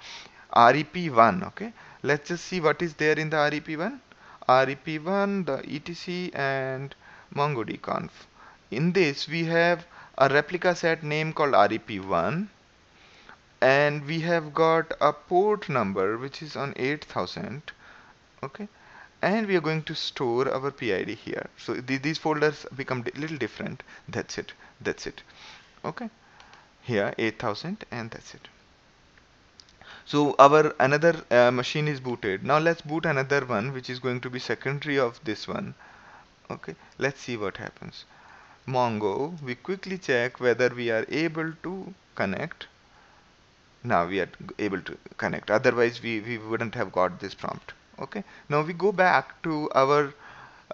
REP1, okay. Let's just see what is there in the REP1. REP1, the etc and MongoDB In this we have a replica set name called REP1 and we have got a port number which is on 8000, okay, and we are going to store our PID here. So these folders become little different. That's it. That's it. Okay. Here 8000 and that's it. So our another machine is booted. Now let's boot another one which is going to be secondary of this one. Okay. Let's see what happens. Mongo, we quickly check whether we are able to connect. Now we are able to connect, otherwise we wouldn't have got this prompt. Okay, now we go back to our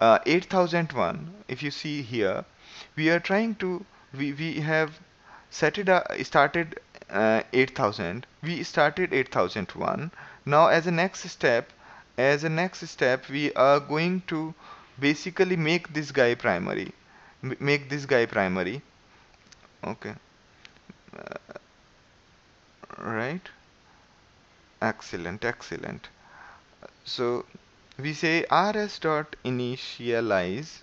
8001. If you see here, we are trying to, we have set it up, started 8000, we started 8001. Now as a next step we are going to basically make this guy primary, make this guy primary. Okay, right, excellent, excellent. So we say rs dot initialize.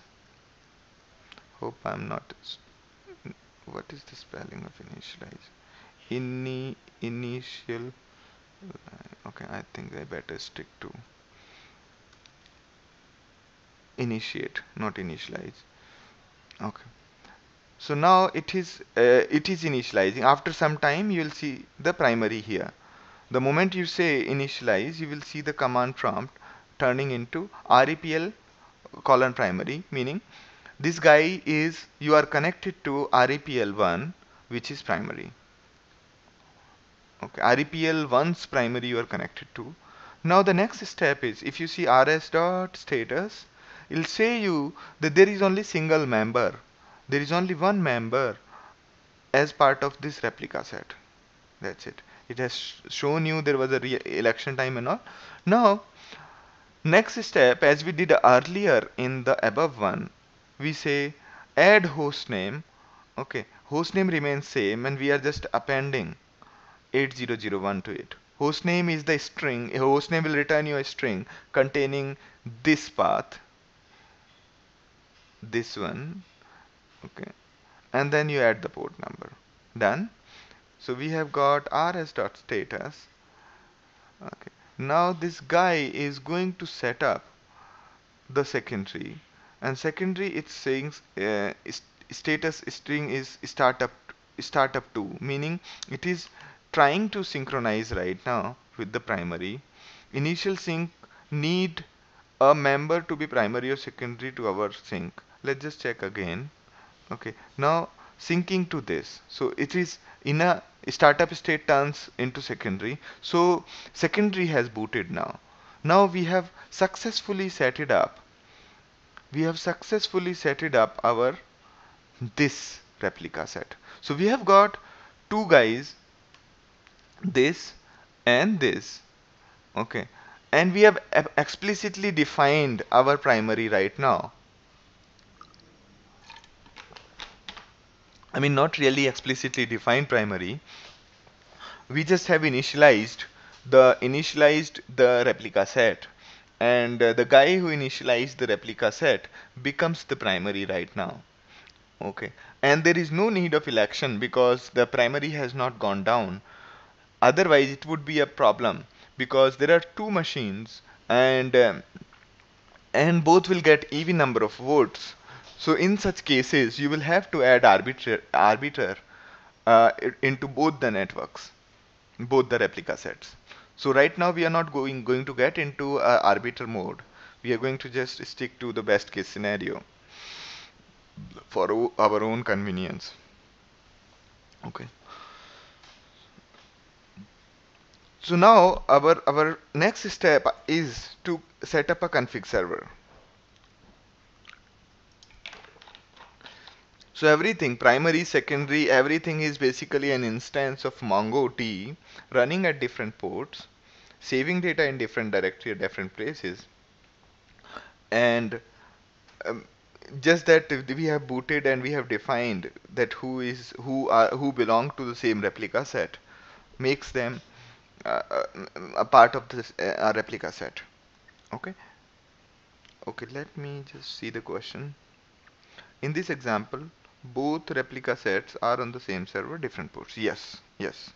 Hope I'm not. What is the spelling of initialize? Initial. Okay, I think I better stick to initiate, not initialize. Okay. So now it is initializing. After some time, you will see the primary here. The moment you say initialize, you will see the command prompt turning into REPL colon primary, meaning this guy is, you are connected to REPL1 which is primary. Okay, REPL1's primary you are connected to. Now the next step is, if you see rs dot status, it will say you that there is only single member. There is only one member as part of this replica set. That's it. It has shown you there was a election time and all. Now next step, as we did earlier in the above one, we say add hostname. Okay, hostname remains same and we are just appending 8001 to it. Hostname is the string. Hostname will return you a string containing this path, this one. Okay, and then you add the port number. Done. So we have got rs.status. Okay, now this guy is going to set up the secondary, and secondary it's saying status string is startup 2, meaning it is trying to synchronize right now with the primary. Initial sync need a member to be primary or secondary to our sync. Let's just check again. Okay, now syncing to this, so it is in a startup state turns into secondary, so secondary has booted. Now we have successfully set it up, we have successfully set it up our this replica set. So we have got two guys, this and this. Okay, and we have explicitly defined our primary right now. I mean, not really explicitly defined primary, we just have initialized the replica set, and the guy who initialized the replica set becomes the primary right now. Okay, and there is no need of election because the primary has not gone down. Otherwise it would be a problem, because there are two machines and both will get even number of votes. So in such cases you will have to add arbiter into both the networks, both the replica sets. So right now we are not going to get into arbiter mode. We are going to just stick to the best case scenario for our own convenience. Okay. So now our next step is to set up a config server. So everything, primary, secondary, everything is basically an instance of MongoDB running at different ports, saving data in different directory at different places, and um, just that we have booted and we have defined that who belong to the same replica set makes them uh, uh, a part of this replica set. Okay. Okay, let me just see the question. In this example, both replica sets are on the same server, different ports. Yes, yes,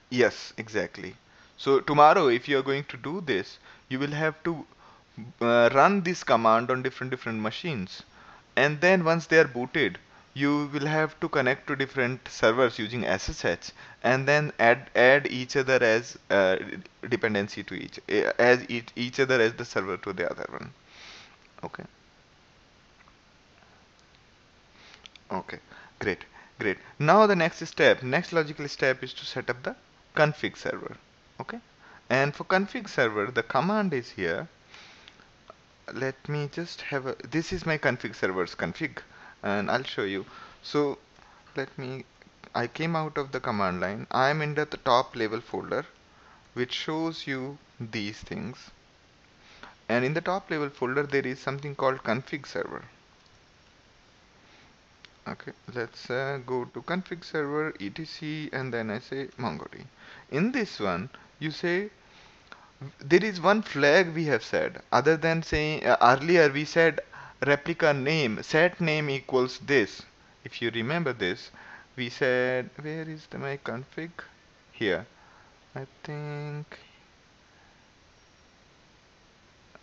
yes, exactly. So tomorrow, if you are going to do this, you will have to run this command on different machines, and then once they are booted, you will have to connect to different servers using SSH, and then add each other as dependency to each other as the server to the other one. Okay. Okay, great, great. Now the next logical step is to set up the config server. Okay, and for config server, the command is here. Let me just have a. This is my config server's config, and I'll show you. So let me. I came out of the command line. I am in the top level folder, which shows you these things. And in the top level folder, there is something called config server. Okay, let's go to config server etc and then I say MongoDB. In this one, you say there is one flag we have said. Other than saying earlier we said replica name, set name equals this. If you remember this, we said where is my config? Here. I think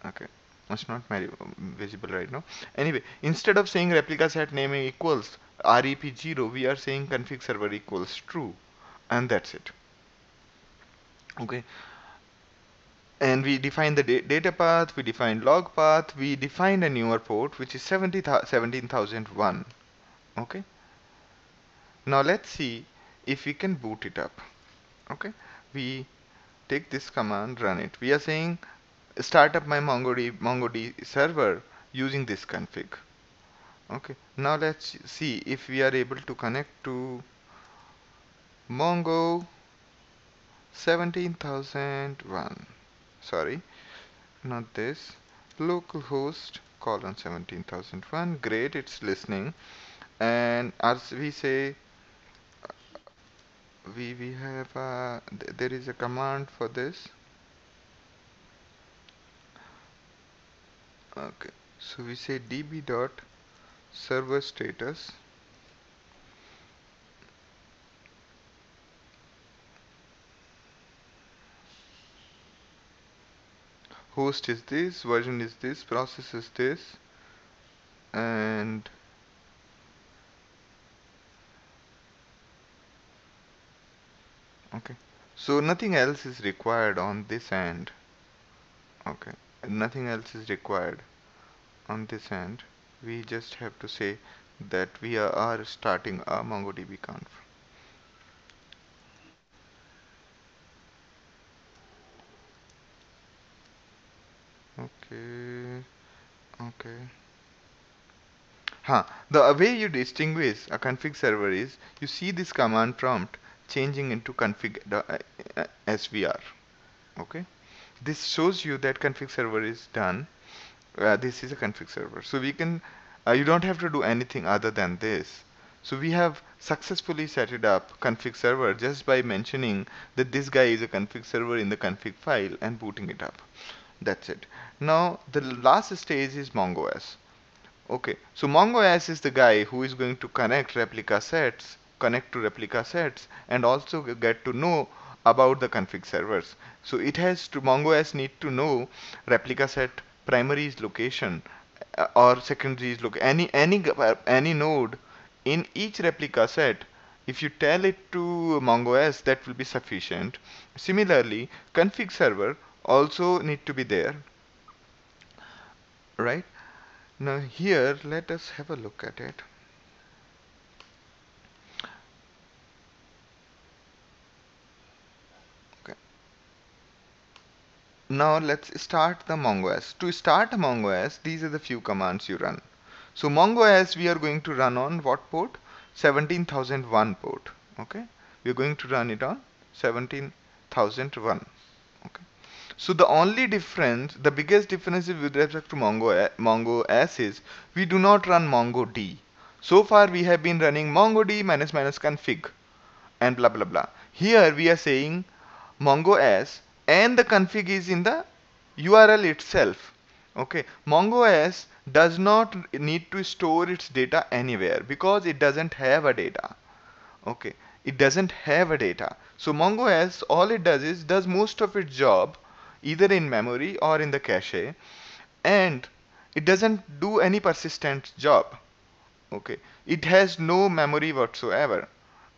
okay. It's not very visible right now. Anyway, instead of saying replica set name equals rep0, we are saying config server equals true, and that's it. Okay, and we define the data path, we define log path, we define a newer port which is 17,001. Okay, now let's see if we can boot it up. Okay, we take this command, run it. We are saying start up my MongoDB server using this config. Okay, now let's see if we are able to connect to Mongo 17,001. Sorry, not this. Localhost colon 17,001. Great, it's listening. And as we say, we have there is a command for this. Okay, so we say db dot server status. Host is this, version is this, process is this, and okay. So nothing else is required on this end. Okay. Nothing else is required on this end. We just have to say that we are starting a MongoDB conf. Okay. Okay. Huh. The way you distinguish a config server is you see this command prompt changing into config svr. Okay. This shows you that config server is done. This is a config server. So we can, you don't have to do anything other than this. So we have successfully set it up config server just by mentioning that this guy is a config server in the config file and booting it up. That's it. Now the last stage is MongoS. Okay, so MongoS is the guy who is going to connect to replica sets, and also get to know about the config servers. So it has to MongoS need to know replica set primary's location or secondary's look any node in each replica set. If you tell it to MongoS, that will be sufficient. Similarly, config server also need to be there, right? Now here, let us have a look at it. Okay. Now let's start the MongoS. To start a MongoS, these are the few commands you run. So MongoS we are going to run on what port? 17001 port. Okay, we are going to run it on 17001. Okay. So the only difference, the biggest difference is with respect to MongoS is we do not run MongoD. So far we have been running MongoD minus minus config and blah blah blah. Here we are saying MongoS and the config is in the URL itself. Okay, MongoS does not need to store its data anywhere because it doesn't have a data. Okay, it doesn't have a data. So MongoS, all it does is does most of its job either in memory or in the cache, and it doesn't do any persistent job. Okay, it has no memory whatsoever.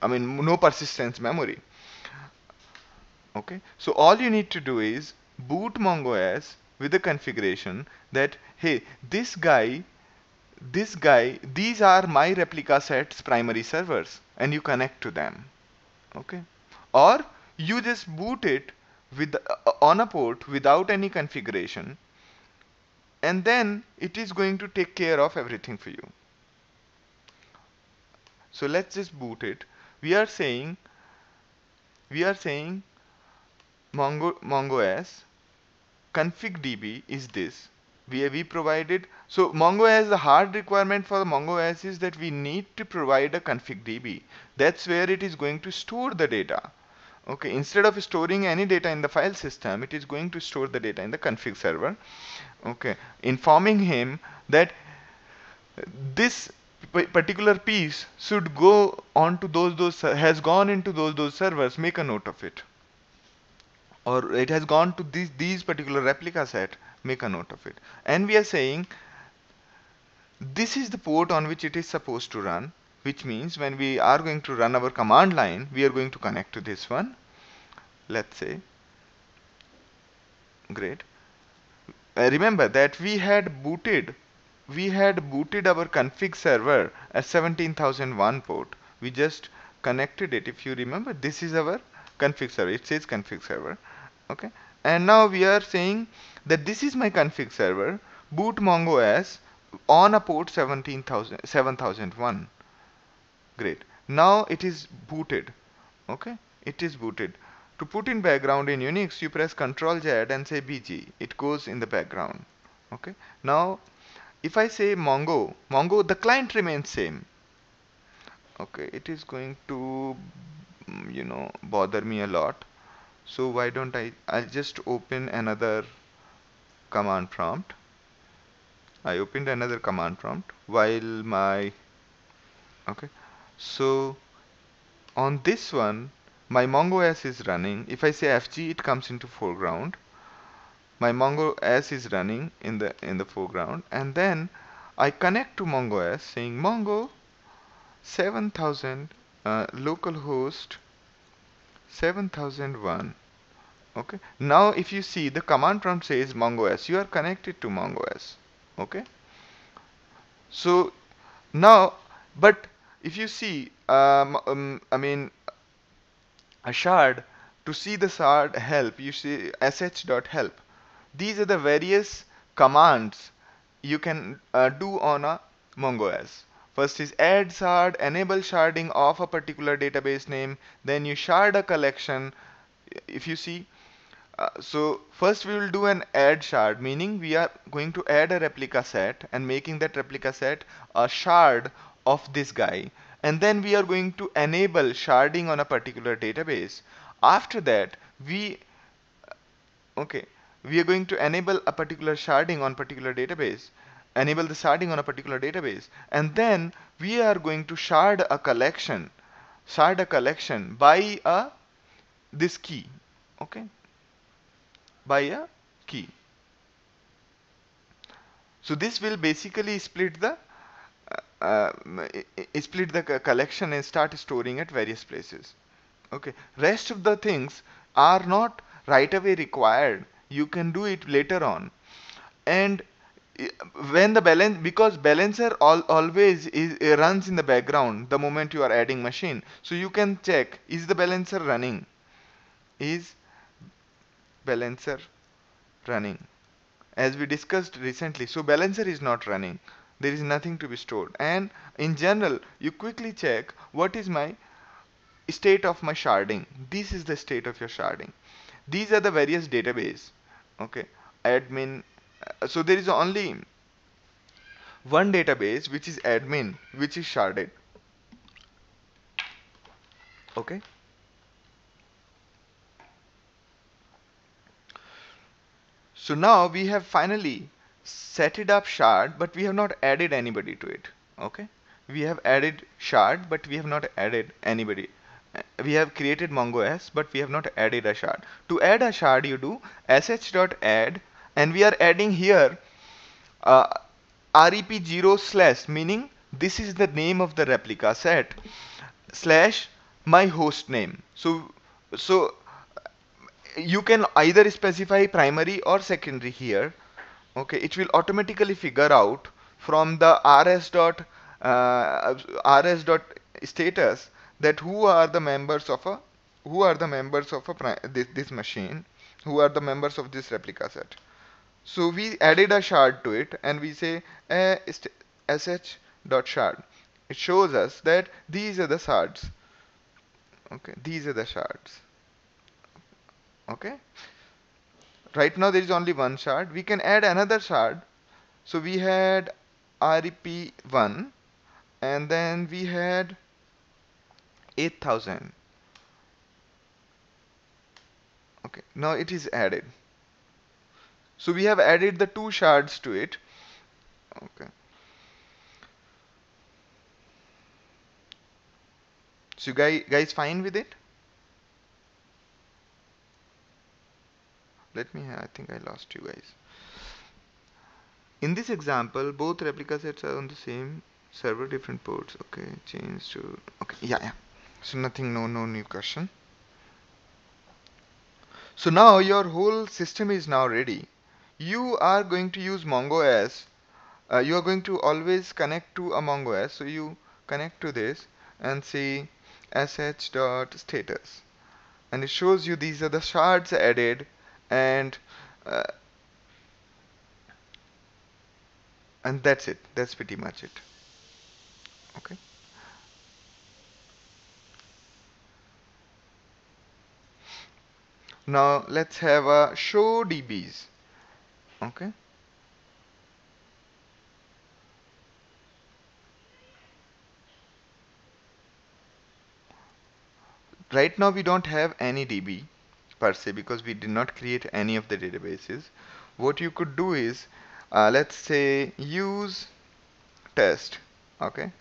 I mean, no persistence memory. Okay, so all you need to do is boot MongoS with the configuration that hey, these are my replica sets primary servers, and you connect to them. Okay, or you just boot it with on a port without any configuration, and then it is going to take care of everything for you. So let's just boot it. We are saying we are saying MongoS config db is this. We provided, so MongoS, the hard requirement for MongoS is that we need to provide a config db. That's where it is going to store the data. Okay, instead of storing any data in the file system, it is going to store the data in the config server. Okay, informing him that this particular piece should go on to those has gone into those servers. Make a note of it, or it has gone to these particular replica set. Make a note of it. And we are saying this is the port on which it is supposed to run, which means when we are going to run our command line, we are going to connect to this one. Let's say, great. Remember that we had booted our config server at 17001 port. We just connected it. If you remember, this is our config server. It says config server. Okay, and now we are saying that this is my config server. Boot MongoS on a port 7001. Great. Now it is booted. Okay, it is booted. To put in background in Unix, you press Ctrl Z and say BG. It goes in the background. Okay. Now, if I say Mongo, the client remains same. Okay, it is going to, bother me a lot. So why don't I'll just open another command prompt. I opened another command prompt while my, okay. So on this one, my MongoS is running. If I say FG, it comes into foreground. My MongoS is running in the foreground, and then I connect to MongoS saying Mongo 7000 localhost 7001. Okay. Now if you see, the command prompt says MongoS. You are connected to MongoS. Okay. So now, but if you see, I mean, a shard, to see the shard help, you see sh.help. These are the various commands you can do on a MongoS. First is add shard, enable sharding of a particular database name, then you shard a collection. If you see, so first we will do an add shard, meaning we are going to add a replica set and making that replica set a shard of this guy. And then we are going to enable sharding on a particular database. After that, okay, we are going to enable a particular sharding on particular database, enable the sharding on a particular database, and then we are going to shard a collection by this key, okay, by a key. So this will basically split the collection and start storing at various places. Okay, rest of the things are not right away required. You can do it later on. And when the balance, because balancer always runs in the background the moment you are adding machine, so you can check, is the balancer running, is balancer running, as we discussed recently. So balancer is not running. There is nothing to be stored. And in general, you quickly check what is my state of my sharding. This is the state of your sharding. These are the various database. Okay, admin. So there is only one database which is admin, which is sharded. Okay. So now we have finally set it up shard, but we have not added anybody to it. Okay. We have added shard, but we have not added anybody. We have created MongoS, but we have not added a shard. To add a shard, you do sh.add, and we are adding here uh, rep0 slash, meaning this is the name of the replica set slash my host name. So you can either specify primary or secondary here. Okay, it will automatically figure out from the rs dot status that who are the members of this machine, who are the members of this replica set. So we added a shard to it, and we say sh dot shard. It shows us that these are the shards. Okay, these are the shards. Okay, right now there is only one shard. We can add another shard. So we had rep1, and then we had 8000. Okay, now it is added. So we have added the two shards to it. Okay, so guys fine with it? I think I lost you guys. In this example, both replica sets are on the same server, different ports. Okay, change to, okay, yeah. So nothing, no new question. So now your whole system is now ready. You are going to use MongoS. You are going to always connect to a MongoS. So you connect to this and see sh.status, and it shows you these are the shards added, and uh, that's it. That's pretty much it. Okay. Now let's have a show DBs. Okay. Right now we don't have any DB per se because we did not create any of the databases. What you could do is, let's say use test. Okay.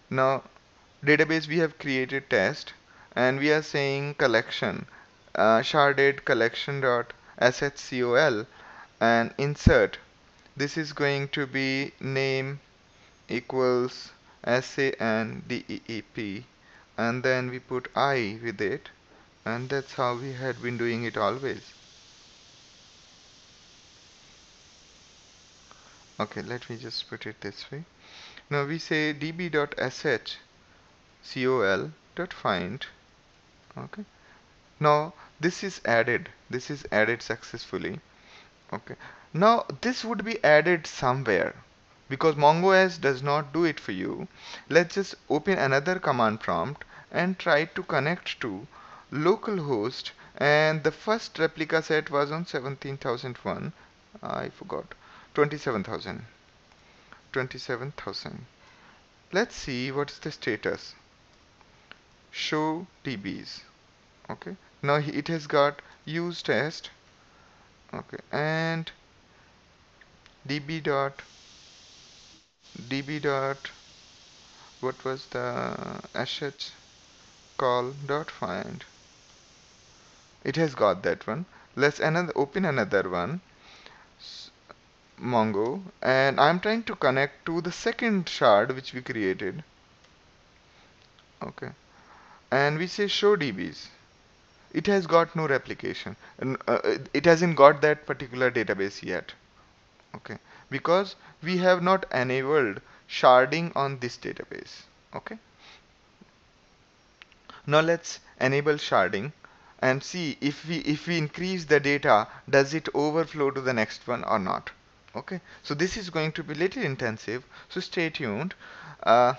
Now database we have created test, and we are saying collection, sharded collection dot shcol, and insert. This is going to be name equals SANDEEP, and then we put I with it, and that's how we had been doing it always. Okay, let me just put it this way. Now we say db.shcol.find. Okay. Now this is added. This is added successfully. Okay. Now this would be added somewhere because MongoS does not do it for you. Let's just open another command prompt and try to connect to localhost, and the first replica set was on 17,001. I forgot. 27,000. 27,000. Let's see what's the status. Show DBs. Okay. Now it has got use test. Okay. And db dot what was the sh call dot find. It has got that one. Let's open another one, Mongo, and I'm trying to connect to the second shard which we created. Okay, and we say show DBs. It has got no replication, and it hasn't got that particular database yet. Okay, because we have not enabled sharding on this database. Okay, now let's enable sharding, and see if we increase the data, does it overflow to the next one or not. Okay, so this is going to be little intensive, so stay tuned. uh,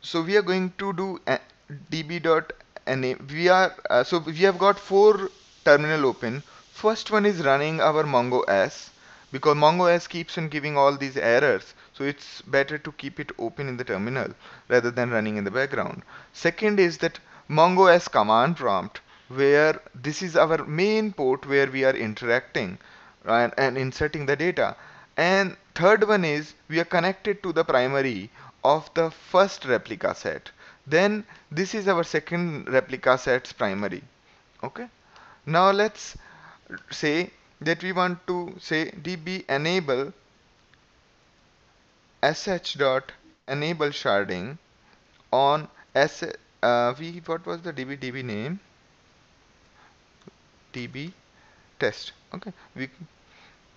so we are going to do db.na. So we have got four terminal open. First one is running our Mongo S, because Mongo S keeps on giving all these errors. So it's better to keep it open in the terminal rather than running in the background. Second is that Mongo S command prompt, where this is our main port where we are interacting and inserting the data. And third one is we are connected to the primary of the first replica set. Then this is our second replica set's primary. Okay. Now let's say that we want to say db enable sh dot enable sharding on s. We what was the db name? Db test. Okay.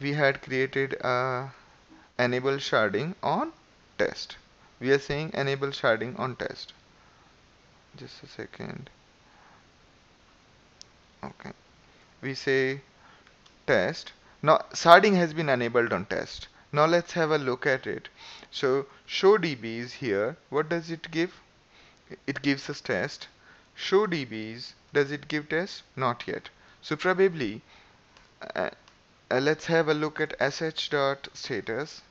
We had created enable sharding on test. We are saying enable sharding on test. Just a second. Okay. We say test. Now sharding has been enabled on test. Now let's have a look at it. So show dbs here. What does it give? It gives us test. Show dbs. Does it give test? Not yet. So probably uh, let's have a look at sh.status.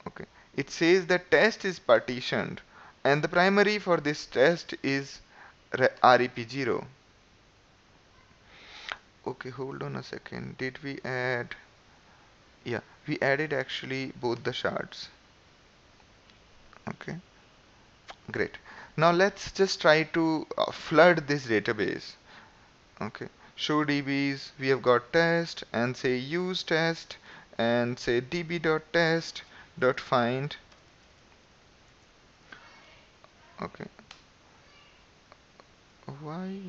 Okay. It says that test is partitioned and the primary for this test is rep0. Okay, hold on a second. Did we add? Yeah, we added actually both the shards. Okay, great. Now let's just try to flood this database. Okay, show dbs, we have got test and say use test and say db.test.find. Okay, why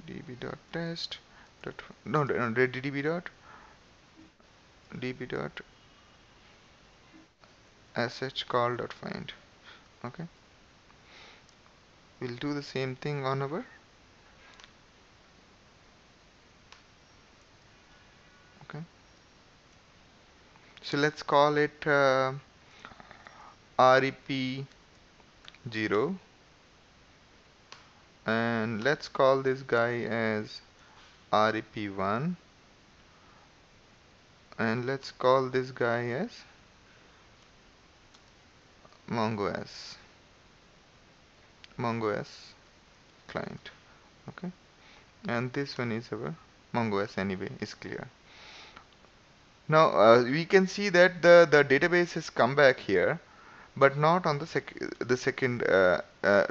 db.test dot no db dot sh call dot find. Okay, we'll do the same thing on our. Okay, so let's call it rep0, and let's call this guy as rep1, and let's call this guy as mongo s client. Okay, and this one is our mongo s anyway, is clear. Now we can see that the database has come back here, but not on the second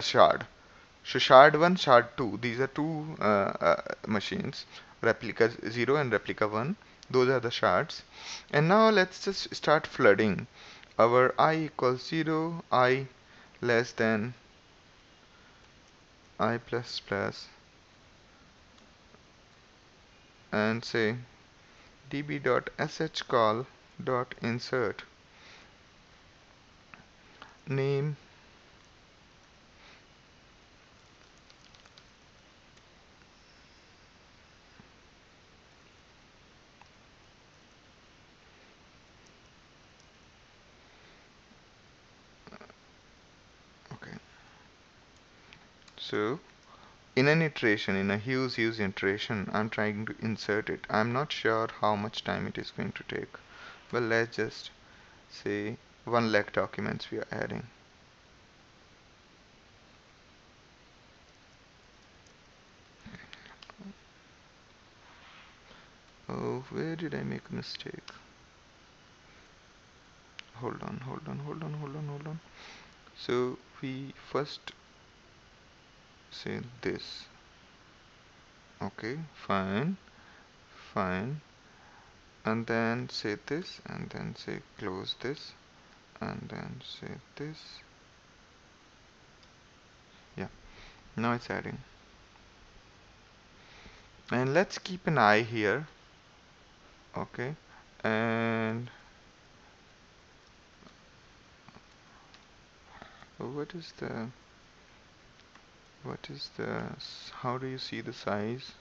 shard. So shard 1, shard 2, these are two machines, replica 0 and replica 1. Those are the shards. And now let's just start flooding our I equals 0, I less than I plus plus, and say db.shcall.insert name. Okay, so in an iteration, in a huge iteration, I'm trying to insert it. I'm not sure how much time it is going to take, but let's just say 1 lakh documents we are adding. Oh, where did I make a mistake? Hold on. So we first say this. Okay, fine. And then say this, and then say close this, and then say this. Yeah, now it's adding. And let's keep an eye here. Okay, and what is the What is how do you see the size?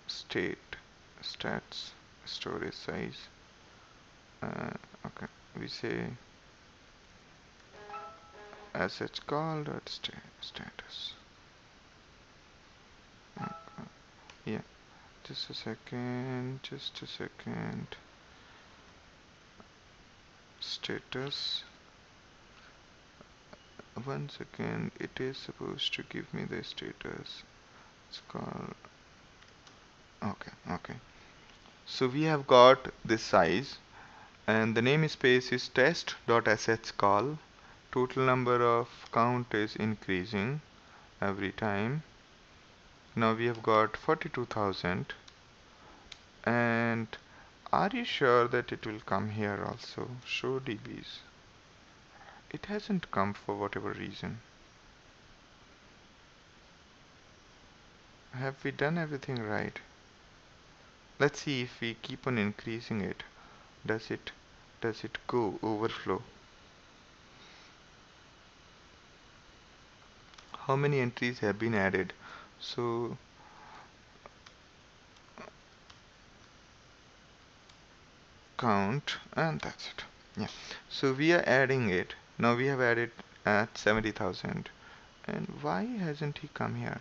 State, stats, storage size. Okay, we say assets call dot status. Yeah, just a second, just a second. Status. 1 second, it is supposed to give me the status. It's called. Okay, okay. So we have got this size, and the namespace is test.assetsCall. Total number of count is increasing every time. Now we have got 42,000. And are you sure that it will come here also? Show DBs. It hasn't come for whatever reason. Have we done everything right? Let's see if we keep on increasing it. Does it does it go overflow? How many entries have been added? So count, and that's it. Yeah. So we are adding it. Now we have added at 70,000. And why hasn't he come here?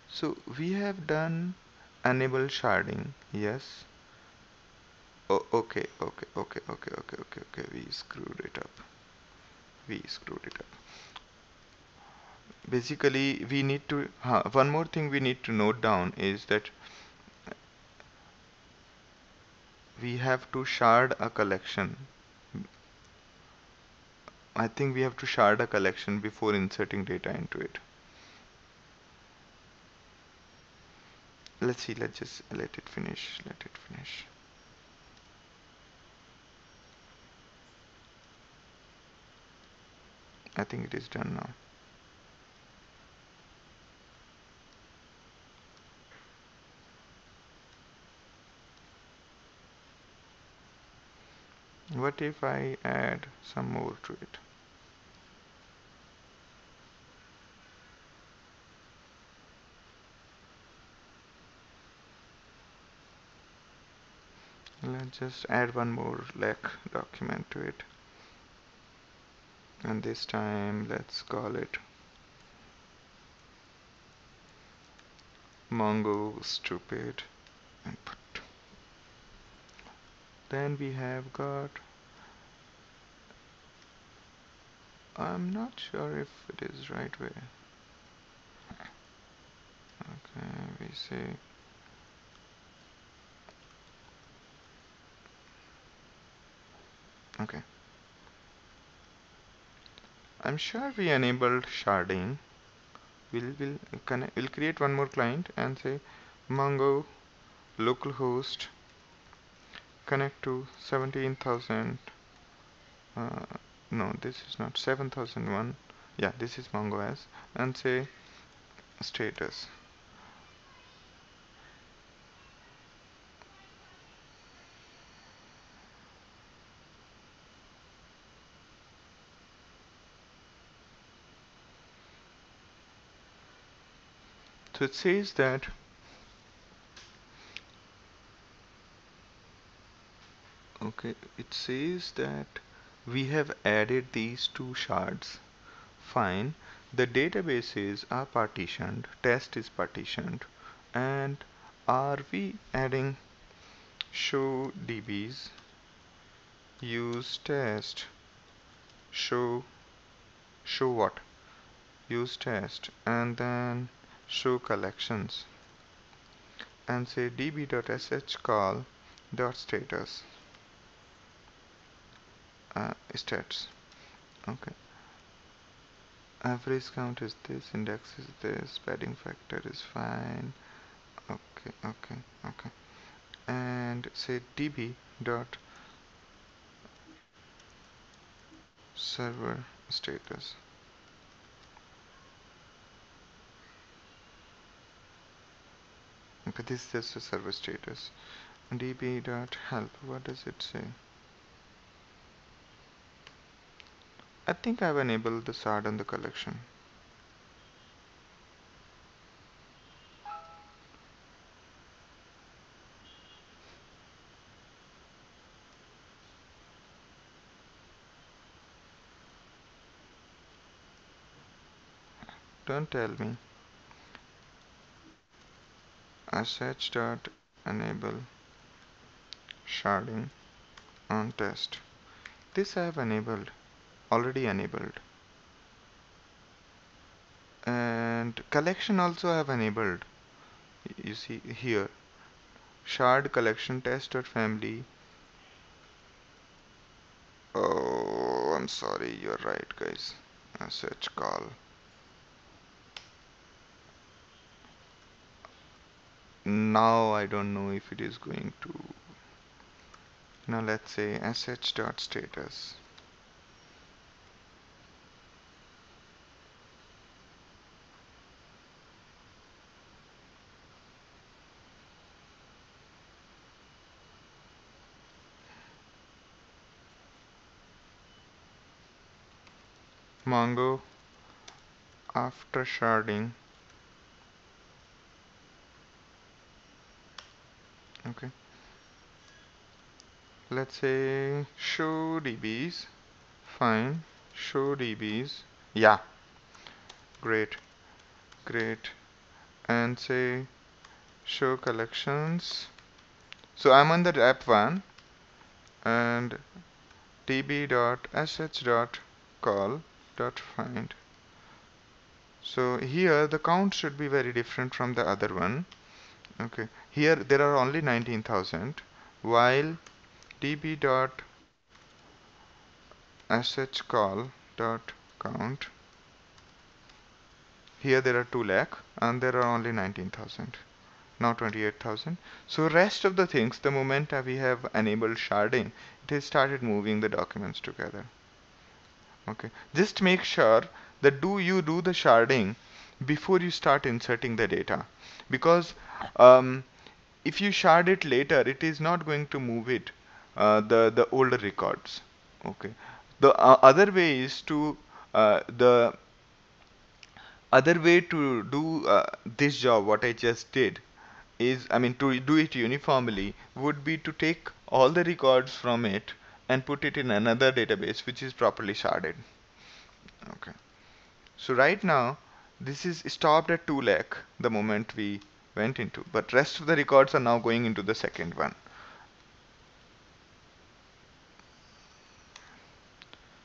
So we have done enable sharding. Yes. Oh, okay. We screwed it up. We screwed it up. Basically, we need to. One more thing we need to note down is that we have to shard a collection. I think we have to shard a collection before inserting data into it. Let's see. Let's just let it finish. Let it finish. I think it is done now. What if I add some more to it? Let's just add one more LEC document to it. And this time let's call it Mongo stupid input. Then we have got, I'm not sure if it is right way. Okay, we say okay. I'm sure we enabled sharding. We'll create one more client and say Mongo localhost connect to 17,000. Uh, no, this is not 7,001. Yeah, this is Mongo as, and say status. So it says that okay, it says that we have added these two shards. Fine. The databases are partitioned, test is partitioned, and are we adding show DBs, use test, show what? Use test, and then show collections, and say db.sh call dot status stats. Okay. Average count is this, index is this, padding factor is fine. Okay. And say db dot server status. Okay, this is just a server status. db dot help. What does it say? I think I've enabled the shard on the collection. don't tell me. sh dot enable sharding on test. This I have enabled, already enabled. And collection also I have enabled. You see here, shard collection test.family. Oh, I'm sorry, you're right, guys. Sh call. Now I don't know if it is going to. Now let's say sh.status. Mongo after sharding. Okay. Let's say show dbs. Fine. Show dbs. Yeah. Great. Great. And say show collections. So I'm on the app one and db.sh.call.find. So here the count should be very different from the other one. Okay. Here there are only 19,000 while db.shcall.count, here there are 2 lakh and there are only 19,000. Now 28,000. So rest of the things, the moment we have enabled sharding, it has started moving the documents together. Okay. Just make sure that you do the sharding before you start inserting the data, because if you shard it later, it is not going to move it, the older records. Okay. The other way is to the other way to do this job, what I just did, is, I mean, to do it uniformly, would be to take all the records from it and put it in another database which is properly sharded. Okay. So right now, this is stopped at 2 lakh the moment we went into, but rest of the records are now going into the second one.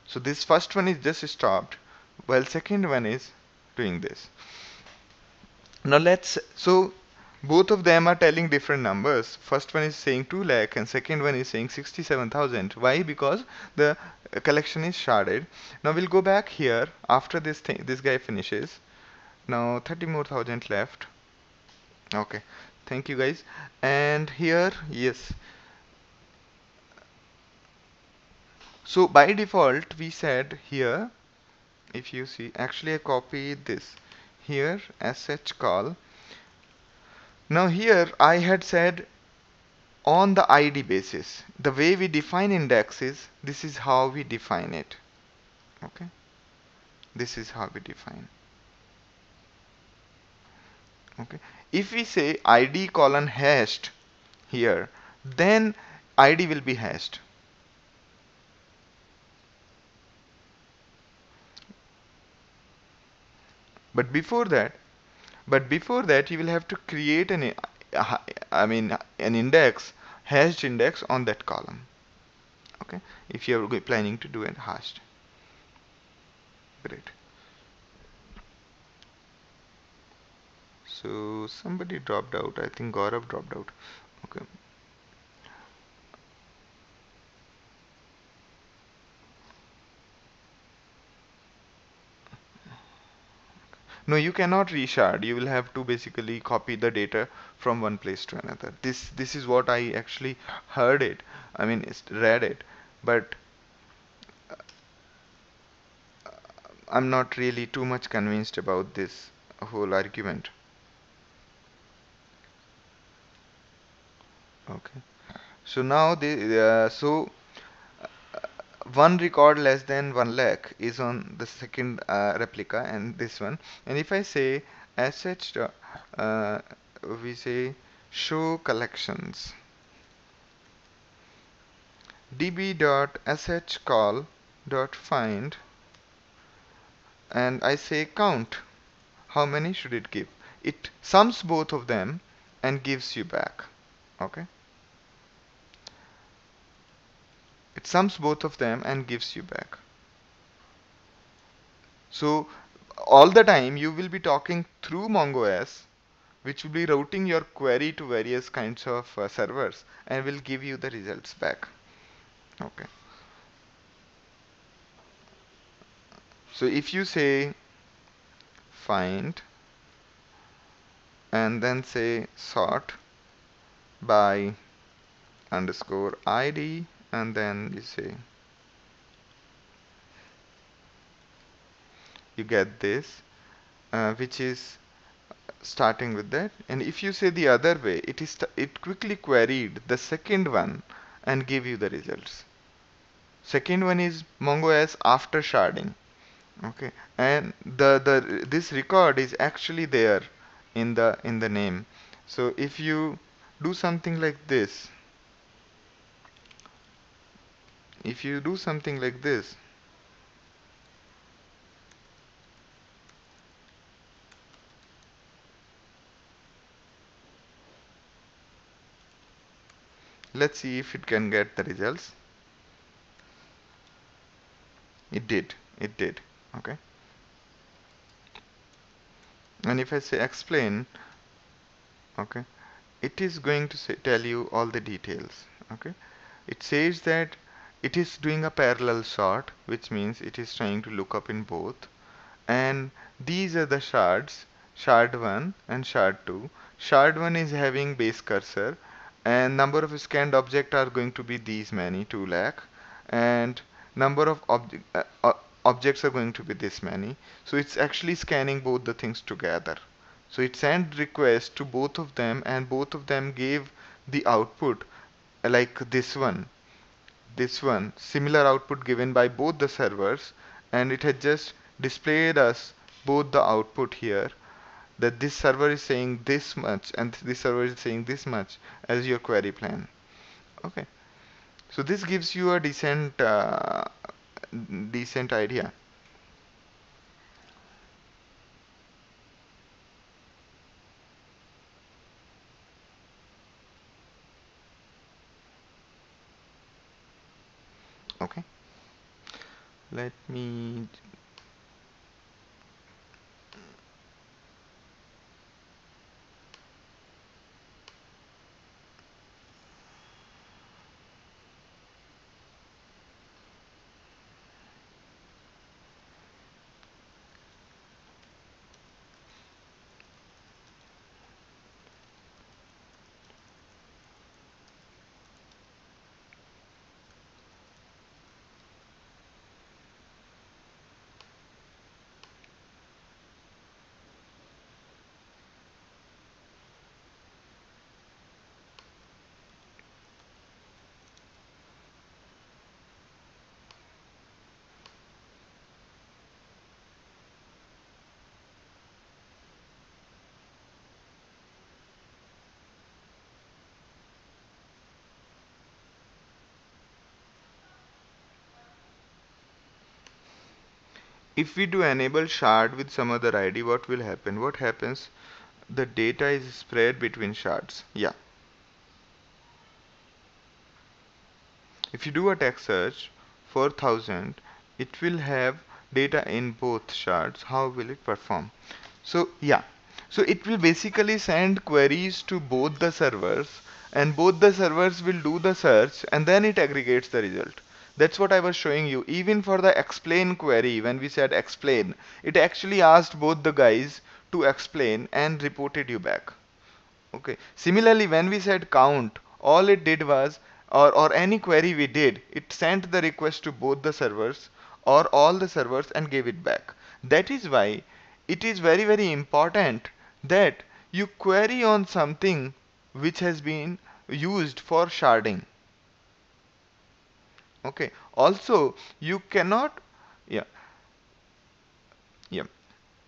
So this first one is just stopped, while second one is doing this. Now so both of them are telling different numbers. First one is saying 2 lakh and second one is saying 67,000. Why? Because the collection is sharded. Now we'll go back here after this guy finishes. Now 30 more thousand left. Okay. Thank you guys. And here, yes. So by default we said here, if you see, actually I copied this here, sh call. Now here I had said on the ID basis. The way we define index is, this is how we define it. Okay. This is how we define. Okay. If we say ID colon hashed here, then ID will be hashed. But before that, you will have to create an index, hashed index on that column. Okay. If you are planning to do it hashed. Great. So somebody dropped out. I think Gaurav dropped out. Okay. No, you cannot reshard. You will have to basically copy the data from one place to another. This is what I actually heard it. I mean, read it, but I'm not really too much convinced about this whole argument. Okay. So now one record less than 1 lakh is on the second replica and this one. And if I say sh, we say show collections db.shcall.find and I say count. how many should it give? It sums both of them and gives you back. Okay, it sums both of them and gives you back. So all the time you will be talking through MongoS, which will be routing your query to various kinds of servers and will give you the results back. Okay, so if you say find and then say sort by underscore id, and then you say you get this, which is starting with that. And if you say the other way, it quickly queried the second one and give you the results. Second one is MongoS after sharding. Okay, and the this record is actually there in the name. So if you do something like this, if you do something like this, let's see if it can get the results. It did. Okay, and if I say explain, okay, it is going to say, tell you all the details. Okay, it says that it is doing a parallel sort, which means it is trying to look up in both. And these are the shards, shard 1 and shard 2. Shard 1 is having base cursor, and number of scanned objects are going to be these many, 2 lakh, and number of objects are going to be this many. So it's actually scanning both the things together. So it sent request to both of them, and both of them gave the output like this one similar output given by both the servers, and it had just displayed us both the output here, that this server is saying this much and this server is saying this much as your query plan. Okay, so this gives you a decent idea. Okay, let me. If we do enable shard with some other ID, what will happen? What happens? The data is spread between shards. Yeah. If you do a text search for 1000, it will have data in both shards. How will it perform? So, yeah. So it will basically send queries to both the servers, and both the servers will do the search, and then it aggregates the result. That's what I was showing you. Even for the explain query, when we said explain, it actually asked both the guys to explain and reported you back. Okay. Similarly, when we said count, all it did was, or any query we did, it sent the request to both the servers or all the servers and gave it back. That is why it is very, very important that you query on something which has been used for sharding. Okay. Also, you cannot, yeah, yeah.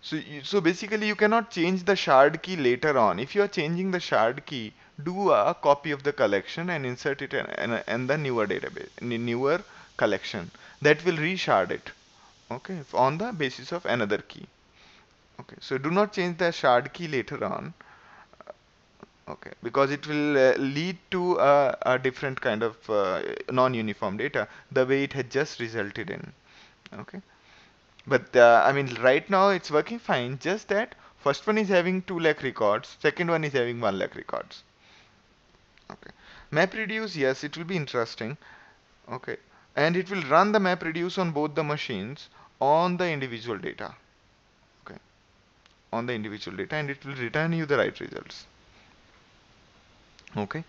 So basically you cannot change the shard key later on. If you are changing the shard key, do a copy of the collection and insert it in the newer database, newer collection. That will reshard it. Okay, on the basis of another key. Okay, so do not change the shard key later on. Okay, because it will lead to a different kind of non-uniform data, the way it had just resulted in. Okay, but I mean, right now it's working fine. Just that first one is having 2 lakh records, second one is having 1 lakh records. Okay, map reduce, yes, it will be interesting. Okay, and it will run the map reduce on both the machines on the individual data. Okay, on the individual data, and it will return you the right results. Okay.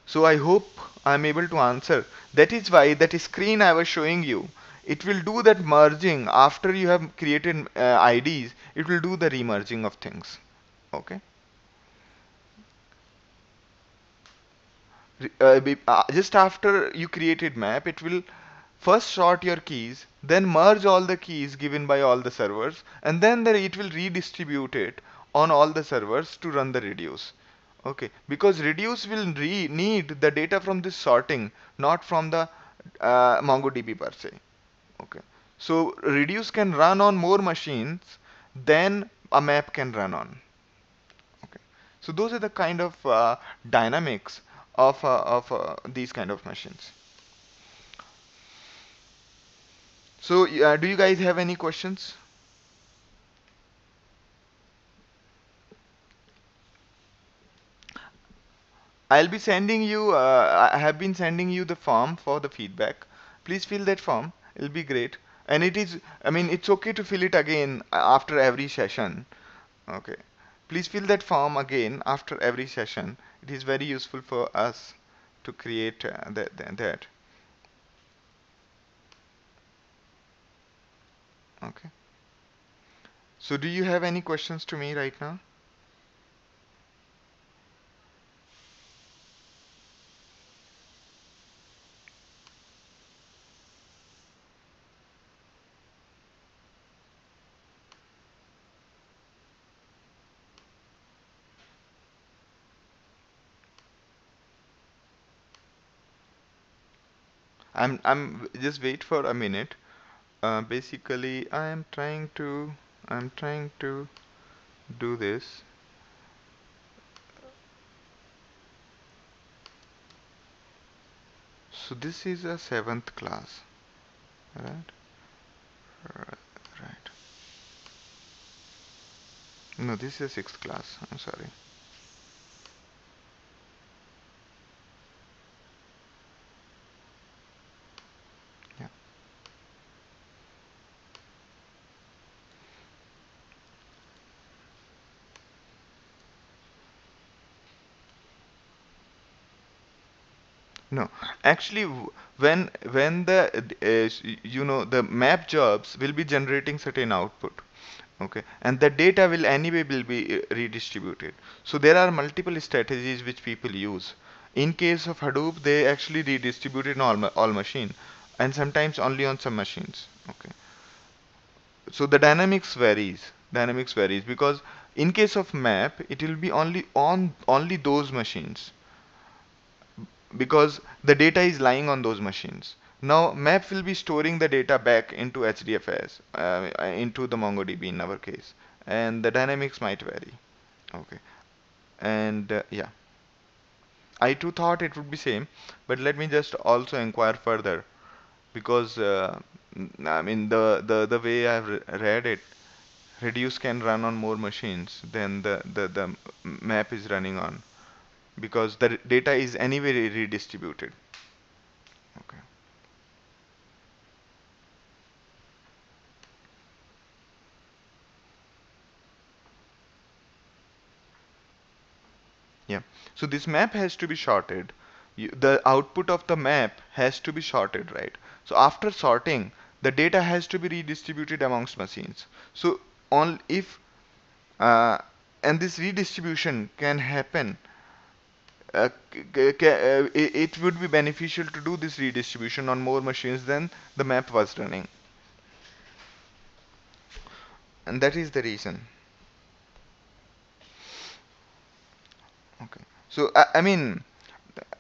So I hope I'm able to answer. That is why that screen I was showing you, it will do that merging after you have created IDs. It will do the remerging of things. Okay. Just after you created map, it will first sort your keys, then merge all the keys given by all the servers, and then it will redistribute it on all the servers to run the reduce. Okay, because reduce will need the data from this sorting, not from the MongoDB per se. Okay, so reduce can run on more machines than a map can run on. Okay, so those are the kind of dynamics of these kind of machines. So do you guys have any questions? I'll be sending you, I have been sending you the form for the feedback. Please fill that form. It'll be great. And it is, I mean, it's okay to fill it again after every session. Okay. Please fill that form again after every session. It is very useful for us to create that. Okay. So do you have any questions to me right now? I'm just wait for a minute. Basically, I'm trying to do this. So this is a seventh class, right? Right. Right. No, this is a sixth class. I'm sorry. Yeah. No, actually, when the the map jobs will be generating certain output. Okay, and the data will be redistributed. So there are multiple strategies which people use. In case of Hadoop, they actually redistribute it on all machine, and sometimes only on some machines. Okay, so the dynamics varies because in case of map, it will be only on only those machines because the data is lying on those machines. Now map will be storing the data back into HDFS, into the MongoDB in our case, and the dynamics might vary. Okay, and yeah, I too thought it would be same, but let me just also inquire further because I mean the way I've read it, reduce can run on more machines than the map is running on because the data is anyway redistributed. Okay. Yeah. So this map has to be sorted. The output of the map has to be sorted, right? So after sorting, the data has to be redistributed amongst machines. So on if and this redistribution can happen, it would be beneficial to do this redistribution on more machines than the map was running, and that is the reason. Okay. So I mean,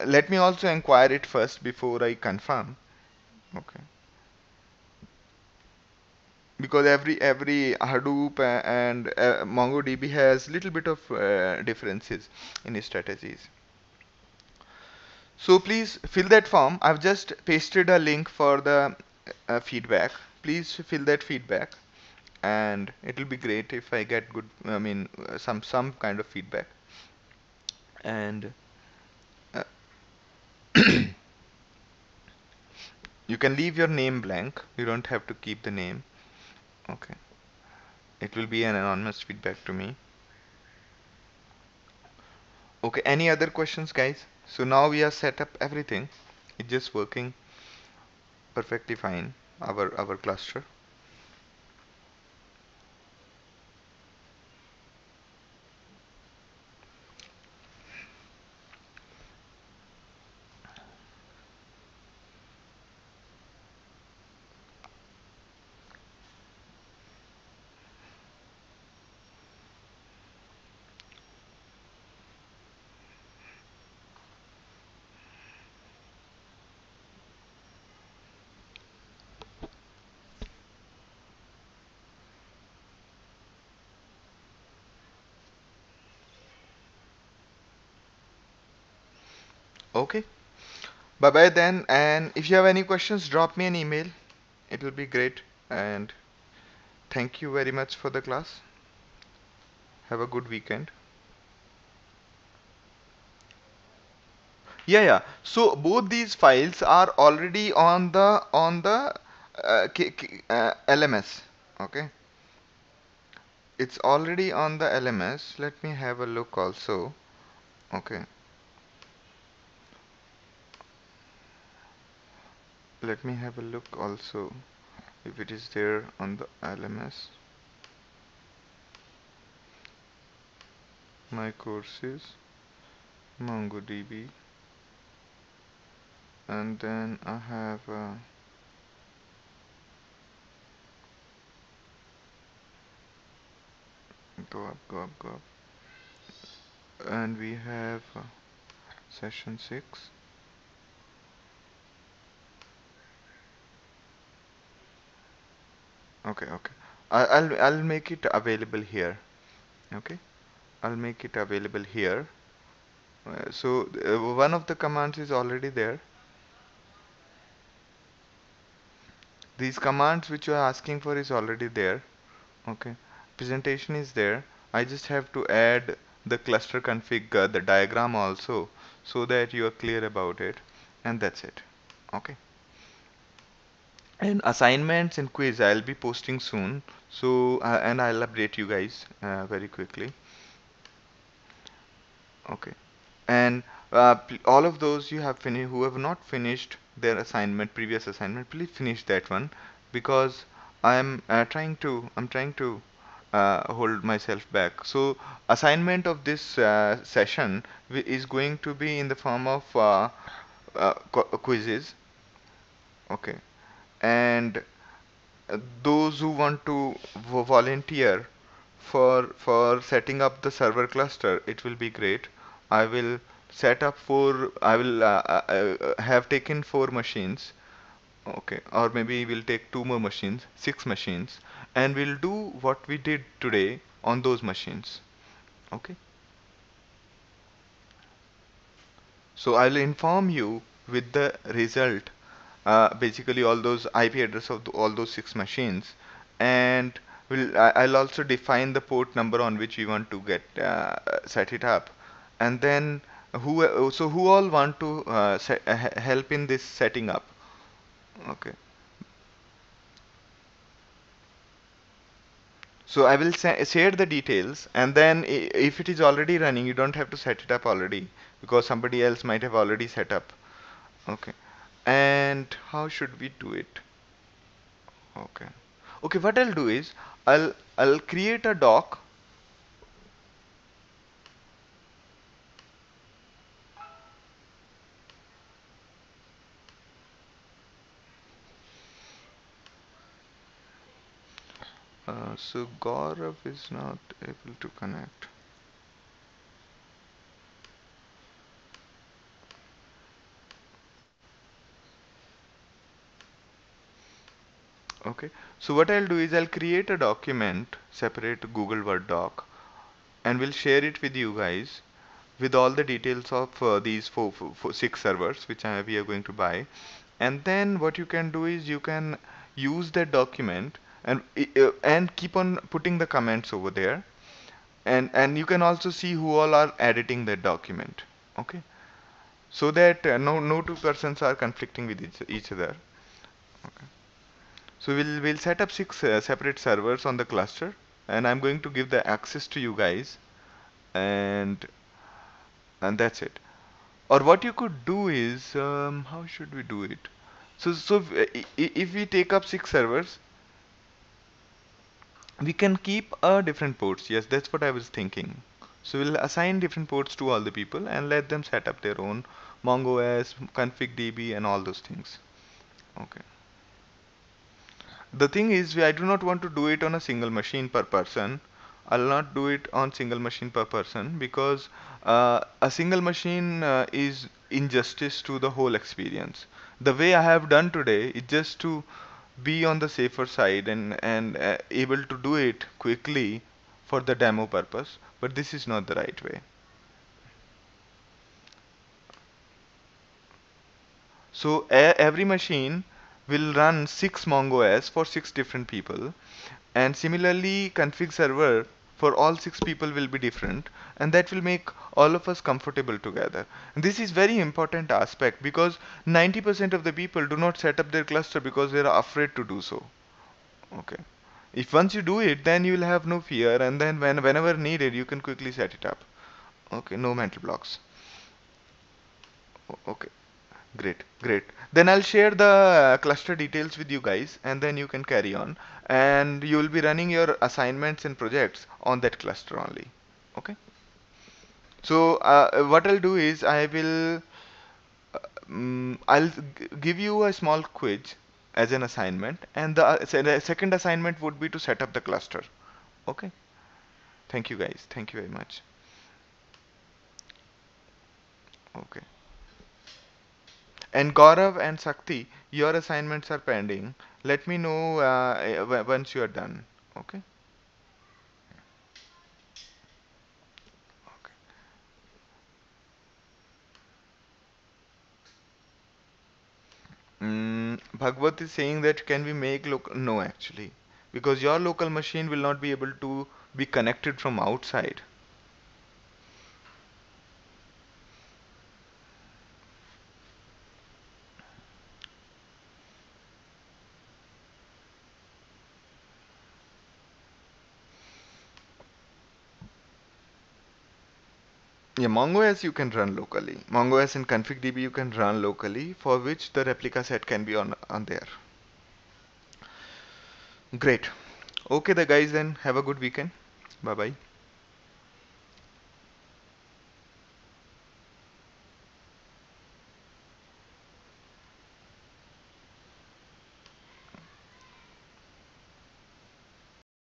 let me also inquire it first before I confirm. Okay. because every Hadoop and MongoDB has little bit of differences in its strategies. So please fill that form. I've just pasted a link for the feedback. Please fill that feedback, and it will be great if I get good, I mean, some kind of feedback. And uh, you can leave your name blank. You don't have to keep the name. Okay. It will be an anonymous feedback to me. Okay. Any other questions, guys? So now we have set up everything. It's just working perfectly fine. Our cluster. Okay. Bye bye then. And if you have any questions, drop me an email. It will be great. And thank you very much for the class. Have a good weekend. Yeah, yeah. So both these files are already on the LMS. Okay, it's already on the LMS. Let me have a look also. Okay, let me have a look also if it is there on the LMS. My courses, MongoDB, and then I have go up, go up, and we have session 6. Okay, okay. I'll make it available here. Okay, I'll make it available here. One of the commands is already there. These commands which you are asking for is already there. Okay, presentation is there. I just have to add the cluster config, the diagram also, so that you are clear about it, and that's it. Okay. And assignments and quiz I'll be posting soon. So and I'll update you guys very quickly. Okay. And all of those you have finished who have not finished their assignment, previous assignment, please finish that one, because I'm trying to hold myself back. So assignment of this session is going to be in the form of quizzes. Okay. And those who want to volunteer for setting up the server cluster, it will be great. I will set up four. I will have taken 4 machines. Okay, or maybe we'll take 2 more machines, 6 machines, and we'll do what we did today on those machines. Okay. So I'll inform you with the result, basically all those IP address of all those 6 machines, and I'll also define the port number on which we want to get set it up, and then who all want to help in this setting up? Okay. So I will share the details, and then if it is already running, you don't have to set it up already, because somebody else might have already set up. Okay. And how should we do it? Okay. Okay, what I'll do is I'll create a doc. So Gaurav is not able to connect. Okay. So what I'll do is I'll create a document, separate Google Word doc, and we'll share it with you guys with all the details of these six servers which we are going to buy. And then what you can do is you can use that document and keep on putting the comments over there, and you can also see who all are editing that document. Okay, so that no two persons are conflicting with each other. Okay. So we'll set up six separate servers on the cluster, and I'm going to give the access to you guys, and and that's it. Or what you could do is, how should we do it? So if we take up six servers, we can keep different ports. Yes, that's what I was thinking. So we'll assign different ports to all the people and let them set up their own MongoOS, config DB, and all those things. Okay. The thing is, I do not want to do it on a single machine per person. I'll not do it on single machine per person because a single machine is injustice to the whole experience. The way I have done today is just to be on the safer side and able to do it quickly for the demo purpose. But this is not the right way. So every machine will run six MongoOS for six different people, and similarly config server for all six people will be different, and that will make all of us comfortable together. And this is very important aspect because 90% of the people do not set up their cluster because they are afraid to do so. Okay. If once you do it, then you will have no fear, and then whenever needed, you can quickly set it up. Okay, no mental blocks. Okay. Great, great. Then I'll share the cluster details with you guys, and then you can carry on. And you will be running your assignments and projects on that cluster only. Okay. So what I'll do is I'll give you a small quiz as an assignment, and the second assignment would be to set up the cluster. Okay. Thank you guys. Thank you very much. Okay. And Gaurav and Sakti, your assignments are pending. Let me know once you are done. Okay? Okay. Bhagwat is saying that can we make local? No, actually, because your local machine will not be able to be connected from outside. Yeah, MongoOS you can run locally. MongoOS and config.db you can run locally, for which the replica set can be on there. Great. Okay, the guys then have a good weekend. Bye bye.